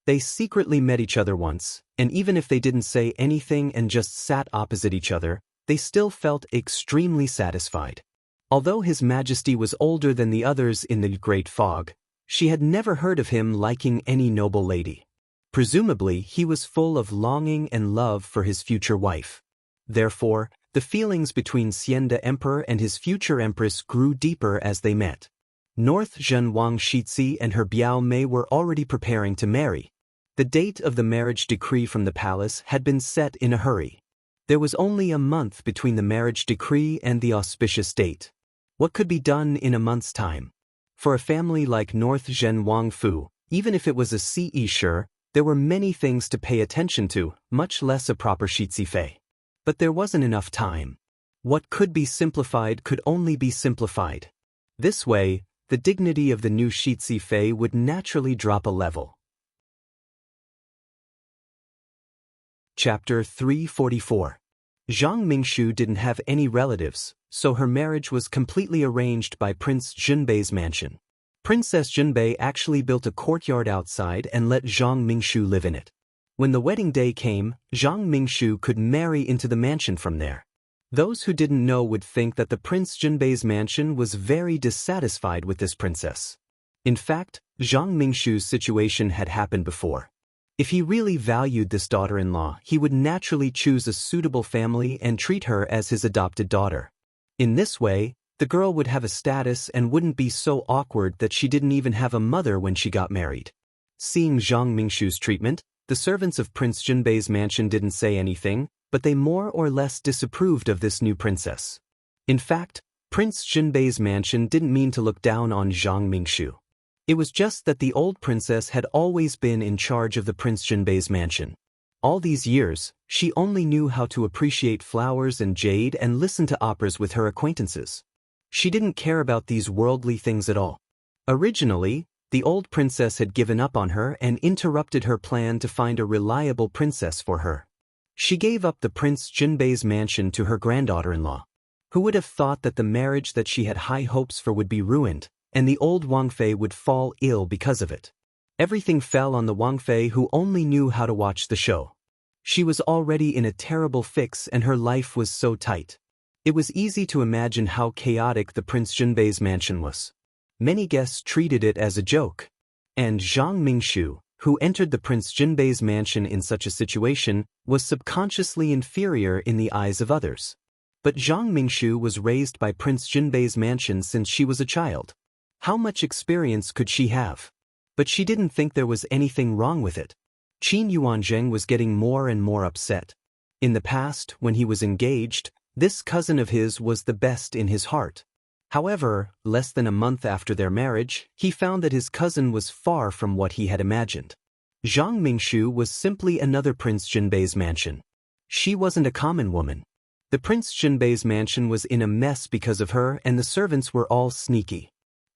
They secretly met each other once, and even if they didn't say anything and just sat opposite each other, they still felt extremely satisfied. Although His Majesty was older than the others in the Great Fog, she had never heard of him liking any noble lady. Presumably, he was full of longing and love for his future wife. Therefore, the feelings between Xian the Emperor and his future Empress grew deeper as they met. North Zhen Wang Shixi and her Biao Mei were already preparing to marry. The date of the marriage decree from the palace had been set in a hurry. There was only a month between the marriage decree and the auspicious date. What could be done in a month's time? For a family like North Zhen Wang Fu, even if it was a Ce Shi, there were many things to pay attention to, much less a proper Shixi Fei. But there wasn't enough time. What could be simplified could only be simplified. This way, the dignity of the new Shixi Fei would naturally drop a level. Chapter 344. Zhang Mingshu didn't have any relatives, so her marriage was completely arranged by Prince Junbei's mansion. Princess Junbei actually built a courtyard outside and let Zhang Mingshu live in it. When the wedding day came, Zhang Mingshu could marry into the mansion from there. Those who didn't know would think that the Prince Junbei's mansion was very dissatisfied with this princess. In fact, Zhang Mingshu's situation had happened before. If he really valued this daughter-in-law, he would naturally choose a suitable family and treat her as his adopted daughter. In this way, the girl would have a status and wouldn't be so awkward that she didn't even have a mother when she got married. Seeing Zhang Mingshu's treatment, the servants of Prince Junbei's mansion didn't say anything, but they more or less disapproved of this new princess. In fact, Prince Junbei's mansion didn't mean to look down on Zhang Mingshu. It was just that the old princess had always been in charge of the Prince Junbei's mansion. All these years, she only knew how to appreciate flowers and jade and listen to operas with her acquaintances. She didn't care about these worldly things at all. Originally, the old princess had given up on her and interrupted her plan to find a reliable princess for her. She gave up the Prince Junbei's mansion to her granddaughter-in-law. Who would have thought that the marriage that she had high hopes for would be ruined, and the old Wang Fei would fall ill because of it? Everything fell on the Wang Fei who only knew how to watch the show. She was already in a terrible fix and her life was so tight. It was easy to imagine how chaotic the Prince Junbei's mansion was. Many guests treated it as a joke. And Zhang Mingshu, who entered the Prince Junbei's mansion in such a situation, was subconsciously inferior in the eyes of others. But Zhang Mingshu was raised by Prince Junbei's mansion since she was a child. How much experience could she have? But she didn't think there was anything wrong with it. Qin Yuanzheng was getting more and more upset. In the past, when he was engaged, this cousin of his was the best in his heart. However, less than a month after their marriage, he found that his cousin was far from what he had imagined. Zhang Mingshu was simply another Prince Junbei's mansion. She wasn't a common woman. The Prince Junbei's mansion was in a mess because of her and the servants were all sneaky.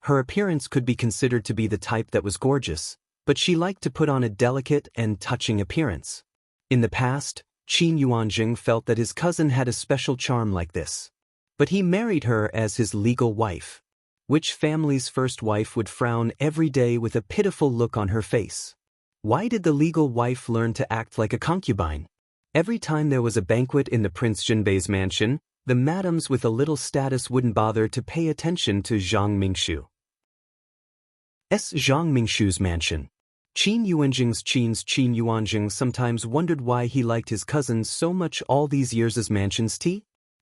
Her appearance could be considered to be the type that was gorgeous, but she liked to put on a delicate and touching appearance. In the past, Qin Yuanjing felt that his cousin had a special charm like this. But he married her as his legal wife. Which family's first wife would frown every day with a pitiful look on her face? Why did the legal wife learn to act like a concubine? Every time there was a banquet in the Prince Jinbei's mansion, the madams with a little status wouldn't bother to pay attention to Zhang Mingshu's mansion. Qin Yuanjing sometimes wondered why he liked his cousins so much all these years as mansions.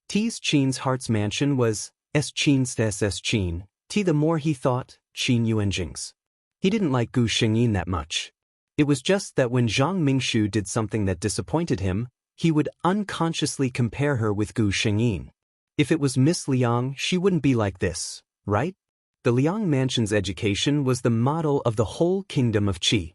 Qin's heart's mansion was Qin. The more he thought, Qin Yuanjing's. He didn't like Gu Xingyin that much. It was just that when Zhang Mingshu did something that disappointed him, he would unconsciously compare her with Gu Xingyin. If it was Miss Liang, she wouldn't be like this, right? The Liang mansion's education was the model of the whole kingdom of Qi.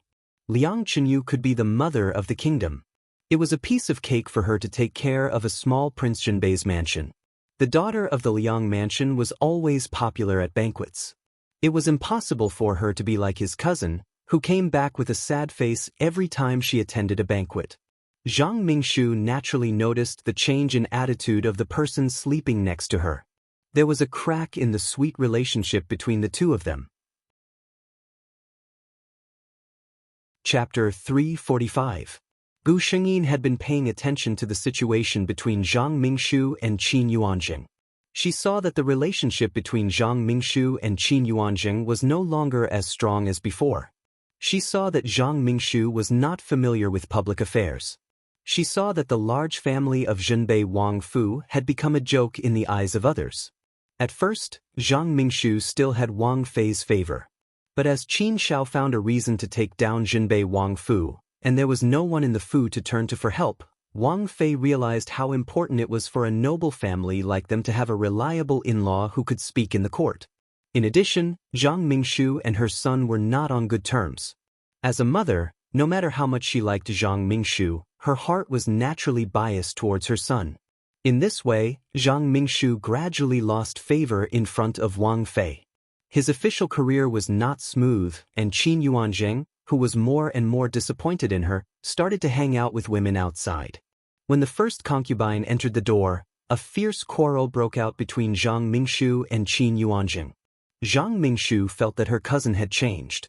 Liang Chenyu could be the mother of the kingdom. It was a piece of cake for her to take care of a small Prince Jinbei's mansion. The daughter of the Liang mansion was always popular at banquets. It was impossible for her to be like his cousin, who came back with a sad face every time she attended a banquet. Zhang Mingshu naturally noticed the change in attitude of the person sleeping next to her. There was a crack in the sweet relationship between the two of them. Chapter 345. Gu Xingyin had been paying attention to the situation between Zhang Mingshu and Qin Yuanjing. She saw that the relationship between Zhang Mingshu and Qin Yuanjing was no longer as strong as before. She saw that Zhang Mingshu was not familiar with public affairs. She saw that the large family of Jinbei Wang Fu had become a joke in the eyes of others. At first, Zhang Mingshu still had Wang Fei's favor. But as Qin Shao found a reason to take down Jinbei Wang Fu, and there was no one in the Fu to turn to for help, Wang Fei realized how important it was for a noble family like them to have a reliable in-law who could speak in the court. In addition, Zhang Mingshu and her son were not on good terms. As a mother, no matter how much she liked Zhang Mingshu, her heart was naturally biased towards her son. In this way, Zhang Mingshu gradually lost favor in front of Wang Fei. His official career was not smooth, and Qin Yuanjing, who was more and more disappointed in her, started to hang out with women outside. When the first concubine entered the door, a fierce quarrel broke out between Zhang Mingshu and Qin Yuanjing. Zhang Mingshu felt that her cousin had changed.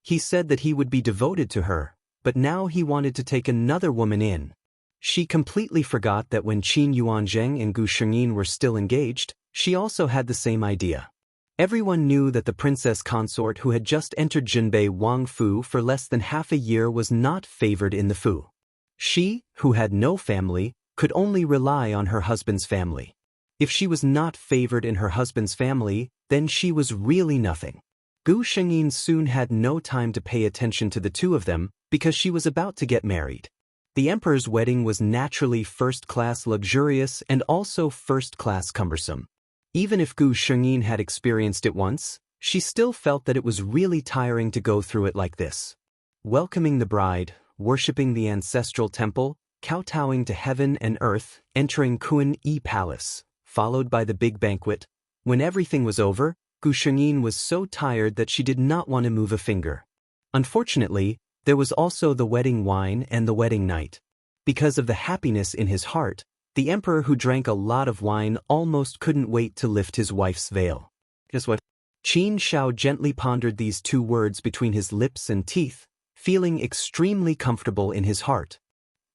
He said that he would be devoted to her, but now he wanted to take another woman in. She completely forgot that when Qin Yuanjing and Gu Xingyin were still engaged, she also had the same idea. Everyone knew that the princess consort who had just entered Jinbei Wang Fu for less than half a year was not favored in the Fu. She, who had no family, could only rely on her husband's family. If she was not favored in her husband's family, then she was really nothing. Gu Xingyin soon had no time to pay attention to the two of them because she was about to get married. The emperor's wedding was naturally first-class luxurious and also first-class cumbersome. Even if Gu Xingyin had experienced it once, she still felt that it was really tiring to go through it like this. Welcoming the bride, worshipping the ancestral temple, kowtowing to heaven and earth, entering Kun-yi Palace, followed by the big banquet. When everything was over, Gu Xingyin was so tired that she did not want to move a finger. Unfortunately, there was also the wedding wine and the wedding night. Because of the happiness in his heart, the emperor, who drank a lot of wine, almost couldn't wait to lift his wife's veil. Guess what? Qin Shao gently pondered these two words between his lips and teeth, feeling extremely comfortable in his heart.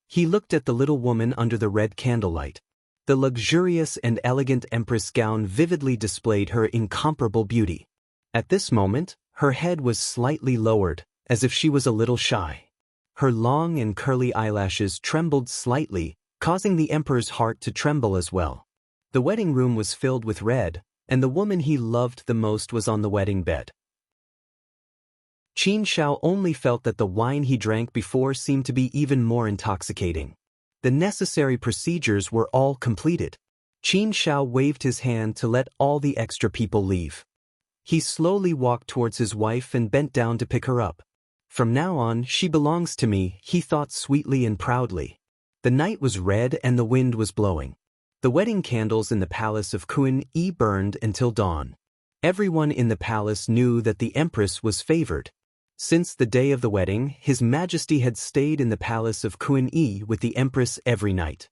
He looked at the little woman under the red candlelight. The luxurious and elegant empress gown vividly displayed her incomparable beauty. At this moment, her head was slightly lowered, as if she was a little shy. Her long and curly eyelashes trembled slightly, causing the emperor's heart to tremble as well. The wedding room was filled with red, and the woman he loved the most was on the wedding bed. Qin Shao only felt that the wine he drank before seemed to be even more intoxicating. The necessary procedures were all completed. Qin Shao waved his hand to let all the extra people leave. He slowly walked towards his wife and bent down to pick her up. From now on, she belongs to me, he thought sweetly and proudly. The night was red and the wind was blowing. The wedding candles in the palace of Kun-yi burned until dawn. Everyone in the palace knew that the empress was favored. Since the day of the wedding, His Majesty had stayed in the palace of Kuan-yi with the Empress every night.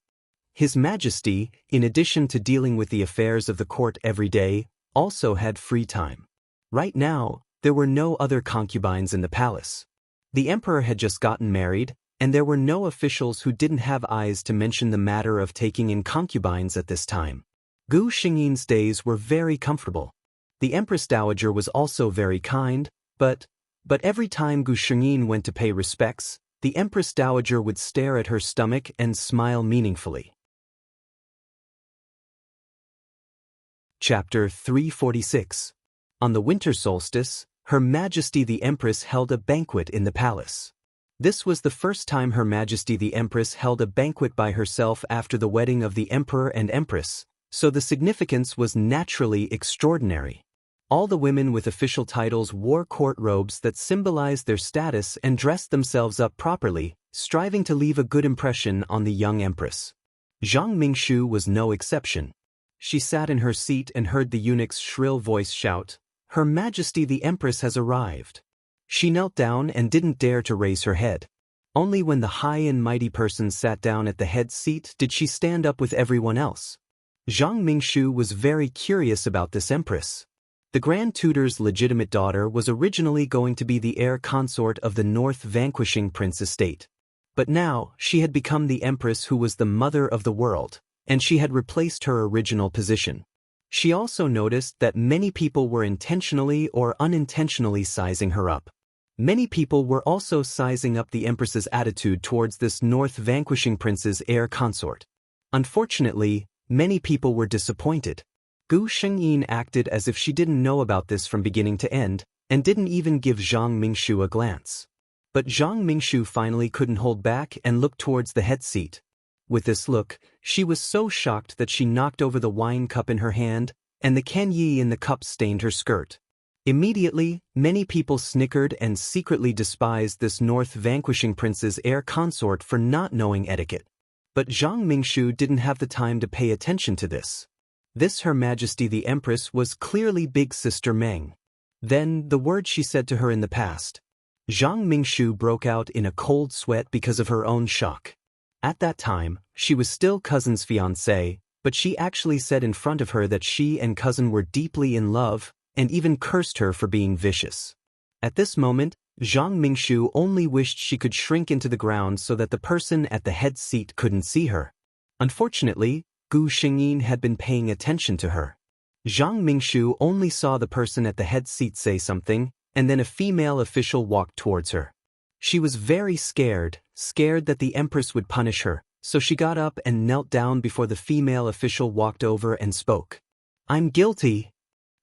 His Majesty, in addition to dealing with the affairs of the court every day, also had free time. Right now, there were no other concubines in the palace. The emperor had just gotten married, and there were no officials who didn't have eyes to mention the matter of taking in concubines at this time. Gu Xingyin's days were very comfortable. The Empress Dowager was also very kind, but every time Gu Xingyin went to pay respects, the Empress Dowager would stare at her stomach and smile meaningfully. Chapter 346. On the winter solstice, Her Majesty the Empress held a banquet in the palace. This was the first time Her Majesty the Empress held a banquet by herself after the wedding of the Emperor and Empress, so the significance was naturally extraordinary. All the women with official titles wore court robes that symbolized their status and dressed themselves up properly, striving to leave a good impression on the young empress. Zhang Mingshu was no exception. She sat in her seat and heard the eunuch's shrill voice shout, "Her Majesty the Empress has arrived." She knelt down and didn't dare to raise her head. Only when the high and mighty person sat down at the head seat did she stand up with everyone else. Zhang Mingshu was very curious about this empress. The Grand Tutor's legitimate daughter was originally going to be the heir consort of the North Vanquishing Prince estate. But now, she had become the empress who was the mother of the world, and she had replaced her original position. She also noticed that many people were intentionally or unintentionally sizing her up. Many people were also sizing up the empress's attitude towards this North Vanquishing Prince's heir consort. Unfortunately, many people were disappointed. Gu Xingyin acted as if she didn't know about this from beginning to end, and didn't even give Zhang Mingshu a glance. But Zhang Mingshu finally couldn't hold back and looked towards the head seat. With this look, she was so shocked that she knocked over the wine cup in her hand, and the kenyi in the cup stained her skirt. Immediately, many people snickered and secretly despised this North Vanquishing Prince's heir consort for not knowing etiquette. But Zhang Mingshu didn't have the time to pay attention to this. This Her Majesty the Empress was clearly Big Sister Meng. Then, the words she said to her in the past. Zhang Mingshu broke out in a cold sweat because of her own shock. At that time, she was still Cousin's fiancée, but she actually said in front of her that she and Cousin were deeply in love, and even cursed her for being vicious. At this moment, Zhang Mingshu only wished she could shrink into the ground so that the person at the head seat couldn't see her. Unfortunately, Gu Xingyin had been paying attention to her. Zhang Mingshu only saw the person at the head seat say something, and then a female official walked towards her. She was very scared that the Empress would punish her, so she got up and knelt down before the female official walked over and spoke. "I'm guilty."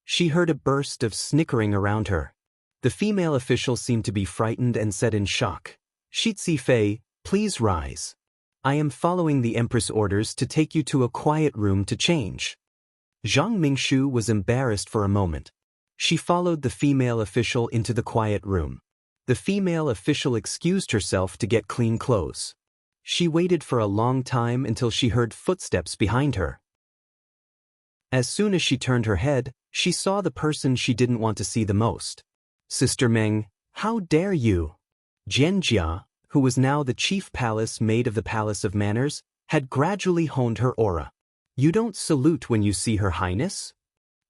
She heard a burst of snickering around her. The female official seemed to be frightened and said in shock, "Shitsi Fei, please rise. I am following the Empress' orders to take you to a quiet room to change." Zhang Mingshu was embarrassed for a moment. She followed the female official into the quiet room. The female official excused herself to get clean clothes. She waited for a long time until she heard footsteps behind her. As soon as she turned her head, she saw the person she didn't want to see the most. "Sister Meng, how dare you?" Jian Jia, who was now the chief palace maid of the Palace of Manners, had gradually honed her aura. "You don't salute when you see Her Highness?"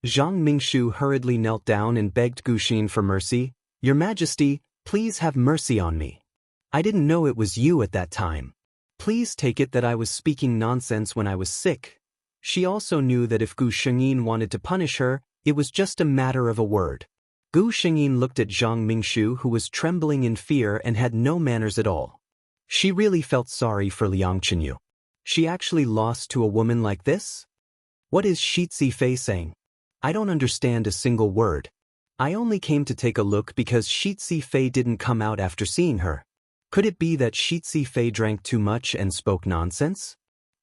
Zhang Mingshu hurriedly knelt down and begged Gu Xingyin for mercy. "Your Majesty, please have mercy on me. I didn't know it was you at that time. Please take it that I was speaking nonsense when I was sick." She also knew that if Gu Xingyin wanted to punish her, it was just a matter of a word. Gu Xingyin looked at Zhang Mingshu, who was trembling in fear and had no manners at all. She really felt sorry for Liang Chenyu. She actually lost to a woman like this? What is Shitsi Fei saying? I don't understand a single word. I only came to take a look because Shitsi Fei didn't come out after seeing her. Could it be that Shitsi Fei drank too much and spoke nonsense?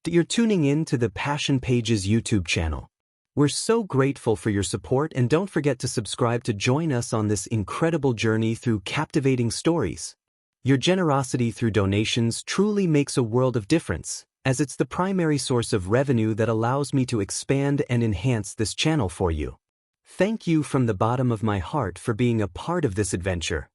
You're tuning in to the Passion Pages YouTube channel. We're so grateful for your support, and don't forget to subscribe to join us on this incredible journey through captivating stories. Your generosity through donations truly makes a world of difference, as it's the primary source of revenue that allows me to expand and enhance this channel for you. Thank you from the bottom of my heart for being a part of this adventure.